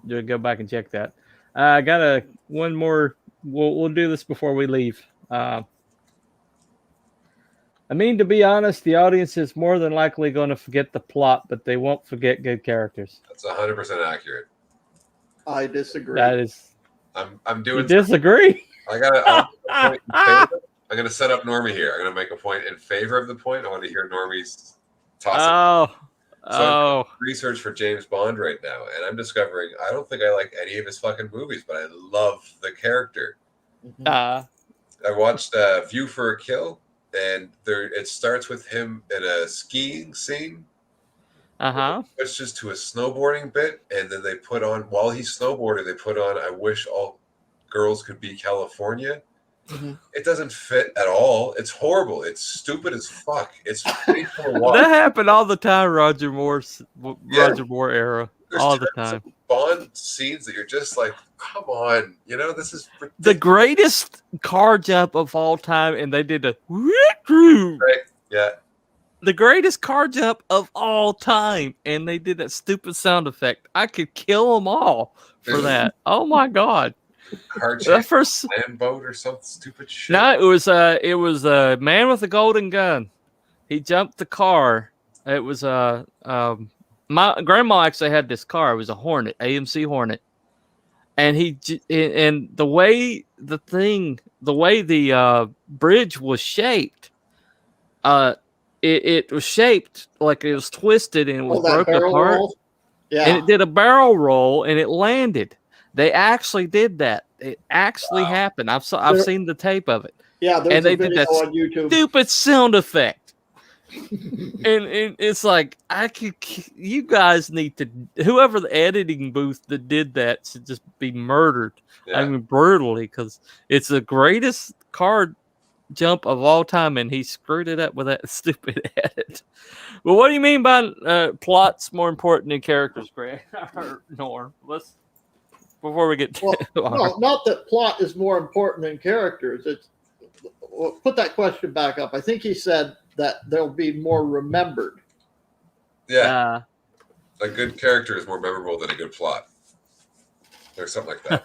go back and check that. I got one more. We'll do this before we leave. I mean, to be honest, the audience is more than likely going to forget the plot, but they won't forget good characters. That's 100% accurate. I disagree. That is. I'm doing. You disagree? I'm gonna set up Normie here. I'm gonna make a point in favor of the point. I want to hear Normie's toss. I'm research for James Bond right now, and I'm discovering I don't think I like any of his fucking movies, but I love the character. I watched View for a Kill, and it starts with him in a skiing scene. It's just to a snowboarding bit, and then they put on, while he's snowboarding, they put on I Wish All Girls Could Be California. It doesn't fit at all. It's horrible. It's stupid as fuck. It's painful to watch. That happened all the time, Roger Moore era. There's all the time. Bond scenes that you're just like, come on, this is ridiculous. The greatest car jump of all time, and they did a right. Yeah. The greatest car jump of all time, and they did that stupid sound effect. I could kill them all for that. Oh my god! Car chase, land boat or some stupid shit. No, it was a man with a golden gun. He jumped the car. It was my grandma actually had this car. It was a Hornet, AMC Hornet, and the way the bridge was shaped, it was shaped like it was twisted and it was broken apart. Roll? Yeah, and it did a barrel roll and it landed. They actually did that. It actually happened. I've seen the tape of it. Yeah, there's and a they video did that on YouTube. Stupid sound effect. and it's like you guys need to, whoever the editing booth that did that should just be murdered. Yeah. I mean, brutally, because it's the greatest card jump of all time, and he screwed it up with that stupid edit. Well, what do you mean by plots more important than characters, Greg? Norm, before we get to no, not that plot is more important than characters. Put that question back up. I think he said that they'll be more remembered. Yeah. A good character is more memorable than a good plot. Or something like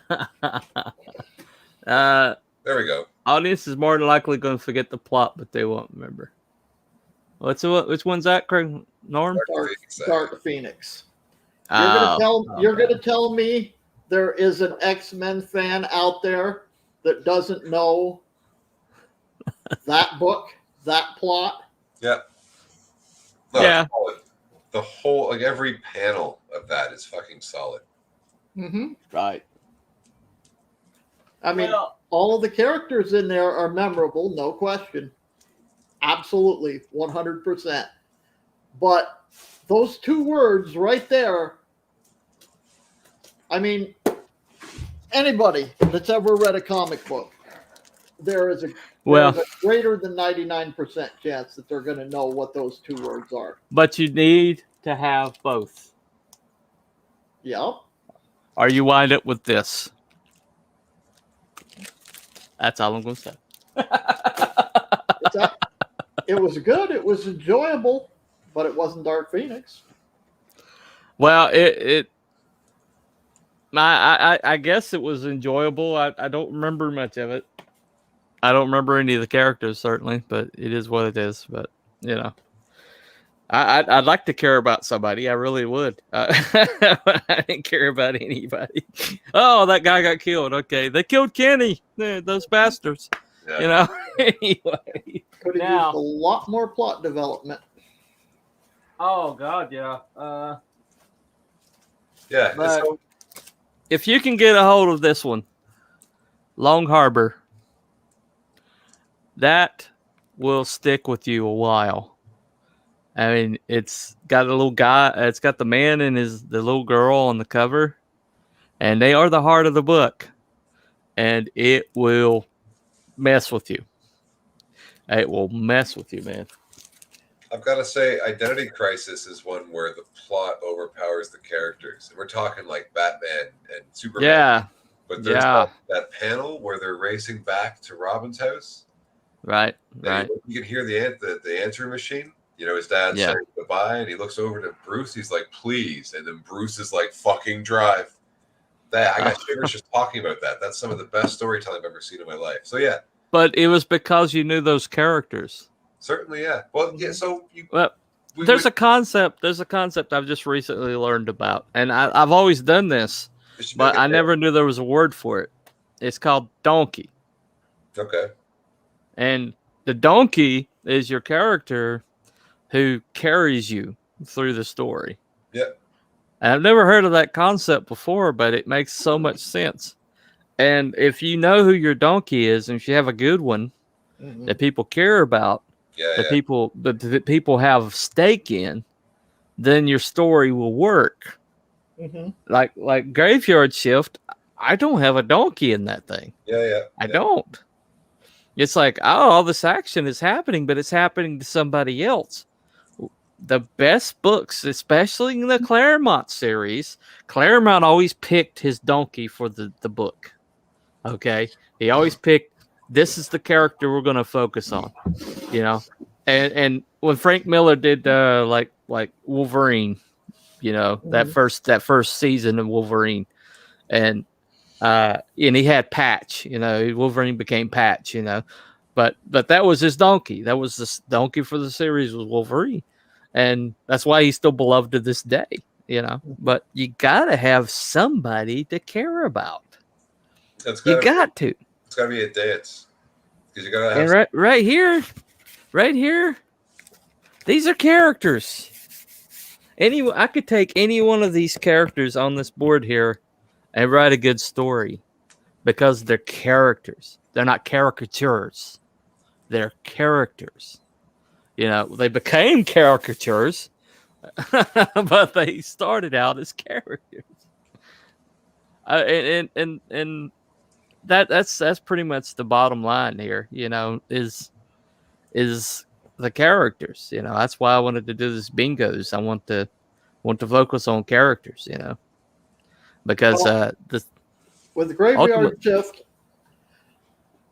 that. There we go. Audience is more than likely going to forget the plot, but they won't remember. Which one's that, Craig? Norm? Dark Phoenix. You're going to tell me there is an X-Men fan out there that doesn't know that book, that plot? Yeah. No, yeah. The whole, like every panel of that is fucking solid. Mm-hmm. Right. I mean, all of the characters in there are memorable, no question. Absolutely, 100%. But those two words right there, I mean, anybody that's ever read a comic book, there is a greater than 99% chance that they're going to know what those two words are. But you need to have both. Yep. Or you wind up with this. That's all I'm going to say. It was good. It was enjoyable, but it wasn't Dark Phoenix. Well, I guess it was enjoyable. I don't remember much of it. I don't remember any of the characters, certainly, but it is what it is. But, I'd like to care about somebody. I really would. I didn't care about anybody. Oh, that guy got killed. Okay, they killed Kenny. Those bastards. Yeah. You know. Anyway, Could have now- used a lot more plot development. oh God, yeah. Yeah. But- So, If you can get a hold of this one, Long Harbor, that will stick with you a while. I mean, it's got a little guy. It's got the man and the little girl on the cover, and they are the heart of the book, and it will mess with you. It will mess with you, man. I've got to say, Identity Crisis is one where the plot overpowers the characters. And we're talking like Batman and Superman. Yeah, But there's yeah. that panel where they're racing back to Robin's house. Right, And right. you can hear the answering machine. You know, his dad Yeah. saying goodbye, and he looks over to Bruce. He's like, please. And then Bruce is like, fucking drive. That I got shivers just talking about that. That's some of the best storytelling I've ever seen in my life. So, yeah. But it was because you knew those characters. Certainly, yeah. Well, yeah, so Well, there's a concept I've just recently learned about, and I've always done this, but I never knew there was a word for it. It's called donkey. Okay. And the donkey is your character who carries you through the story. Yeah. And I've never heard of that concept before, but it makes so much sense. And if you know who your donkey is, and if you have a good one that people care about, that people have stake in, then your story will work. Like Graveyard Shift, I don't have a donkey in that thing. I don't. It's like, oh, all this action is happening, but it's happening to somebody else. The best books, especially in the Claremont series, Claremont always picked his donkey for the book. Okay? He always picked, this is the character we're going to focus on. You know? And when Frank Miller did like Wolverine, you know, that first season of Wolverine, and he had Patch, you know, Wolverine became Patch, you know, but that was his donkey. That was the donkey for the series was Wolverine, and that's why he's still beloved to this day, you know. But you gotta have somebody to care about. It's got to be a dance because you gotta have. And right here, these are characters. I could take any one of these characters on this board here and write a good story because they're characters. They're not caricatures. They're characters. You know, they became caricatures, but they started out as characters. And that's pretty much the bottom line here. You know, is the characters. You know, that's why I wanted to do this bingos. I want to focus on characters. You know. Because with the Graveyard Shift,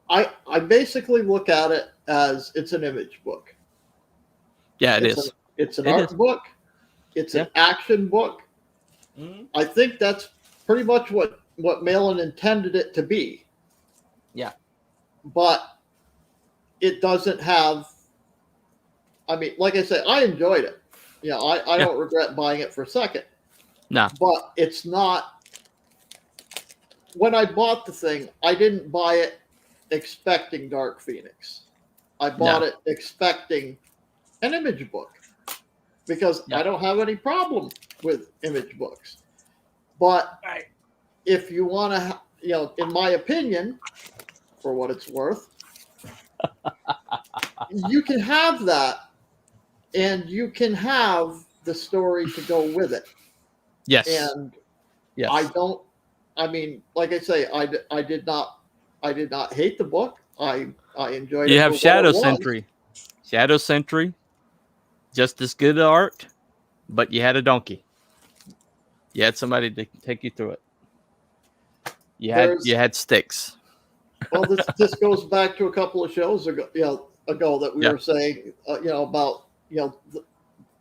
I basically look at it as it's an image book. Yeah, it's an art book. It's an action book. I think that's pretty much what Malin intended it to be. Yeah. But it doesn't have, I mean, like I said, I enjoyed it. You know, I don't regret buying it for a second. No. But it's not, when I bought the thing, I didn't buy it expecting Dark Phoenix. I bought it expecting an image book because I don't have any problem with image books. But if you want to, you know, in my opinion, for what it's worth, you can have that and you can have the story to go with it. Yes. And I mean, like I say, I did not hate the book. I enjoyed it. You have Shadow Sentry. Shadow Sentry, just as good art, but you had a donkey. You had somebody to take you through it. You had sticks. Well, this goes back to a couple of shows ago, that we were saying, about,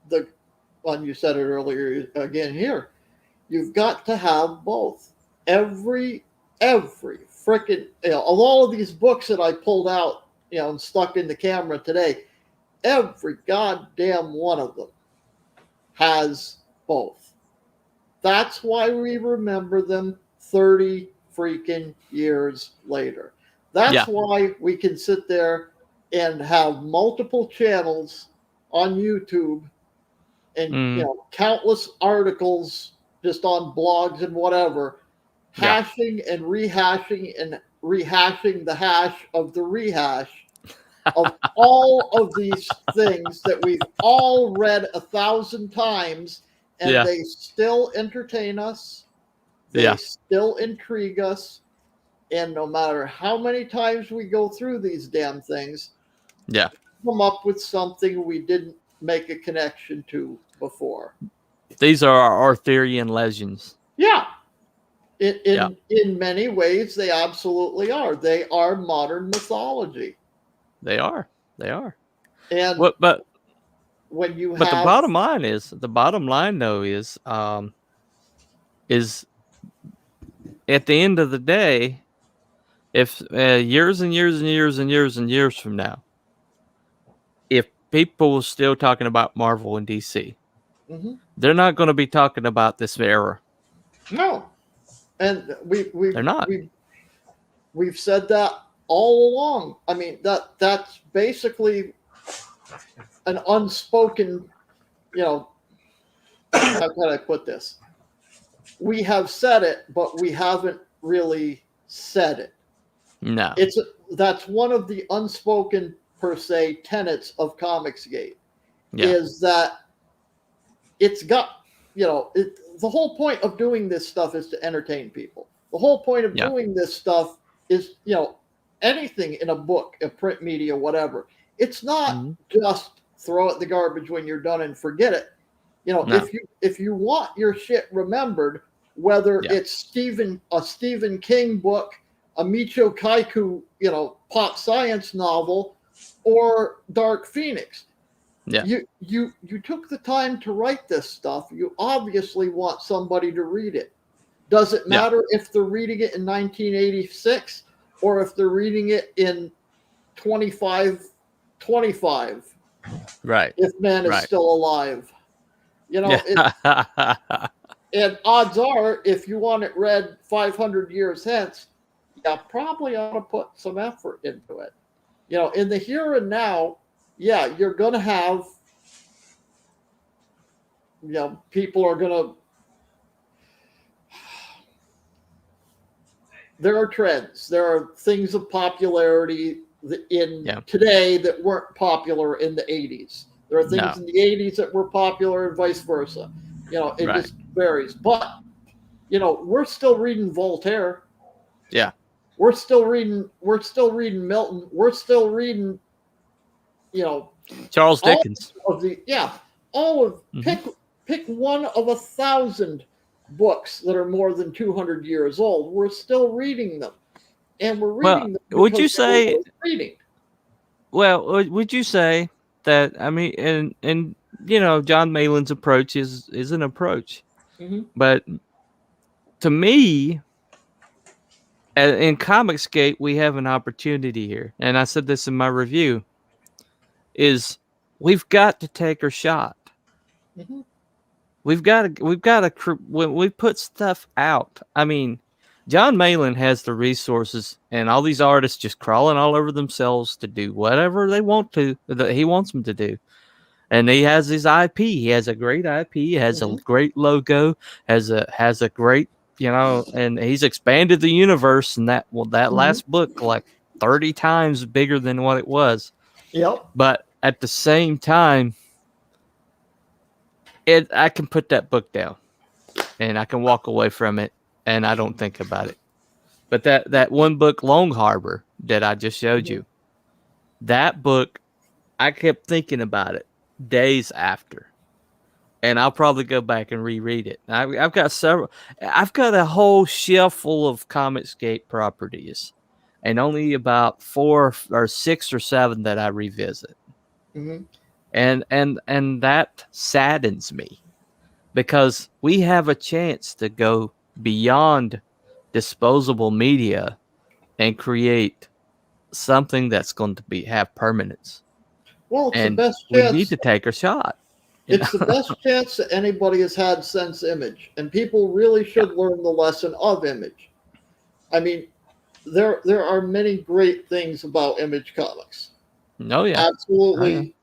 the one you said it earlier again here. You've got to have both. Every frickin', of all of these books that I pulled out, and stuck in the camera today, every goddamn one of them has both. That's why we remember them 30 freaking years later. That's why we can sit there and have multiple channels on YouTube and countless articles just on blogs and whatever, hashing and rehashing the hash of the rehash of all of these things that we've all read 1,000 times, and they still entertain us. They still intrigue us. And no matter how many times we go through these damn things, come up with something we didn't make a connection to before. These are our Arthurian legends. Yeah. In many ways, they absolutely are. They are modern mythology. They are. And but when you have, the bottom line though is at the end of the day, if years and years and years and years and years from now, if people are still talking about Marvel and DC, they're not going to be talking about this era. No, and they're not. We've said that all along. I mean, that's basically an unspoken, how can I put this? We have said it, but we haven't really said it. No. That's one of the unspoken, per se, tenets of Comicsgate, is that it's got, the whole point of doing this stuff is to entertain people. The whole point of doing this stuff is, anything in a book, a print media, whatever. It's not just throw it in the garbage when you're done and forget it. If you want your shit remembered, whether it's a Stephen King book, a Michio Kaku, pop science novel, or Dark Phoenix. You took the time to write this stuff. You obviously want somebody to read it. Does it matter if they're reading it in 1986 or if they're reading it in 2525? Right. If man is still alive. And odds are, if you want it read 500 years hence, you probably ought to put some effort into it. In the here and now, you're going to have, people are going to, there are trends. There are things of popularity today that weren't popular in the 80s. There are things in the 80s that were popular and vice versa. It just varies. But, we're still reading Voltaire. Yeah. We're still reading Milton. We're still reading, Charles Dickens. Pick one of 1,000 books that are more than 200 years old. We're still reading them. And we're reading them. Would you say reading? Well, would you say that, I mean, and John Malin's approach is an approach. But to me, in Comicsgate, we have an opportunity here, and I said this in my review, is we've got to take our shot. We've got to when we put stuff out. I mean, John Malin has the resources, and all these artists just crawling all over themselves to do whatever they want to, that he wants them to do. And he has his IP. He has a great IP. He has a great logo. Has a great, and he's expanded the universe. And that last book, like 30 times bigger than what it was. Yep. But at the same time, I can put that book down, and I can walk away from it, and I don't think about it. But that one book, Long Harbor, that I just showed you, that book, I kept thinking about it days after, and I'll probably go back and reread it. I've got a whole shelf full of Comicsgate properties, and only about 4 or 6 or 7 that I revisit. And that saddens me, because we have a chance to go beyond disposable media and create something that's going to have permanence. Well, it's and the best we chance. need to take a shot. It's the best chance that anybody has had since Image, and people really should learn the lesson of Image. I mean, there are many great things about Image Comics. Oh yeah, Absolutely,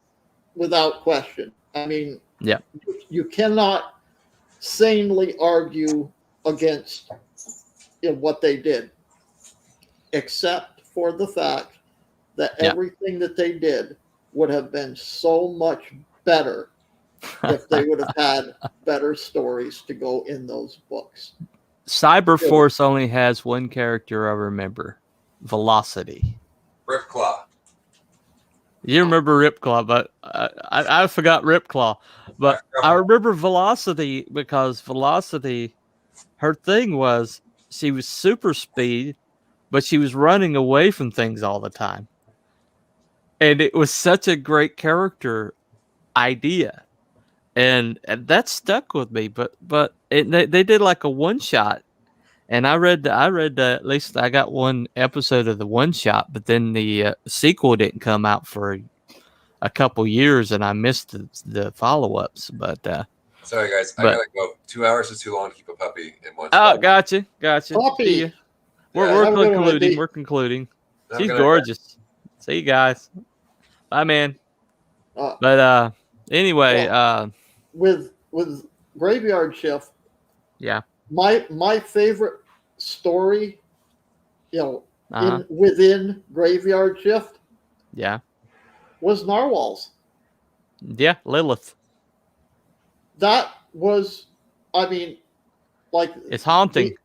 without question. I mean, yeah, you cannot sanely argue against what they did, except for the fact that everything that they did would have been so much better if they would have had better stories to go in those books. Cyberforce only has one character I remember, Velocity. Ripclaw. You remember Ripclaw, but I forgot Ripclaw. But I remember Velocity because Velocity, her thing was she was super speed, but she was running away from things all the time. And it was such a great character idea. And that stuck with me. But they did like a one shot. And I read at least I got one episode of the one shot, but then the sequel didn't come out for a couple years, and I missed the follow ups. But sorry guys, I gotta go. 2 hours is too long to keep a puppy in one. Oh, gotcha. Puppy. We're concluding. She's gorgeous. See you guys. Bye, man. But anyway, with Graveyard Shift. Yeah. My favorite story, within Graveyard Shift, was Narwhal's. Yeah, Lilith. That was, I mean, like it's haunting.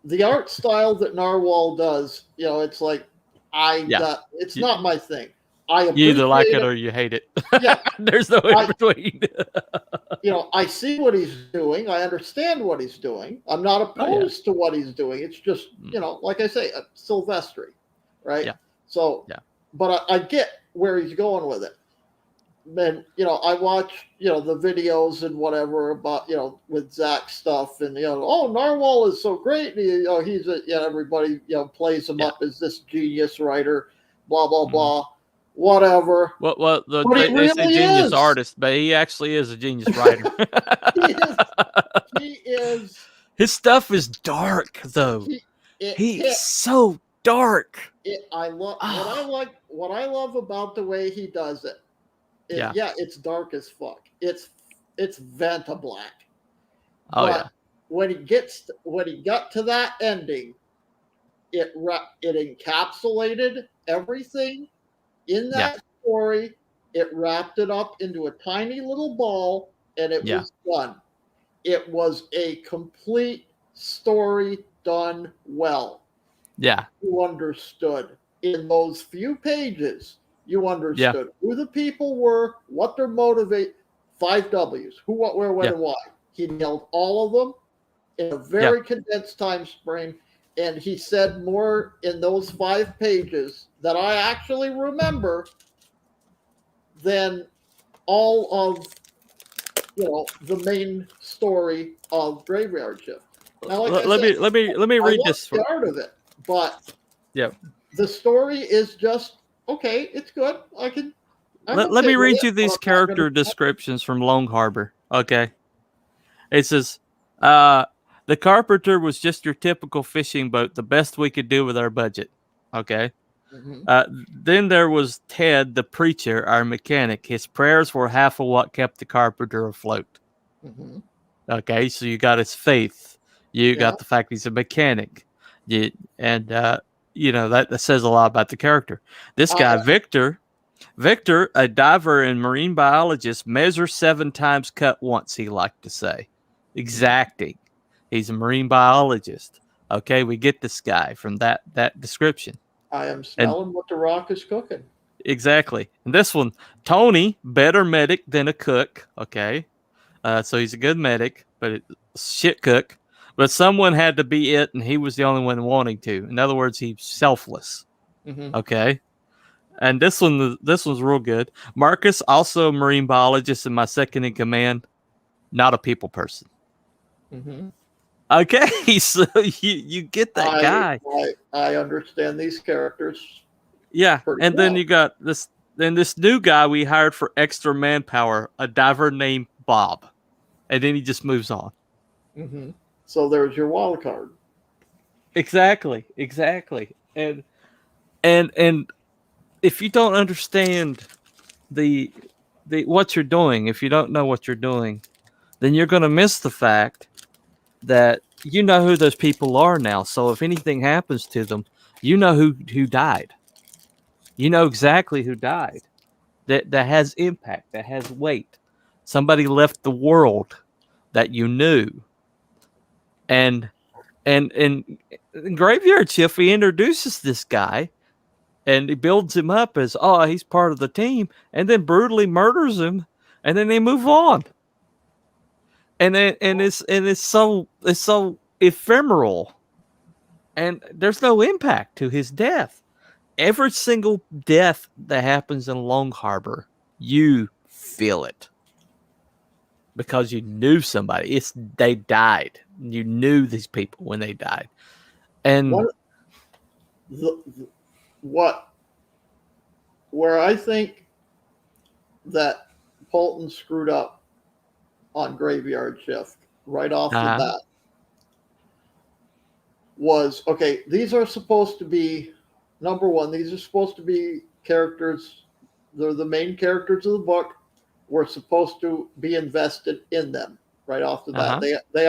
The art style that Narwhal does, it's like it's not my thing. You either like it or you hate it. Yeah, there's no in between. I see what he's doing. I understand what he's doing. I'm not opposed to what he's doing. It's just, like I say, Silvestri, right? Yeah. So, but I get where he's going with it. And, I watch, the videos and whatever about, with Zach stuff and, Narwhal is so great. And, he's everybody, plays him up as this genius writer, blah, blah, blah. Whatever. Well, they say genius artist, but he actually is a genius writer. He is. His stuff is dark, though. He's so dark. What I love about the way he does it. It's dark as fuck. It's Vanta Black. Oh yeah. When he got to that ending, it encapsulated everything in that story. It wrapped it up into a tiny little ball, and it was done. It was a complete story done well. Yeah. You understood in those few pages. You understood who the people were, what their motivate. 5 W's: who, what, where, when, and why. He nailed all of them in a very condensed time frame. And he said more in those 5 pages that I actually remember than all of the main story of Graveyard Shift. Now, let me read this. The art of it, but the story is just okay. It's good. Let me read you these character descriptions from Long Harbor. Okay, it says, the Carpenter was just your typical fishing boat, the best we could do with our budget. Okay. Mm-hmm. Then there was Ted, the preacher, our mechanic. His prayers were half of what kept the Carpenter afloat. Mm-hmm. Okay, so you got his faith. You got the fact he's a mechanic. That says a lot about the character. This guy, Victor, a diver and marine biologist, measure 7 times, cut once, he liked to say. Exacting. He's a marine biologist. Okay, we get this guy from that description. I am smelling what the Rock is cooking. Exactly. And this one, Tony, better medic than a cook. Okay, so he's a good medic, but shit cook. But someone had to be it, and he was the only one wanting to. In other words, he's selfless. Mm-hmm. Okay. And this one's real good. Marcus, also a marine biologist and my second in command, not a people person. Mm-hmm. Okay, so you get that guy. I understand these characters. Yeah, and then you got this new guy we hired for extra manpower, a diver named Bob, and then he just moves on. Mm-hmm. So there's your wild card. Exactly. And if you don't understand the what you're doing, if you don't know what you're doing, then you're going to miss the fact that you know who those people are now. So if anything happens to them, you know who died. You know exactly who died. That has impact, that has weight. Somebody left the world that you knew. And in Graveyard Shift, he introduces this guy and he builds him up as, oh, he's part of the team, and then brutally murders him, and then they move on. And it's so ephemeral, and there's no impact to his death. Every single death that happens in Long Harbor, you feel it because you knew somebody. They died. You knew these people when they died, and where I think that Polton screwed up on Graveyard Shift right off the bat was, okay, these are supposed to be, number one, these are supposed to be characters. They're the main characters of the book. We're supposed to be invested in them right off the bat. They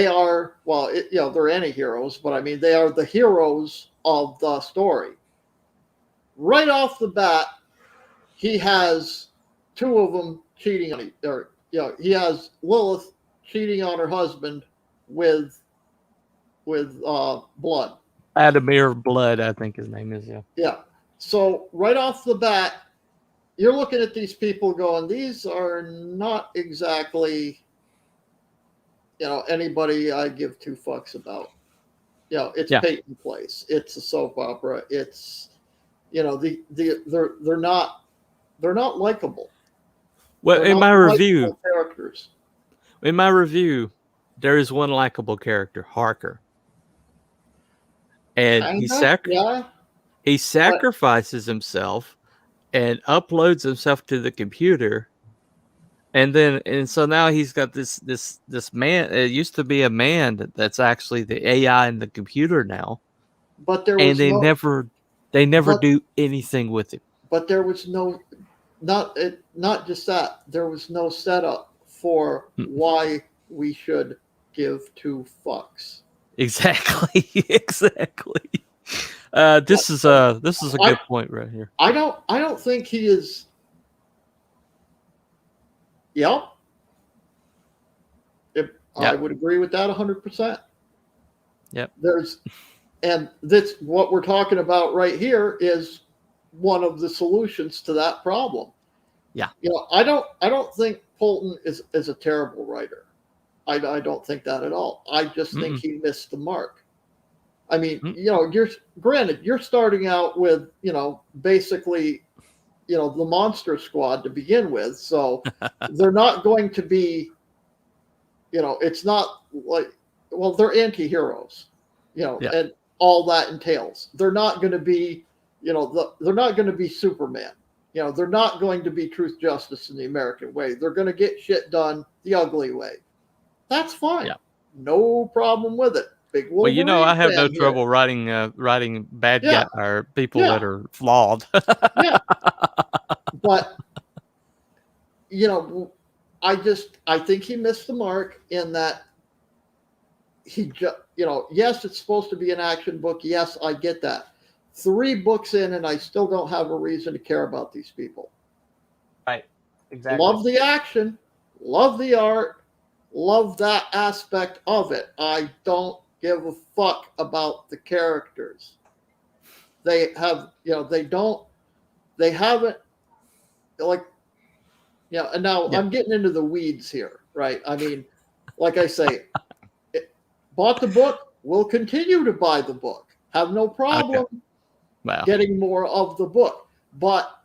are well, they're anti-heroes, but I mean, they are the heroes of the story. Right off the bat, he has two of them cheating on each other. He has Lilith cheating on her husband with Blood. Adamir Blood, I think his name is. Yeah. So right off the bat, you're looking at these people going, these are not exactly, anybody I give two fucks about. It's Peyton Place. It's a soap opera. It's, they're not likable. Well, they're in my review, characters. In my review, there is one likable character, Harker. And he sacrifices himself and uploads himself to the computer. And so now he's got this man. It used to be a man that's actually the AI in the computer now. But there was they never do anything with it. But there was not just that. There was no setup for why we should give two fucks. Exactly. This is a good point right here. I don't think he is. Yep. I would agree with that 100%. Yep. And this, what we're talking about right here, is one of the solutions to that problem. Yeah. I don't think Polton is a terrible writer. I don't think that at all. I just think he missed the mark. I mean, you're starting out with, basically, the Monster Squad to begin with. So they're not going to be, it's not like, well, they're anti-heroes, and all that entails. They're not going to be, they're not going to be Superman. They're not going to be truth, justice, in the American way. They're going to get shit done the ugly way. That's fine. Yeah. No problem with it. Big Wolverine. Well, I have no trouble writing bad guy or people that are flawed. Yeah. But I think he missed the mark in that he just, yes, it's supposed to be an action book. Yes, I get that. 3 books in, and I still don't have a reason to care about these people. Right. Exactly. Love the action, love the art, love that aspect of it. I don't give a fuck about the characters. They have, they haven't, like, and now I'm getting into the weeds here, right? I mean, like I say, bought the book, will continue to buy the book. Have no problem getting more of the book. But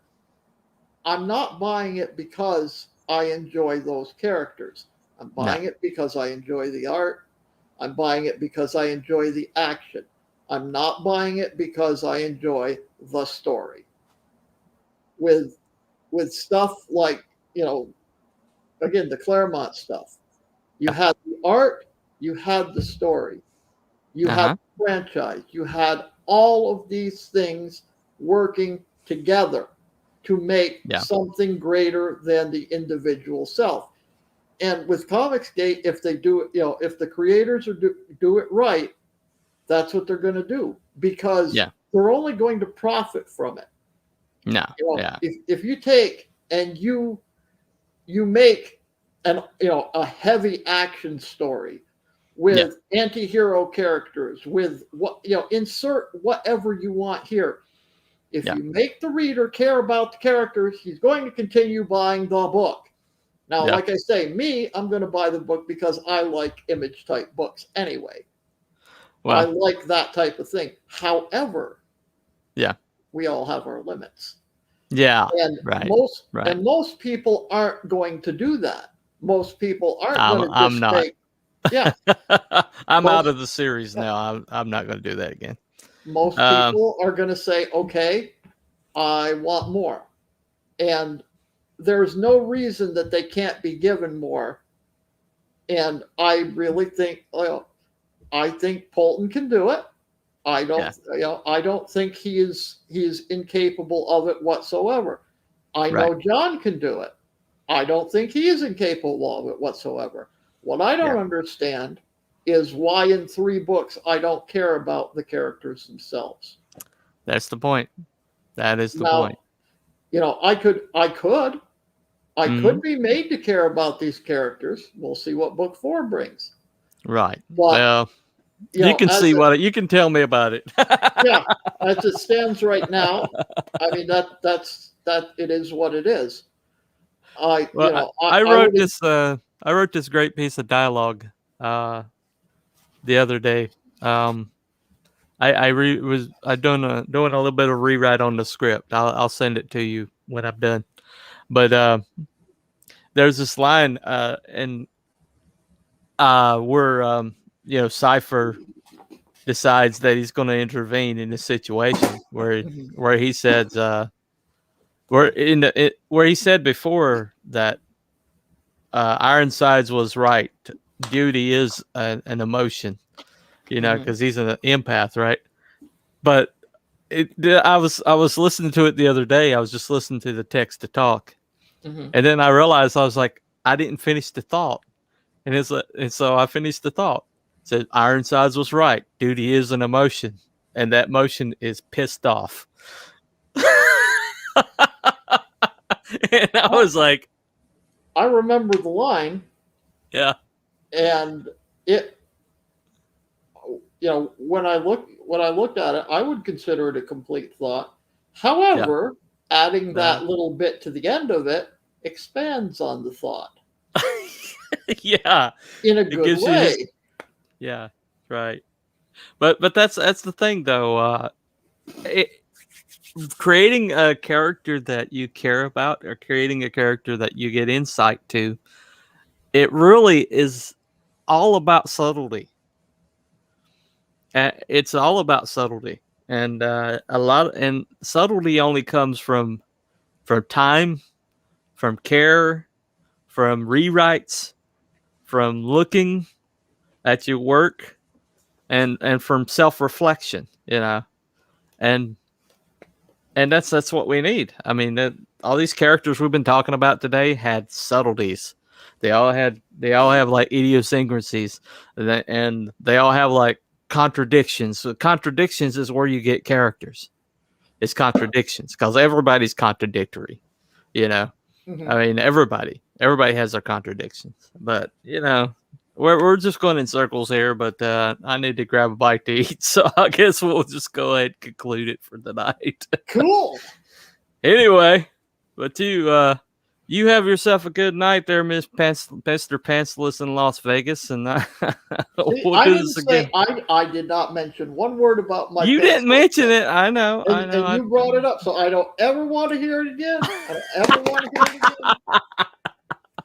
I'm not buying it because I enjoy those characters. I'm buying it because I enjoy the art. I'm buying it because I enjoy the action. I'm not buying it because I enjoy the story. With stuff like, again, the Claremont stuff. You had the art, you had the story, you had the franchise, you had all of these things working together to make something greater than the individual self. And with Comicsgate, if they do it, if the creators do it right, that's what they're going to do, because they're only going to profit from it. No. If you take and you make a heavy action story with anti-hero characters, with insert whatever you want here. If you make the reader care about the characters, he's going to continue buying the book. Now, like I say, I'm going to buy the book because I like image type books anyway. Well, I like that type of thing. However, we all have our limits. Yeah, and most people aren't going to do that. Most people aren't going to just I'm not. take. Yeah, I'm out of the series now. I'm not going to do that again. Most people are going to say, "Okay, I want more," and there's no reason that they can't be given more. And I really think, I think Polton can do it. I don't think he is incapable of it whatsoever. I know John can do it. I don't think he is incapable of it whatsoever. What I don't understand is why in 3 books I don't care about the characters themselves. That's the point. That is the point. I could be made to care about these characters. We'll see what book 4 brings. Right. But, you can see you can tell me about it. As it stands right now, I mean that it is what it is. I wrote this great piece of dialogue the other day. I was doing a little bit of rewrite on the script. I'll send it to you when I'm done. But there's this line where Cypher decides that he's going to intervene in this situation where he says where he said before that Ironsides was right. Duty is an emotion, because he's an empath, right? But I was listening to it the other day. I was just listening to the text to talk, and then I realized I was like, I didn't finish the thought, and so I finished the thought. It said Ironsides was right. Duty is an emotion, and that emotion is pissed off. And I was like, I remember the line. Yeah. And it, when I looked at it, I would consider it a complete thought. However, adding that little bit to the end of it expands on the thought. In a good way. Yeah, right. But that's the thing though. Creating a character that you care about, or creating a character that you get insight to, it really is all about subtlety. It's all about subtlety, and subtlety only comes from time, from care, from rewrites, from looking at your work, and from self-reflection, and that's what we need. I mean, all these characters we've been talking about today had subtleties. They all have like idiosyncrasies, and they all have like contradictions. So contradictions is where you get characters. It's contradictions because everybody's contradictory. I mean, everybody has their contradictions. But we're just going in circles here. But I need to grab a bite to eat, so I guess we'll just go ahead and conclude it for the night. Cool. Anyway, but you have yourself a good night there, Mr. Pantsless in Las Vegas, and we'll do this again. I did not mention one word about my. You didn't mention it. I know. And you brought it up, so I don't ever want to hear it again. I don't ever want to hear it again.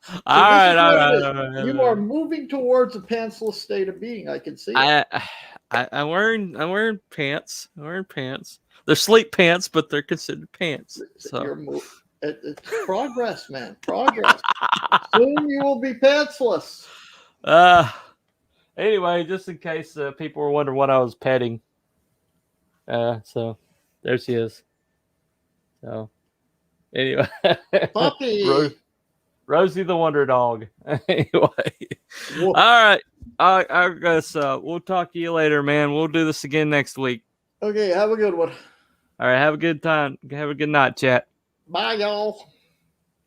So all right. You are moving towards a pantsless state of being. I can see. I'm wearing pants. I'm wearing pants. They're sleep pants, but they're considered pants. So. It's progress, man. Progress. Soon you will be pantsless. Anyway, just in case people were wondering what I was petting. So there she is. So anyway, Puppy. Rosie the Wonder Dog. Anyway, Whoa. all right. I guess we'll talk to you later, man. We'll do this again next week. Okay, have a good one. All right. Have a good time. Have a good night, chat. Bye, y'all.